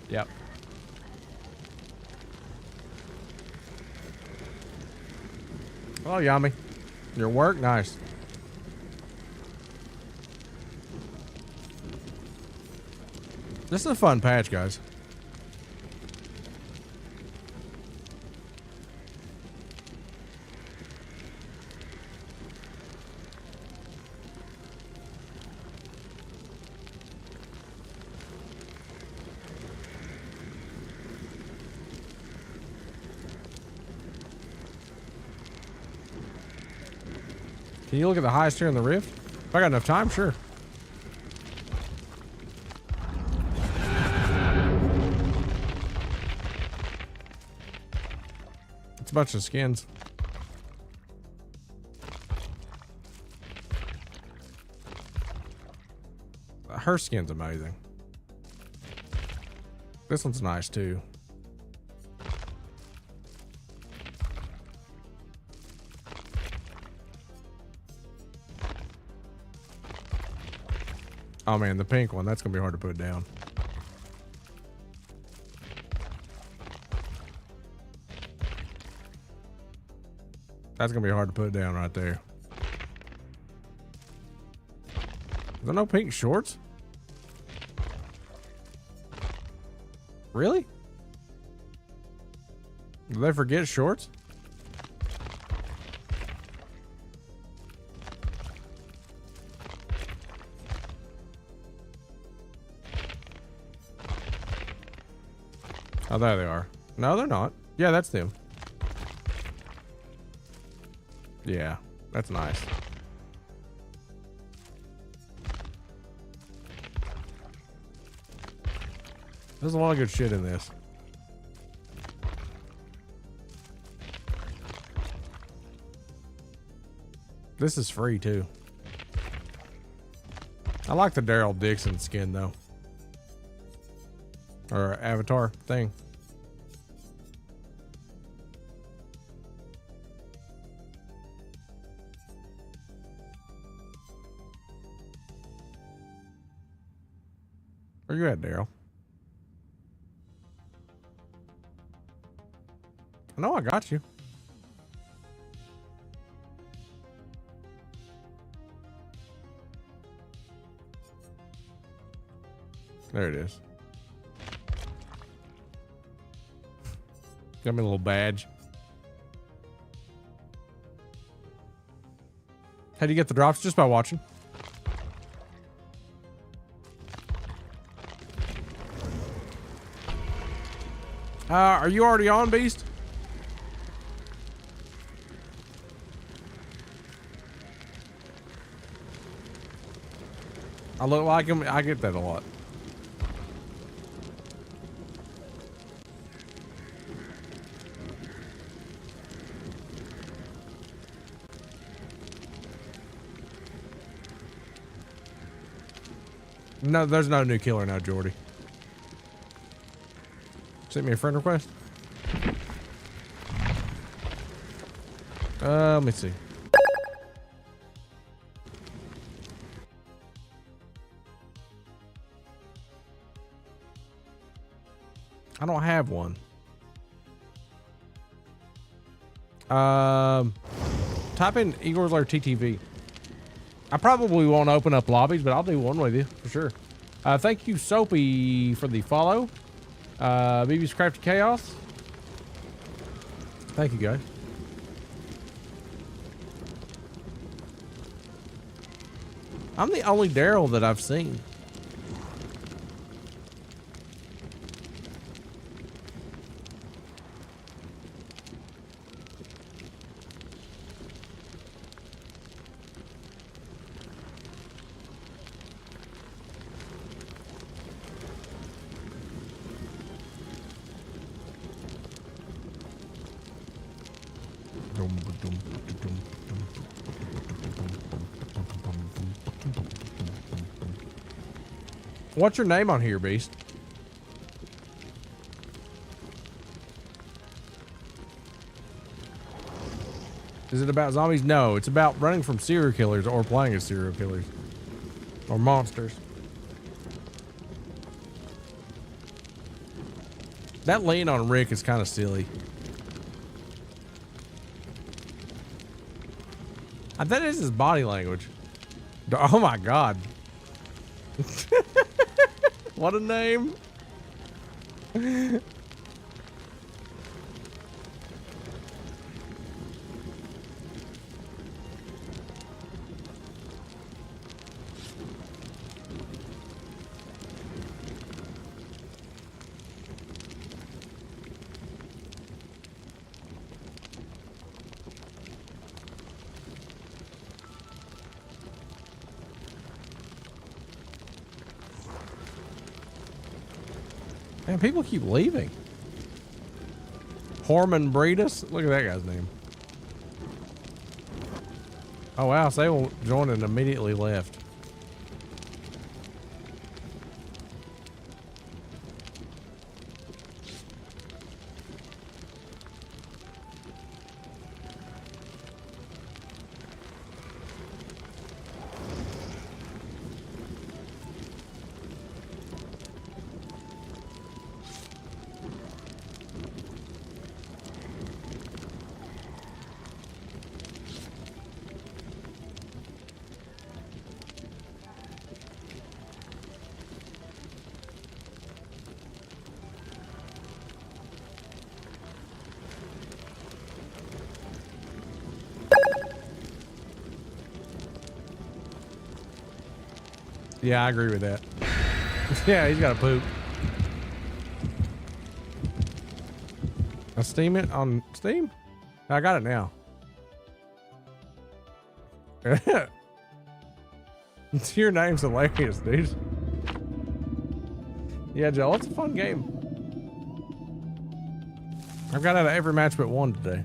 Yep. Oh, Yami. Your work? Nice. This is a fun patch, guys. Can you look at the highest tier in the Rift? If I got enough time, sure. It's a bunch of skins. Her skin's amazing. This one's nice too. Oh man, the pink one, that's gonna be hard to put down. That's gonna be hard to put down right there. Is there no pink shorts? Really? Did they forget shorts? Oh, there they are. No, they're not. Yeah, that's them. Yeah, that's nice. There's a lot of good shit in this. This is free too. I like the Daryl Dixon skin though. Or avatar thing. Where you at, Daryl? I know I got you. There it is. Got me a little badge. How do you get the drops? Just by watching. Are you already on, Beast? I look like him. I get that a lot. No, there's no new killer now, Jordy. Sent me a friend request. Let me see. I don't have one. Type in Igor's Lair TTV. I probably won't open up lobbies, but I'll do one with you for sure. Thank you, Soapy, for the follow. BB's Crafty Chaos. Thank you, guys. I'm the only Daryl that I've seen. What's your name on here, Beast? Is it about zombies? No, it's about running from serial killers or playing as serial killers or monsters. That lean on Rick is kind of silly. That is his body language. Oh my God. What a name. Man, people keep leaving. Horman Breedus. Look at that guy's name. Oh wow, Sable joined and immediately left. Yeah, I agree with that. Yeah, he's got to poop. I Steam it on Steam? I got it now. Your name's hilarious, dude. Yeah, Joe, it's a fun game. I've got out of every match but one today.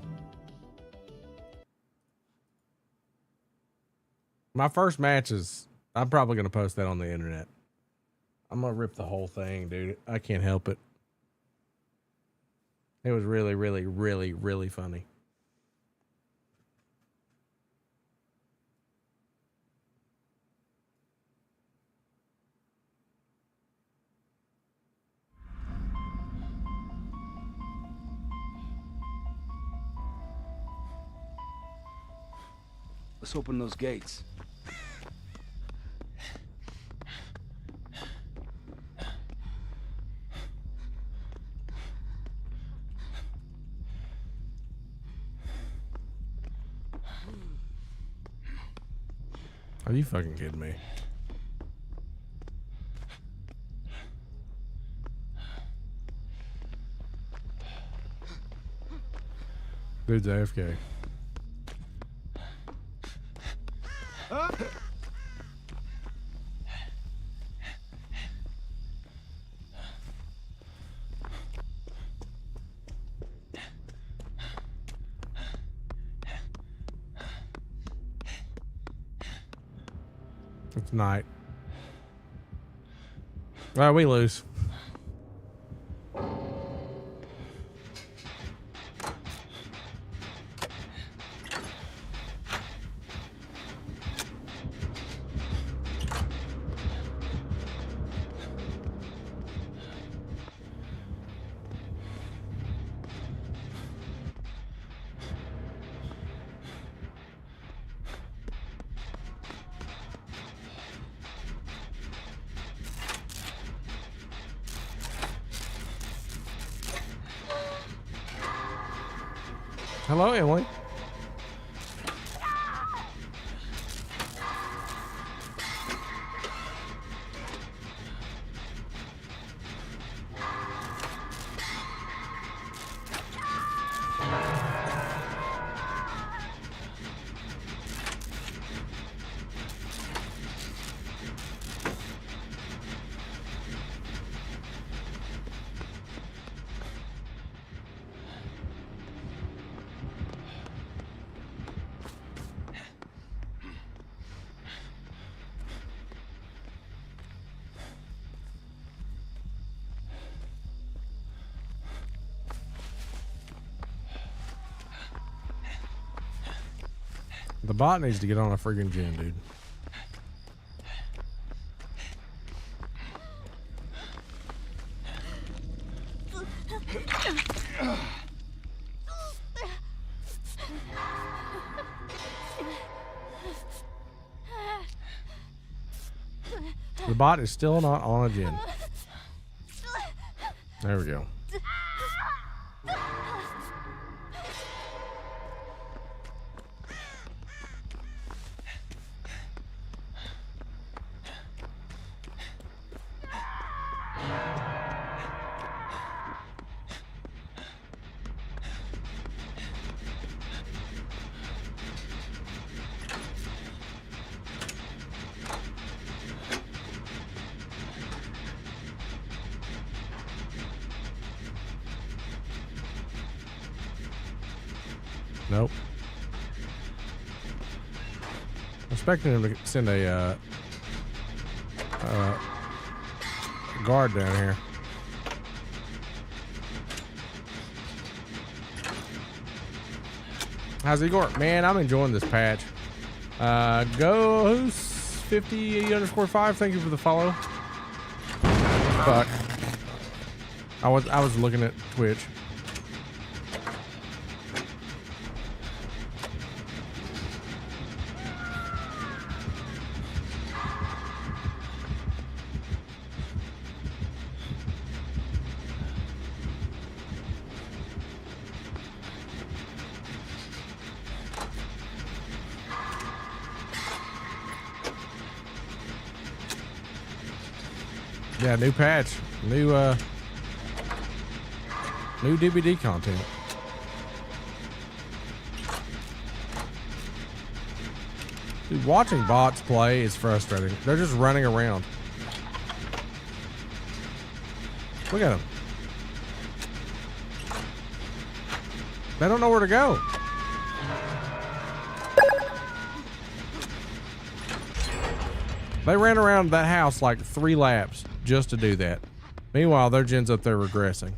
My first match is... I'm probably going to post that on the internet. I'm going to rip the whole thing, dude. I can't help it. It was really, really, really, really funny. Let's open those gates. Are you fucking kidding me? Dude's AFK. It's night. Well, we lose. Hello, Emily. The bot needs to get on a freaking gen, dude. The bot is still not on a gen. There we go. Nope. I'm expecting him to send a guard down here. How's Igor? Man, I'm enjoying this patch. Go50_5. Thank you for the follow. Fuck. I was looking at Twitch. Yeah, new patch, new DBD content. Dude, watching bots play is frustrating. They're just running around. Look at them. They don't know where to go. They ran around that house like 3 laps just to do that. Meanwhile, their gen's up there regressing.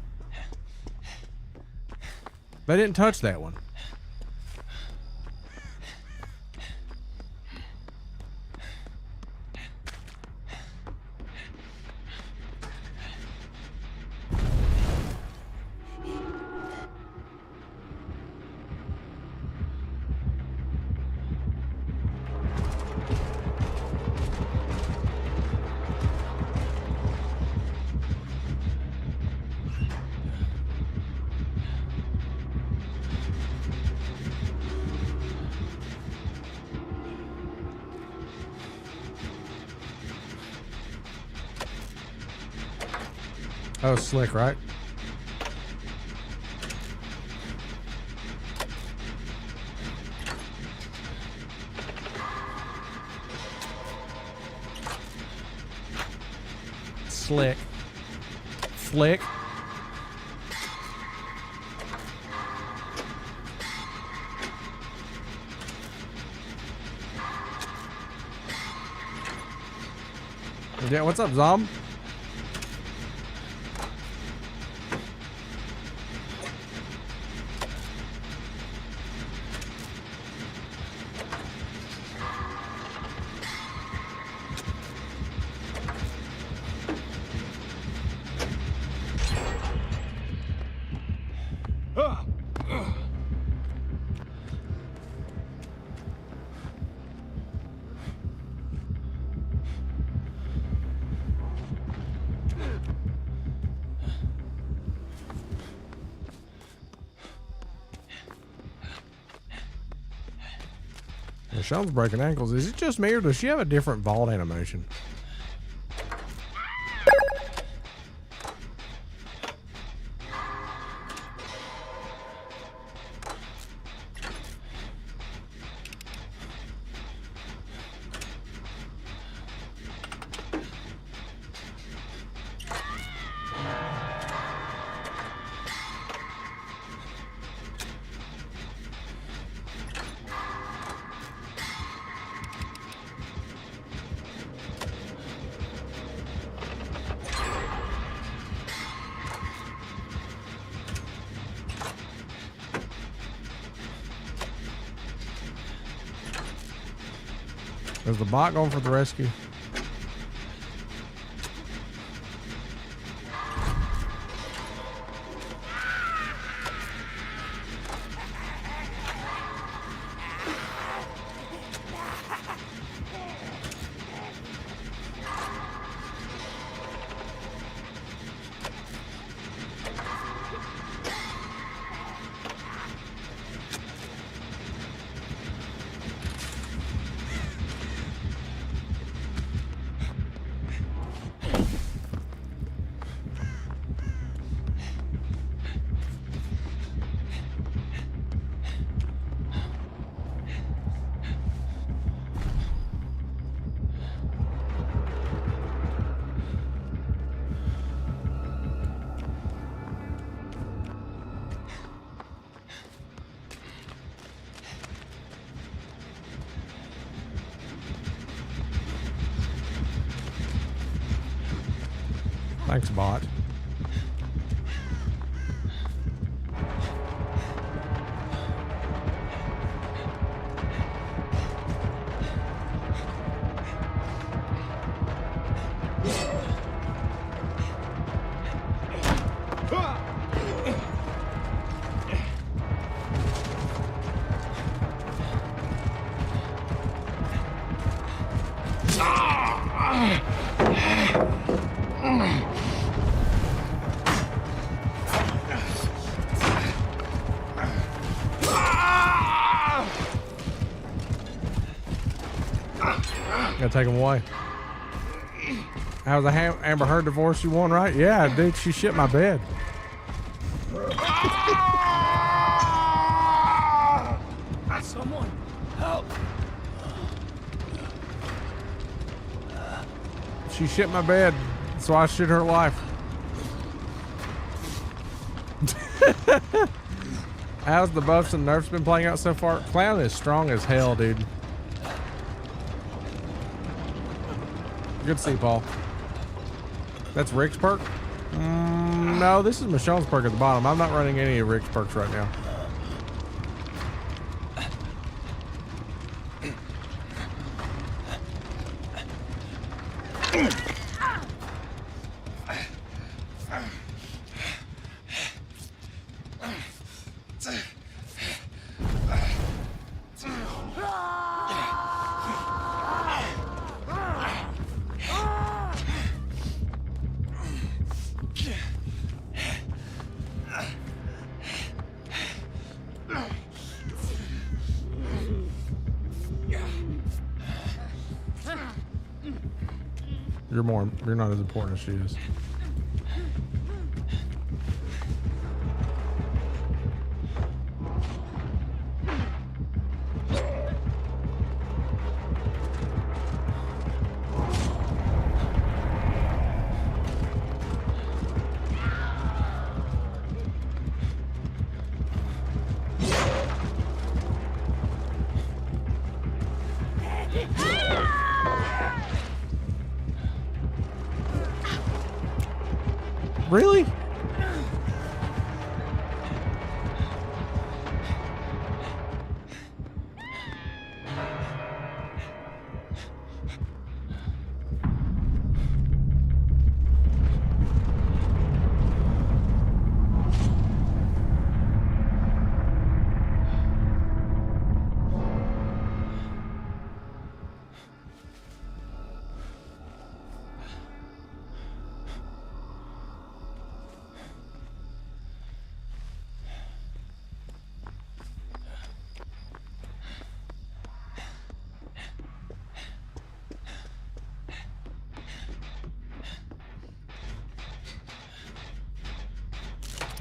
They didn't touch that one. That was slick, right? Slick. Flick. Yeah, what's up, Zom? Sean's breaking ankles. Is it just me, or does she have a different vault animation? Is the bot going for the rescue? Thanks, bot. Gotta take him away. How's the Amber Heard divorce you won, right? Yeah, dude, she shit my bed. Someone help. She shit my bed, so I shit her life. How's the buffs and nerfs been playing out so far? Clown is strong as hell, dude. Good to see, Paul. That's Rick's perk? No, this is Michonne's perk at the bottom. I'm not running any of Rick's perks right now. You're not as important as she is. Really?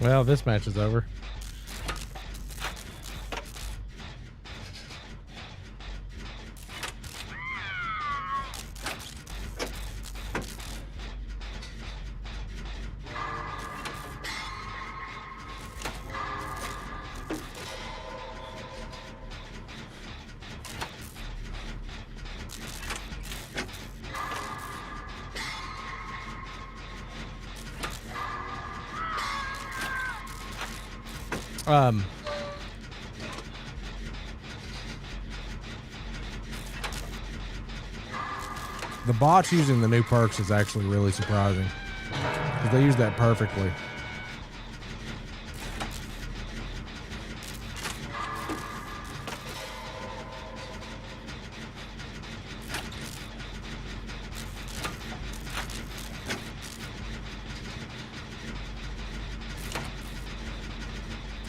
Well, this match is over. The bots using the new perks is actually really surprising. Because they use that perfectly.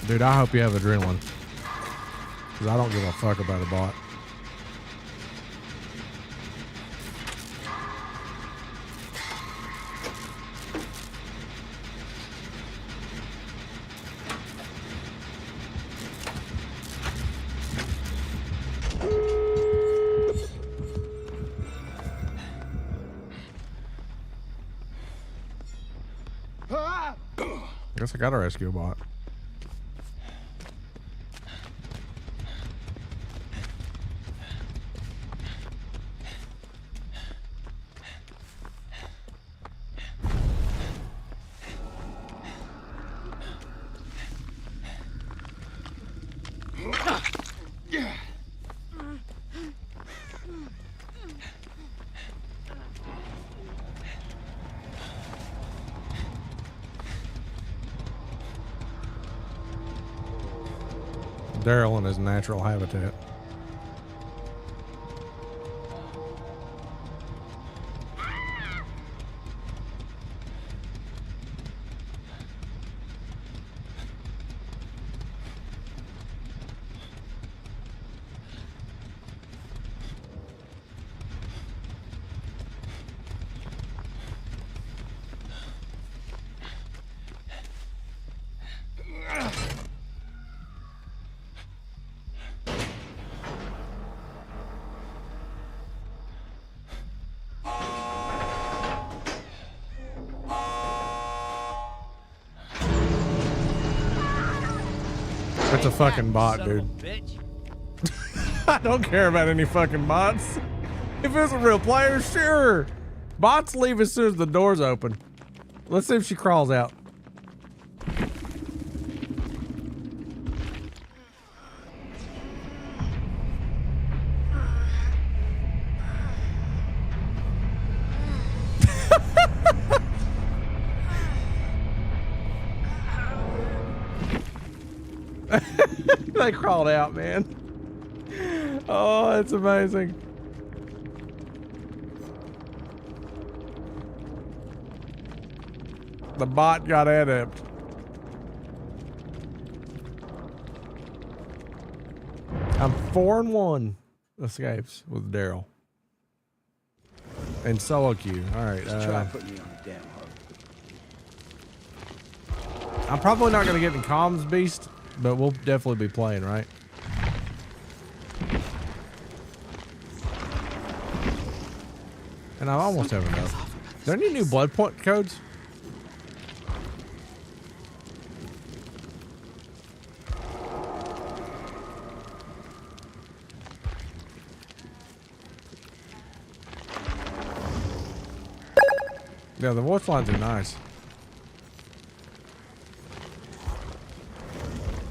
Dude, I hope you have adrenaline. Because I don't give a fuck about a bot. I guess I gotta rescue a bot. Daryl in his natural habitat. It's a fucking bot, dude. I don't care about any fucking bots. If it's a real player, sure. Bots leave as soon as the door's open. Let's see if she crawls out. They crawled out, man. Oh, that's amazing. The bot got adept. I'm 4-1 escapes with Daryl. And solo queue. Alright. Try putting me on the damn hook. I'm probably not going to get in comms, Beast, but we'll definitely be playing, right? And I almost have enough. Is there any new blood point codes? Yeah, the voice lines are nice.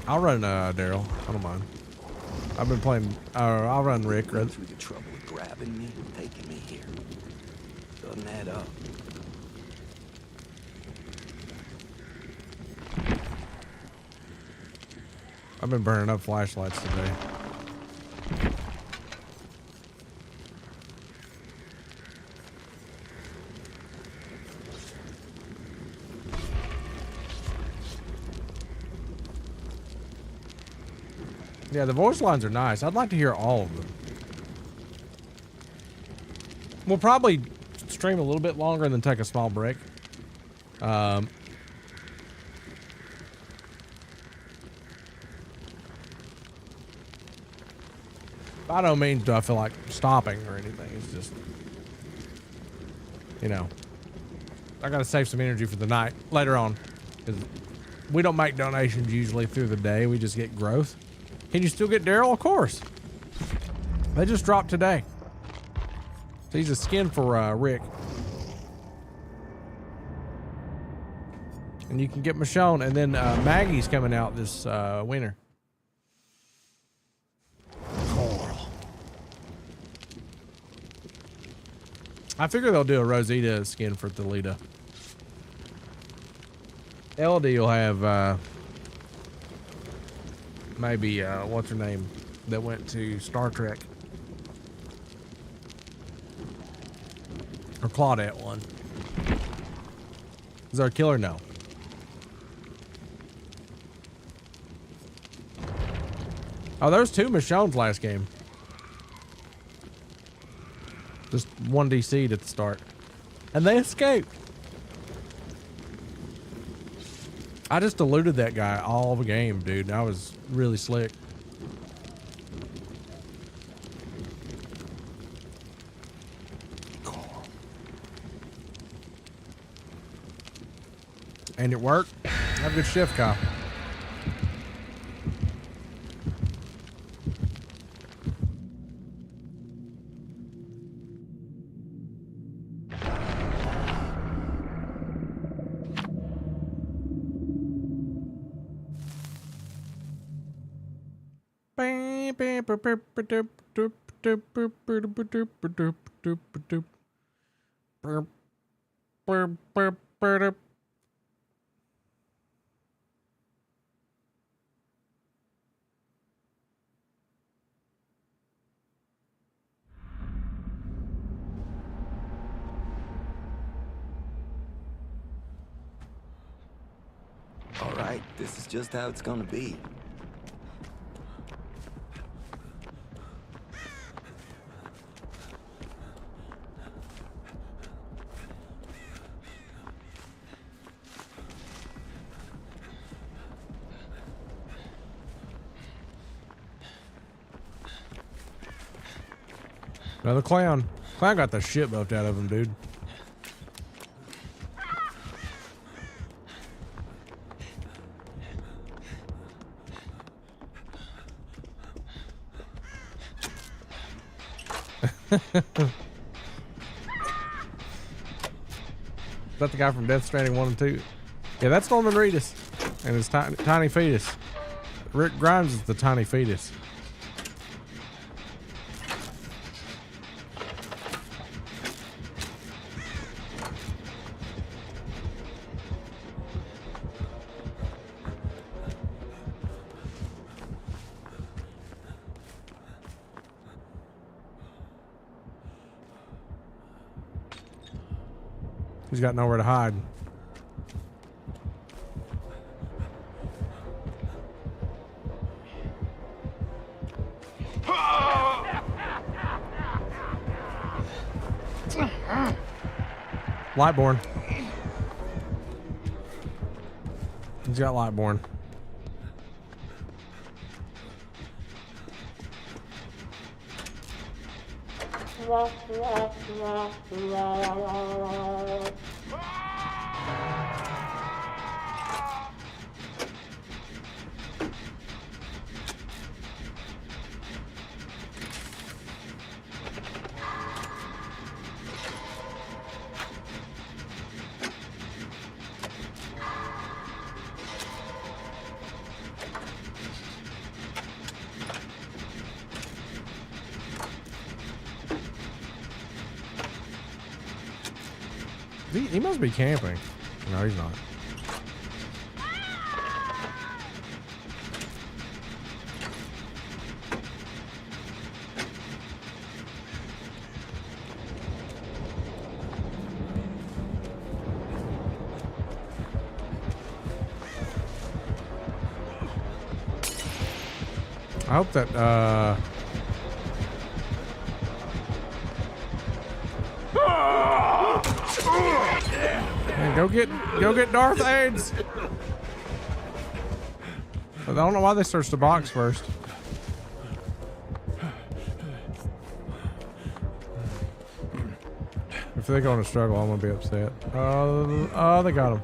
I'll run Daryl. I don't mind. I've been playing. I'll run Rick. Through the trouble of grabbing me and taking me here. Doesn't add up. I've been burning up flashlights today. Yeah, the voice lines are nice. I'd like to hear all of them. We'll probably stream a little bit longer and then take a small break. By no means do I feel like stopping or anything. It's just, you know, I gotta save some energy for the night later on. 'Cause we don't make donations usually through the day. We just get growth. Can you still get Daryl? Of course. They just dropped today. So he's a skin for Rick. And you can get Michonne. And then Maggie's coming out this winter. Coral. I figure they'll do a Rosita skin for Thalita. LD will have maybe what's her name that went to Star Trek, or Claudette one. Is our killer? No. Oh, there was 2 Michonne's last game. Just 1 DC'd at the start. And they escaped. I just eluded that guy all the game, dude. I was really slick. And it worked. Have a good shift, Kyle. All right, this is just how it's gonna be. Another clown. Clown got the shit buffed out of him, dude. Is that the guy from Death Stranding 1 and 2? Yeah, that's Norman Reedus and his tiny fetus. Rick Grimes is the tiny fetus. He's got nowhere to hide. Lightborn. He's got Lightborn. He must be camping. No, he's not. I hope that hey, go get Darth AIDS. I don't know why they searched the box first. If they go on a struggle, I'm gonna be upset. Oh, they got him.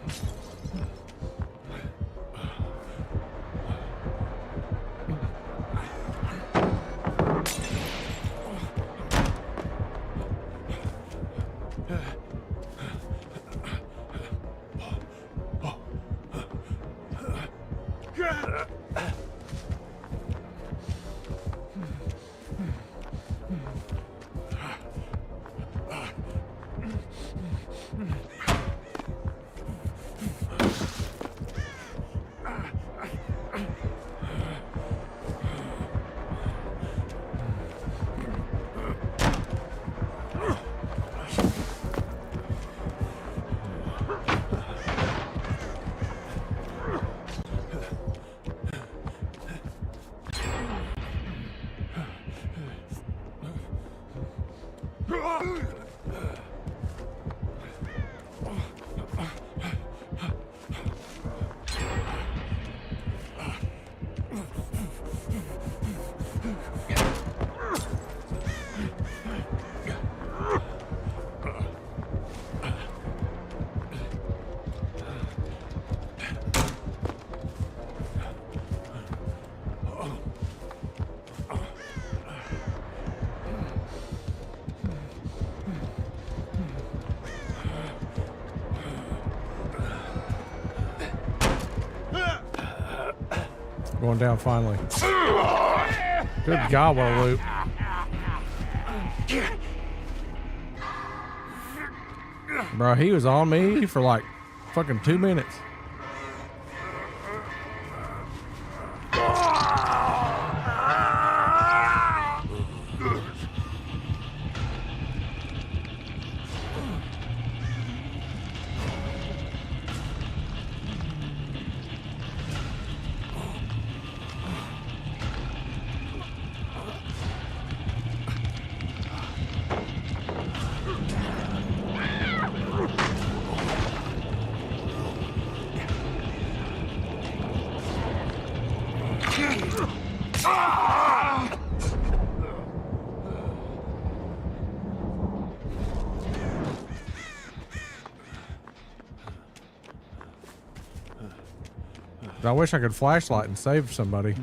Going down finally. Good God, what a loop. Bro, he was on me for like fucking 2 minutes. I wish I could flashlight and save somebody.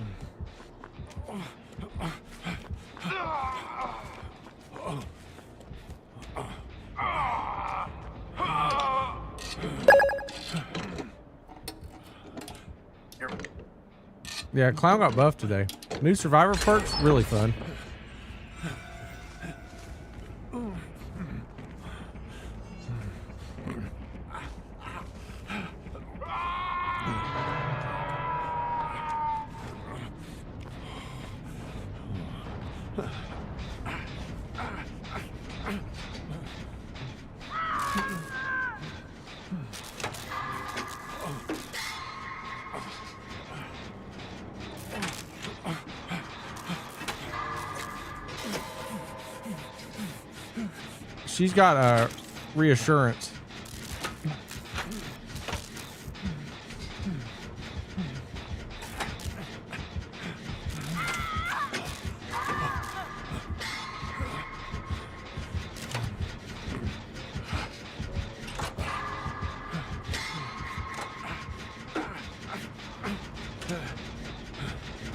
Yeah, Clown got buffed today. New survivor perks, really fun. She's got a reassurance.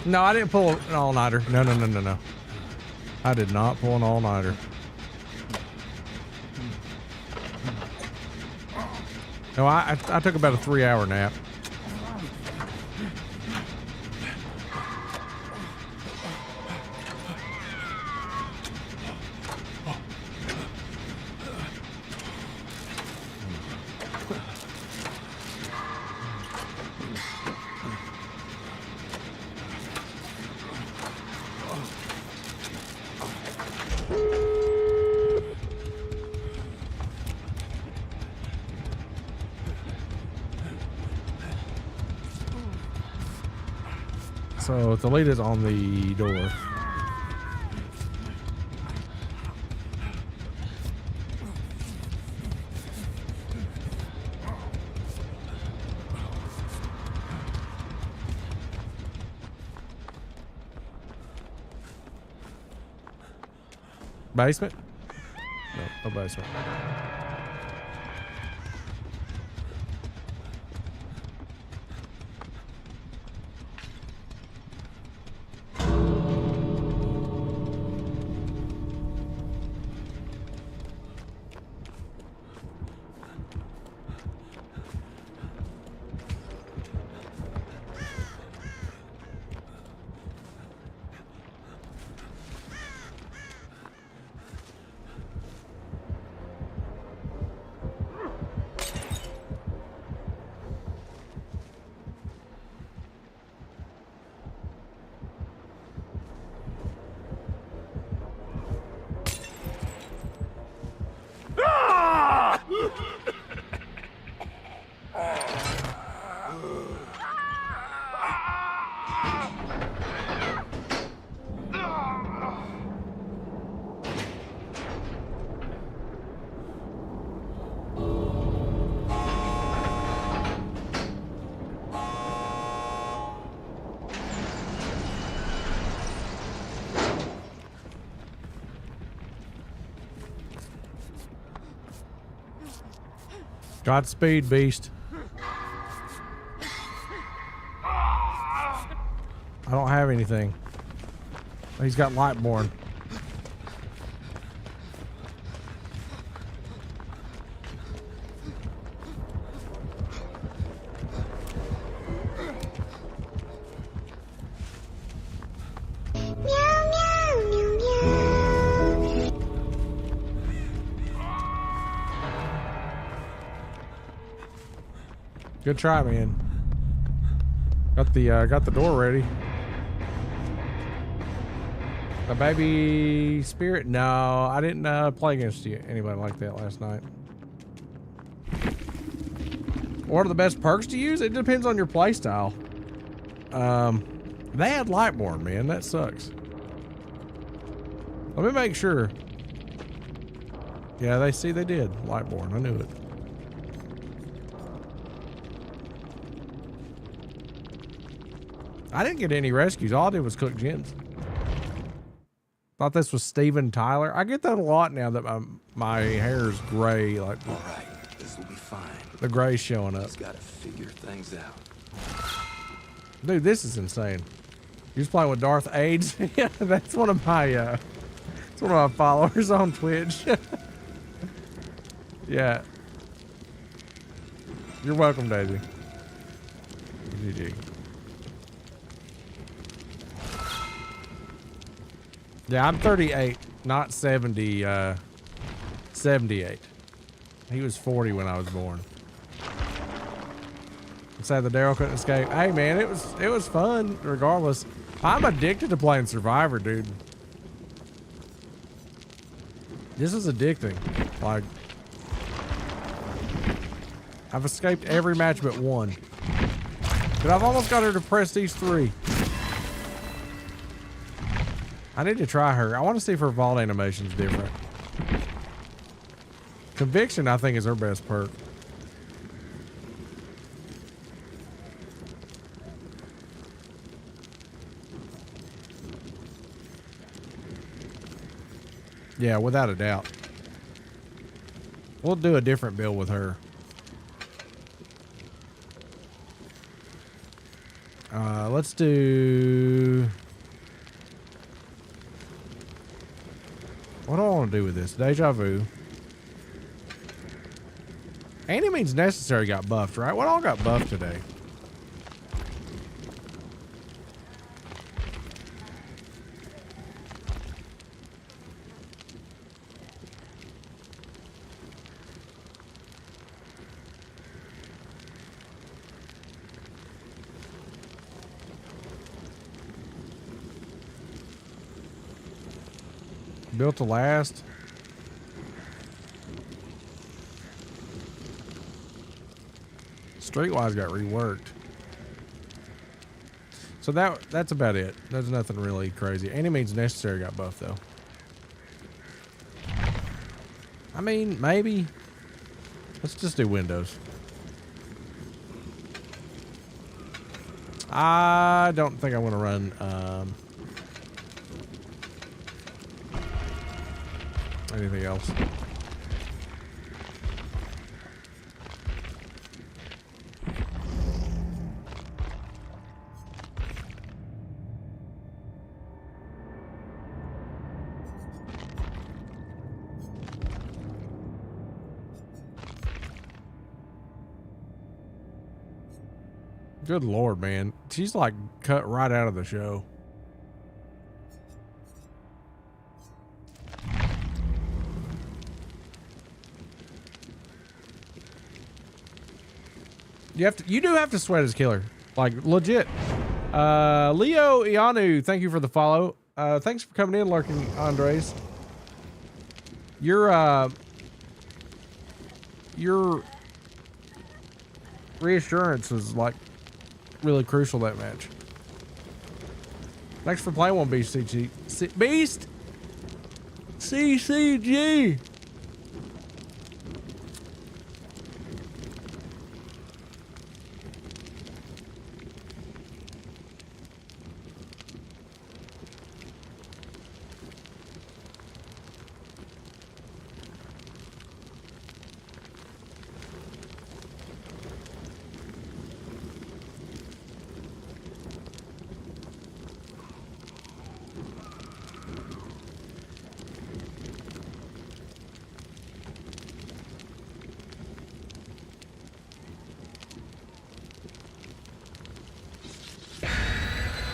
No, I didn't pull an all-nighter. No. I did not pull an all-nighter. No, I took about a 3-hour nap. So the lead is on the door. Basement? No basement. Godspeed, beast. I don't have anything. He's got Lightborn. Good try, man. Got the door ready. The baby spirit? No, I didn't play against anybody like that last night. What are the best perks to use? It depends on your playstyle. They had Lightborn, man. That sucks. Let me make sure. Yeah, they did. Lightborn. I knew it. I didn't get any rescues. All I did was cook gens. Thought this was Steven Tyler. I get that a lot now that my hair is gray. Like, all right, this will be fine. The gray's showing up. Just gotta figure things out. Dude, this is insane. You're just playing with Darth AIDS? Yeah, that's one of my followers on Twitch. Yeah. You're welcome, Daisy. GG. Yeah, I'm 38, not 70, 78. He was 40 when I was born. Sad the Daryl couldn't escape. Hey man, it was fun regardless. I'm addicted to playing Survivor, dude. This is addicting. Like, I've escaped every match but one. But I've almost got her to Prestige 3. I need to try her. I want to see if her vault animation's different. Conviction, I think, is her best perk. Yeah, without a doubt. We'll do a different build with her. Let's do... What do I want to do with this? Deja Vu. Any Means Necessary got buffed, right? What all got buffed today? Built to last. Streetwise got reworked. So that's about it. There's nothing really crazy. Any Means Necessary got buffed though. I mean, maybe. Let's just do Windows. I don't think I want to run anything else. Good Lord, man. She's like cut right out of the show. You do have to sweat as killer. Like, legit. Leo Ianu, thank you for the follow. Thanks for coming in, Lurking Andres. Your reassurance was like really crucial that match. Thanks for playing one, BCG. Beast CCG.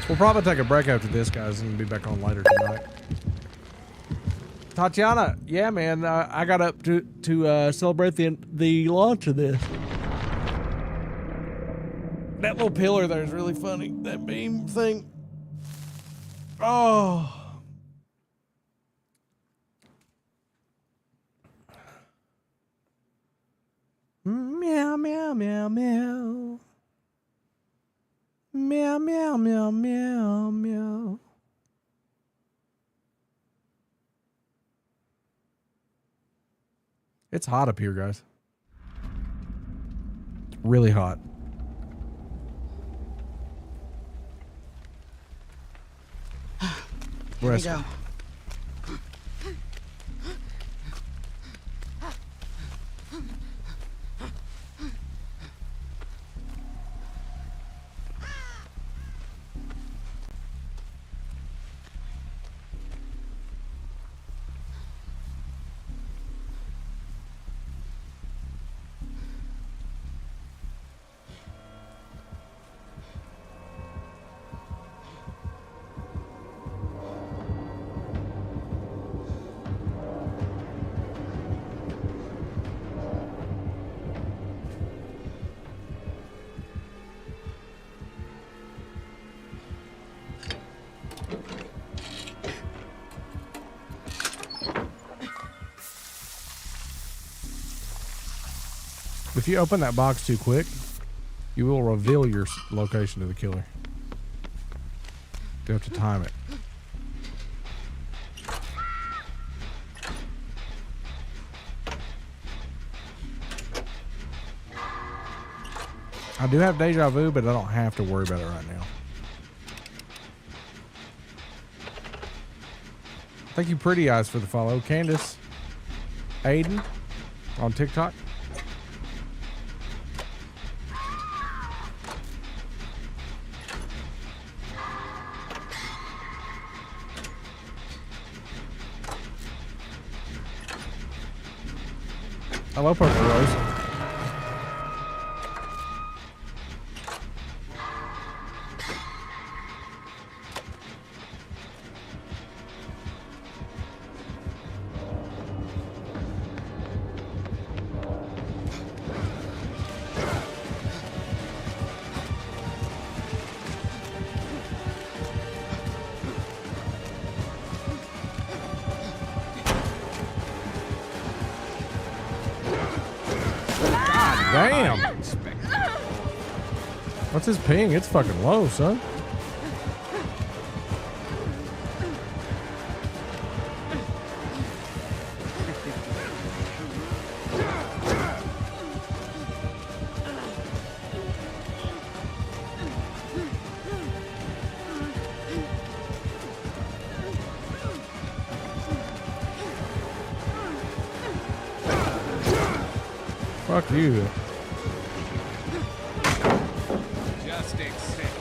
We'll probably take a break after this, guys, and be back on later tonight. Tatiana, yeah, man, I got up to celebrate the launch of this. That little pillar there is really funny. That beam thing. Oh. Meow, meow, meow, meow. Meow, meow, meow, meow, meow. It's hot up here, guys. It's really hot. Here we go. If you open that box too quick, you will reveal your location to the killer. You have to time it. I do have deja vu, but I don't have to worry about it right now. Thank you, Pretty Eyes, for the follow. Candace, Aiden on TikTok. Hello, Purple Rose. Damn. What's his ping? It's fucking low, son. Fuck you. Just accept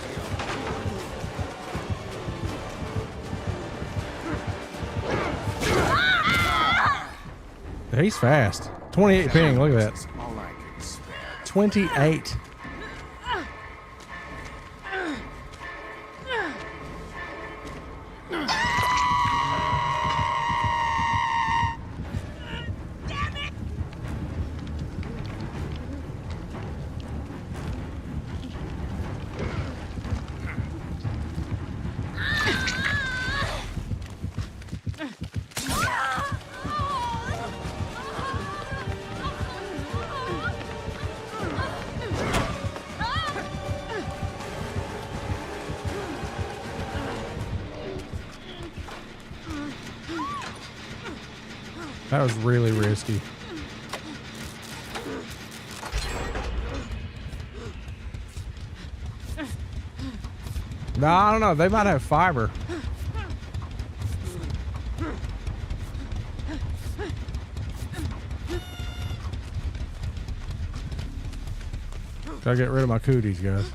He's fast. 28 ping. Look at that. 28. That was really risky. No, I don't know. They might have fiber. Gotta get rid of my cooties, guys.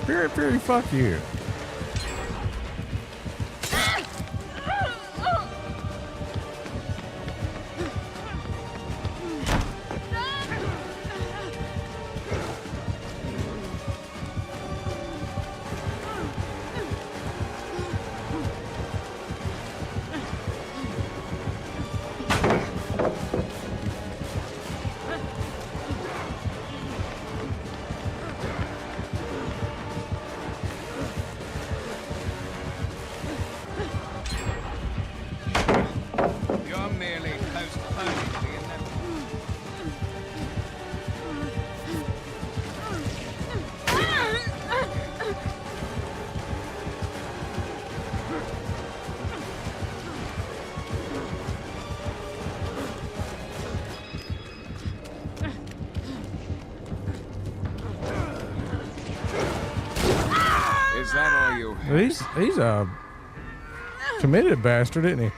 Spirit Fury, fuck you. You're merely postponing the inevitable. Is that all you have? He's a committed bastard, isn't he?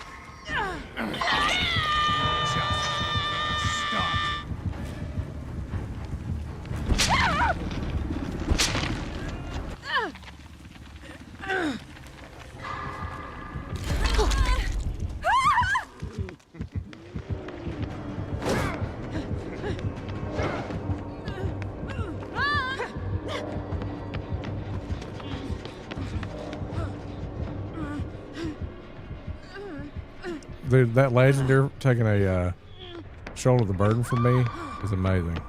Dude, that legendary taking a shoulder the burden from me is amazing.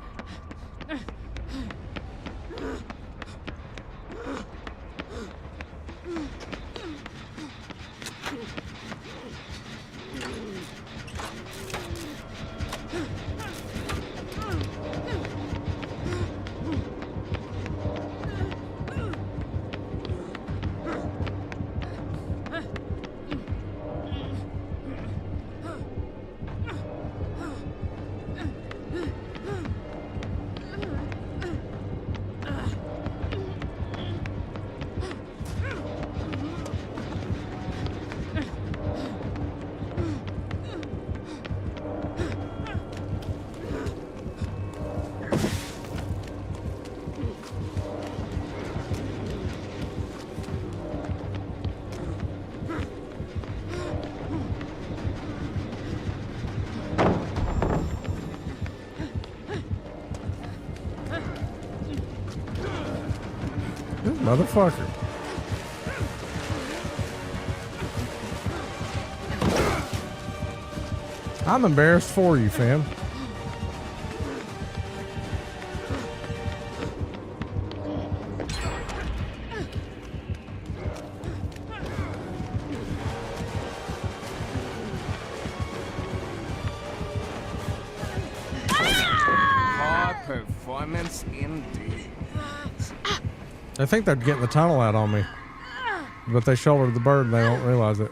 This motherfucker. I'm embarrassed for you, fam. High performance indeed. I think they're getting the tunnel out on me, but they shouldered the bird and they don't realize it.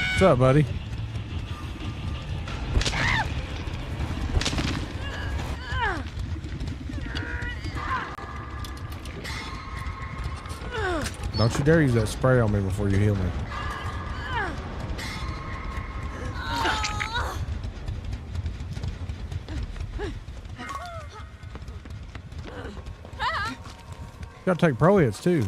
What's up, buddy? Don't you dare use that spray on me before you heal me. You gotta take pro hits too.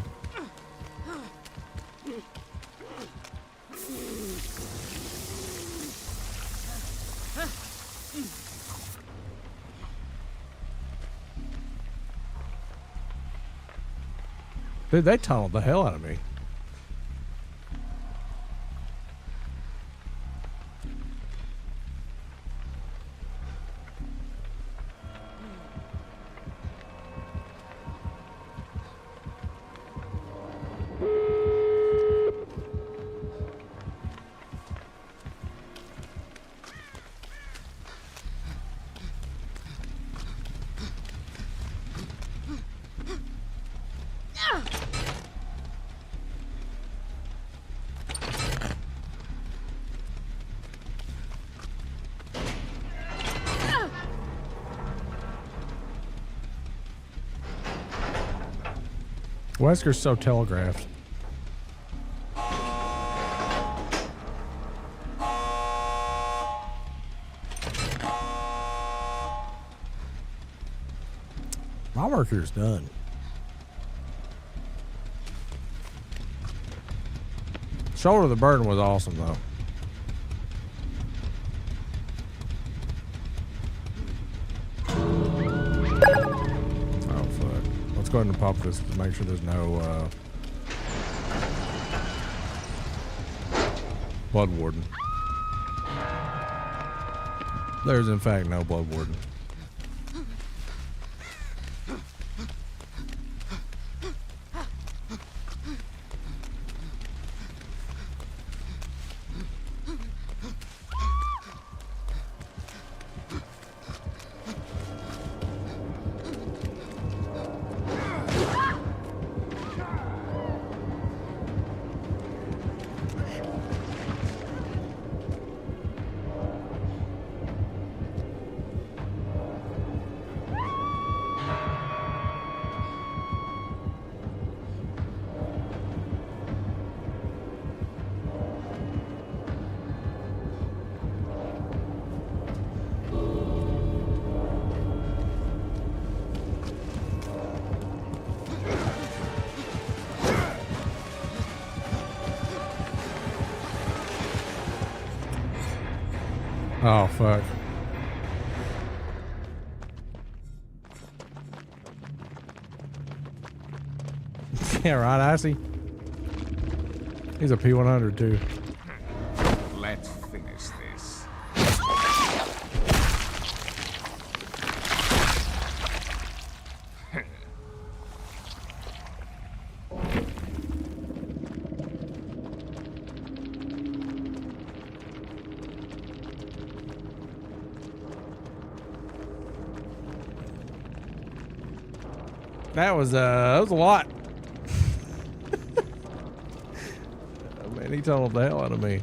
Dude, they tunneled the hell out of me. Wesker's so telegraphed. My work here's done. Shoulder of the Burden was awesome, though. Oh, fuck. Let's go ahead and pop this to make sure there's no, Blood Warden. There's, in fact, no Blood Warden. Oh, fuck. Yeah, right, I see. He's a P100 too. Let's finish this. That was a lot. Oh, man, he tunneled the hell out of me.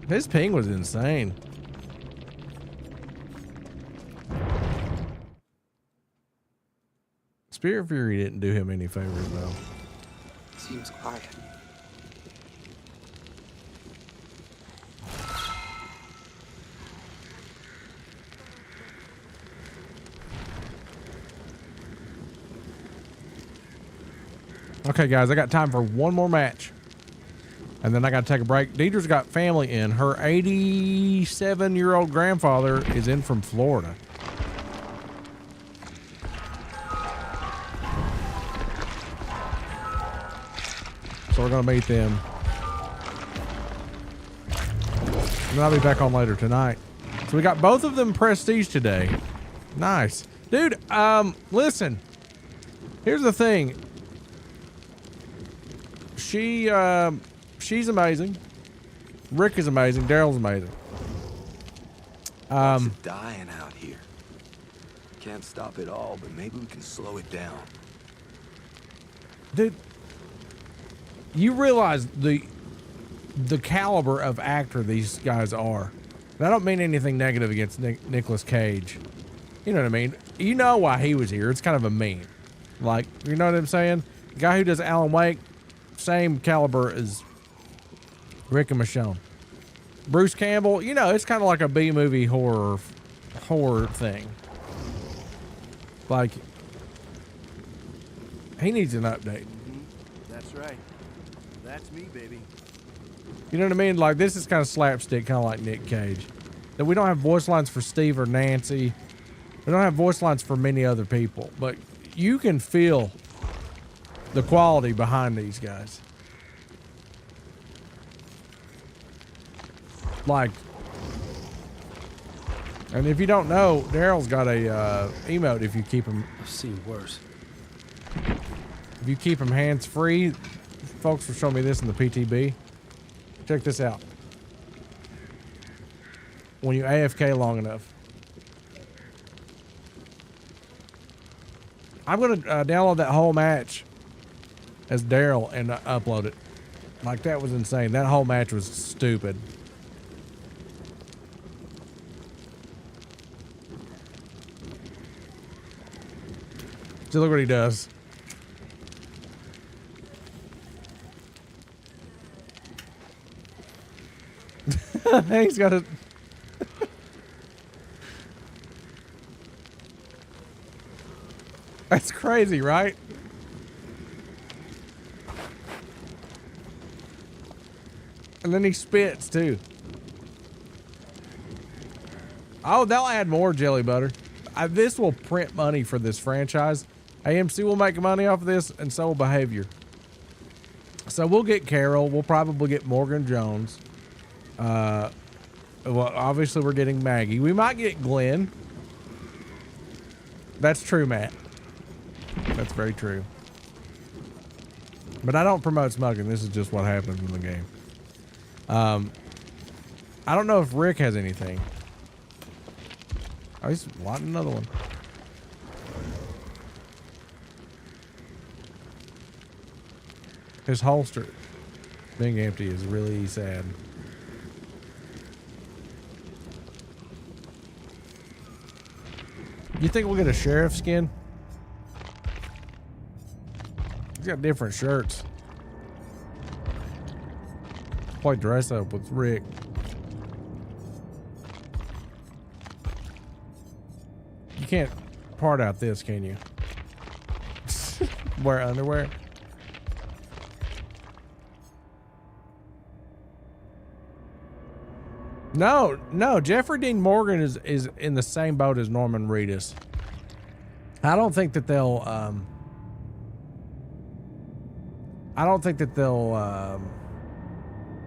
His ping was insane. Spirit Fury didn't do him any favors though. Seems quiet. Okay, guys, I got time for one more match. And then I got to take a break. Deidre's got family in. Her 87-year-old grandfather is in from Florida. So we're going to meet them. And I'll be back on later tonight. So we got both of them prestige today. Nice. Dude, listen. Here's the thing. She's amazing. Rick is amazing. Daryl's amazing. Lots of dying out here. Can't stop it all, but maybe we can slow it down. Dude, you realize the caliber of actor these guys are. And I don't mean anything negative against Nicolas Cage. You know what I mean? You know why he was here. It's kind of a meme. Like, you know what I'm saying? The guy who does Alan Wake, same caliber as Rick and Michonne. Bruce Campbell, you know, it's kind of like a B-movie horror thing. Like, he needs an update. That's right. That's me, baby. You know what I mean? Like, this is kind of slapstick, kind of like Nick Cage. That we don't have voice lines for Steve or Nancy. We don't have voice lines for many other people. But you can feel the quality behind these guys. Like, and if you don't know, Daryl's got a emote if you keep him. I've seen worse. If you keep him hands-free, folks were showing me this in the PTB. Check this out. When you AFK long enough. I'm going to download that whole match as Daryl and upload it. Like, that was insane. That whole match was stupid. So look what he does. He's got it. That's crazy, right? And then he spits too. Oh, they'll add more jelly butter. This will print money for this franchise. AMC will make money off of this, and so will Behavior. So we'll get Carol. We'll probably get Morgan Jones. Well, obviously we're getting Maggie. We might get Glenn. That's true, Matt. That's very true. But I don't promote smuggling. This is just what happens in the game. I don't know if Rick has anything. Oh, he's wanting another one. His holster being empty is really sad. You think we'll get a sheriff skin? He's got different shirts. Play dress up with Rick. You can't part out this, can you? Wear underwear. No, Jeffrey Dean Morgan is in the same boat as Norman Reedus. I don't think that they'll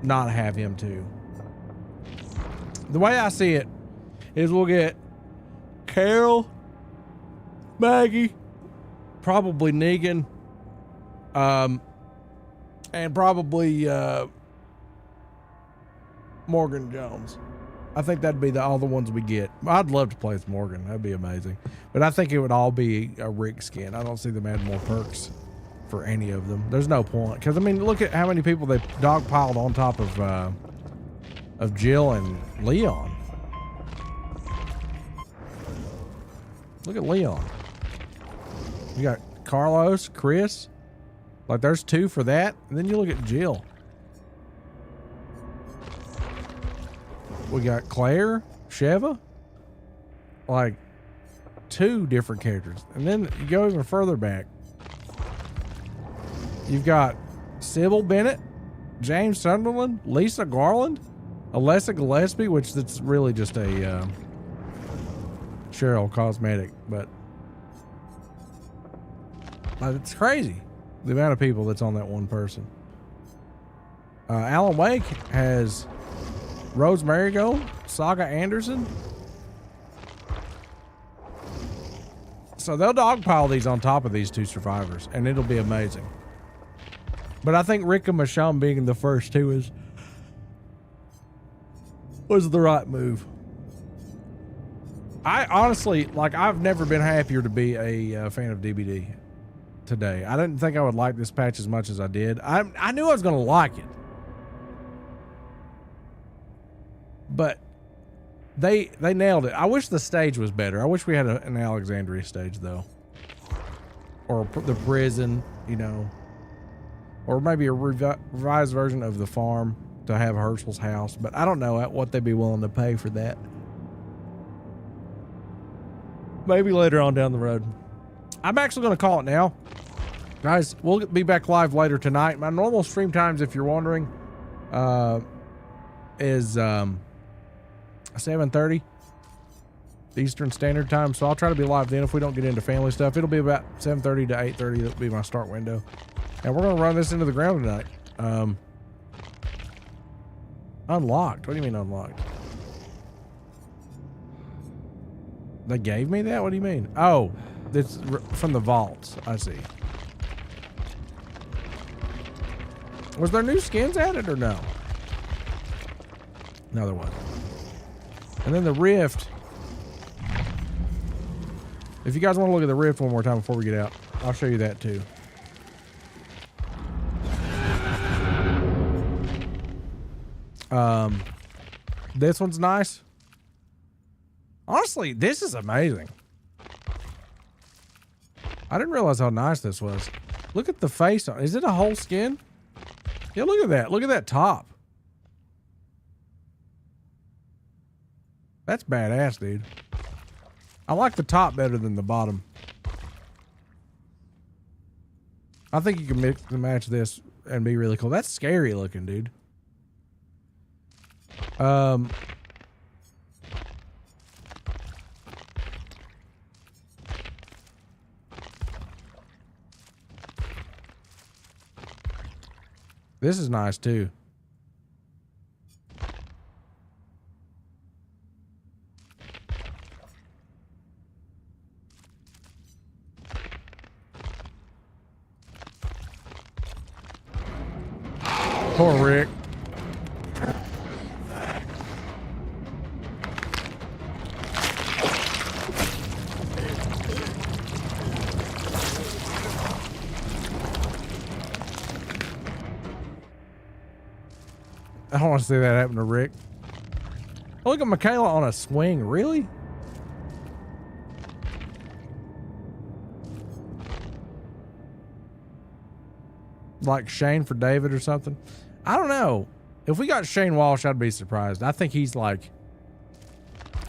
not have him too. The way I see it is we'll get Carol, Maggie, probably Negan, and probably Morgan Jones. I think that'd be all the ones we get. I'd love to play with Morgan. That'd be amazing. But I think it would all be a Rick skin. I don't see them adding more perks for any of them. There's no point. Because, I mean, look at how many people they dogpiled on top of Jill and Leon. Look at Leon. You got Carlos, Chris. Like, there's 2 for that. And then you look at Jill. We got Claire, Sheva. Like, 2 different characters. And then you go even further back. You've got Sybil Bennett, James Sunderland, Lisa Garland, Alessa Gillespie, which that's really just a Cheryl cosmetic, but it's crazy the amount of people that's on that one person. Alan Wake has Rose Marigold, Saga Anderson. So they'll dogpile these on top of these 2 survivors, and it'll be amazing. But I think Rick and Michonne being the first 2 was the right move. I honestly, like, I've never been happier to be a fan of DBD today. I didn't think I would like this patch as much as I did. I knew I was going to like it. But they nailed it. I wish the stage was better. I wish we had an Alexandria stage, though. Or the prison, you know. Or maybe a revised version of the farm to have Herschel's house. But I don't know what they'd be willing to pay for that. Maybe later on down the road. I'm actually going to call it now. Guys, we'll be back live later tonight. My normal stream times, if you're wondering, is 7:30 Eastern Standard Time. So I'll try to be live then if we don't get into family stuff. It'll be about 7:30 to 8:30. That'll be my start window. And we're going to run this into the ground tonight. Unlocked? What do you mean unlocked? They gave me that? What do you mean? Oh, it's from the vaults. I see. Was there new skins added or no? No, there wasn't. And then the Rift. If you guys want to look at the Rift one more time before we get out, I'll show you that too. This one's nice. Honestly, this is amazing. I didn't realize how nice this was. Look at the face on. Is it a whole skin? Yeah, look at that. Look at that top. That's badass, dude. I like the top better than the bottom. I think you can mix and match this and be really cool. That's scary looking, dude. This is nice too. Poor Rick. I don't want to see that happen to Rick. Oh, look at Michaela on a swing. Really? Like Shane for David or something? I don't know. If we got Shane Walsh, I'd be surprised. I think he's a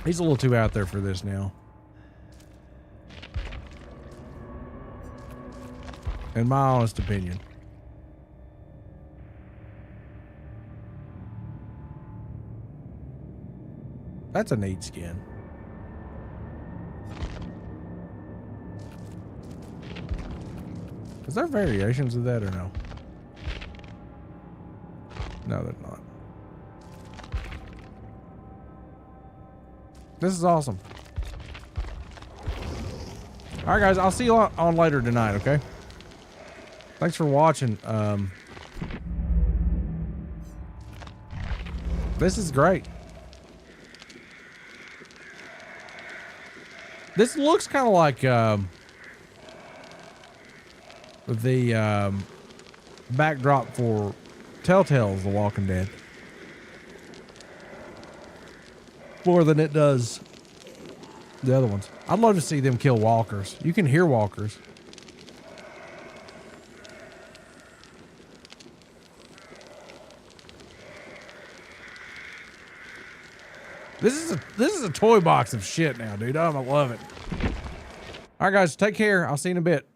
little too out there for this now. In my honest opinion. That's a neat skin. Is there variations of that or no? No, they're not. This is awesome. All right, guys, I'll see you on later tonight, okay? Thanks for watching. This is great. This looks kind of like the backdrop for Telltale's The Walking Dead. More than it does the other ones. I'd love to see them kill walkers. You can hear walkers. This is a toy box of shit now, dude. I love it. All right, guys, take care. I'll see you in a bit.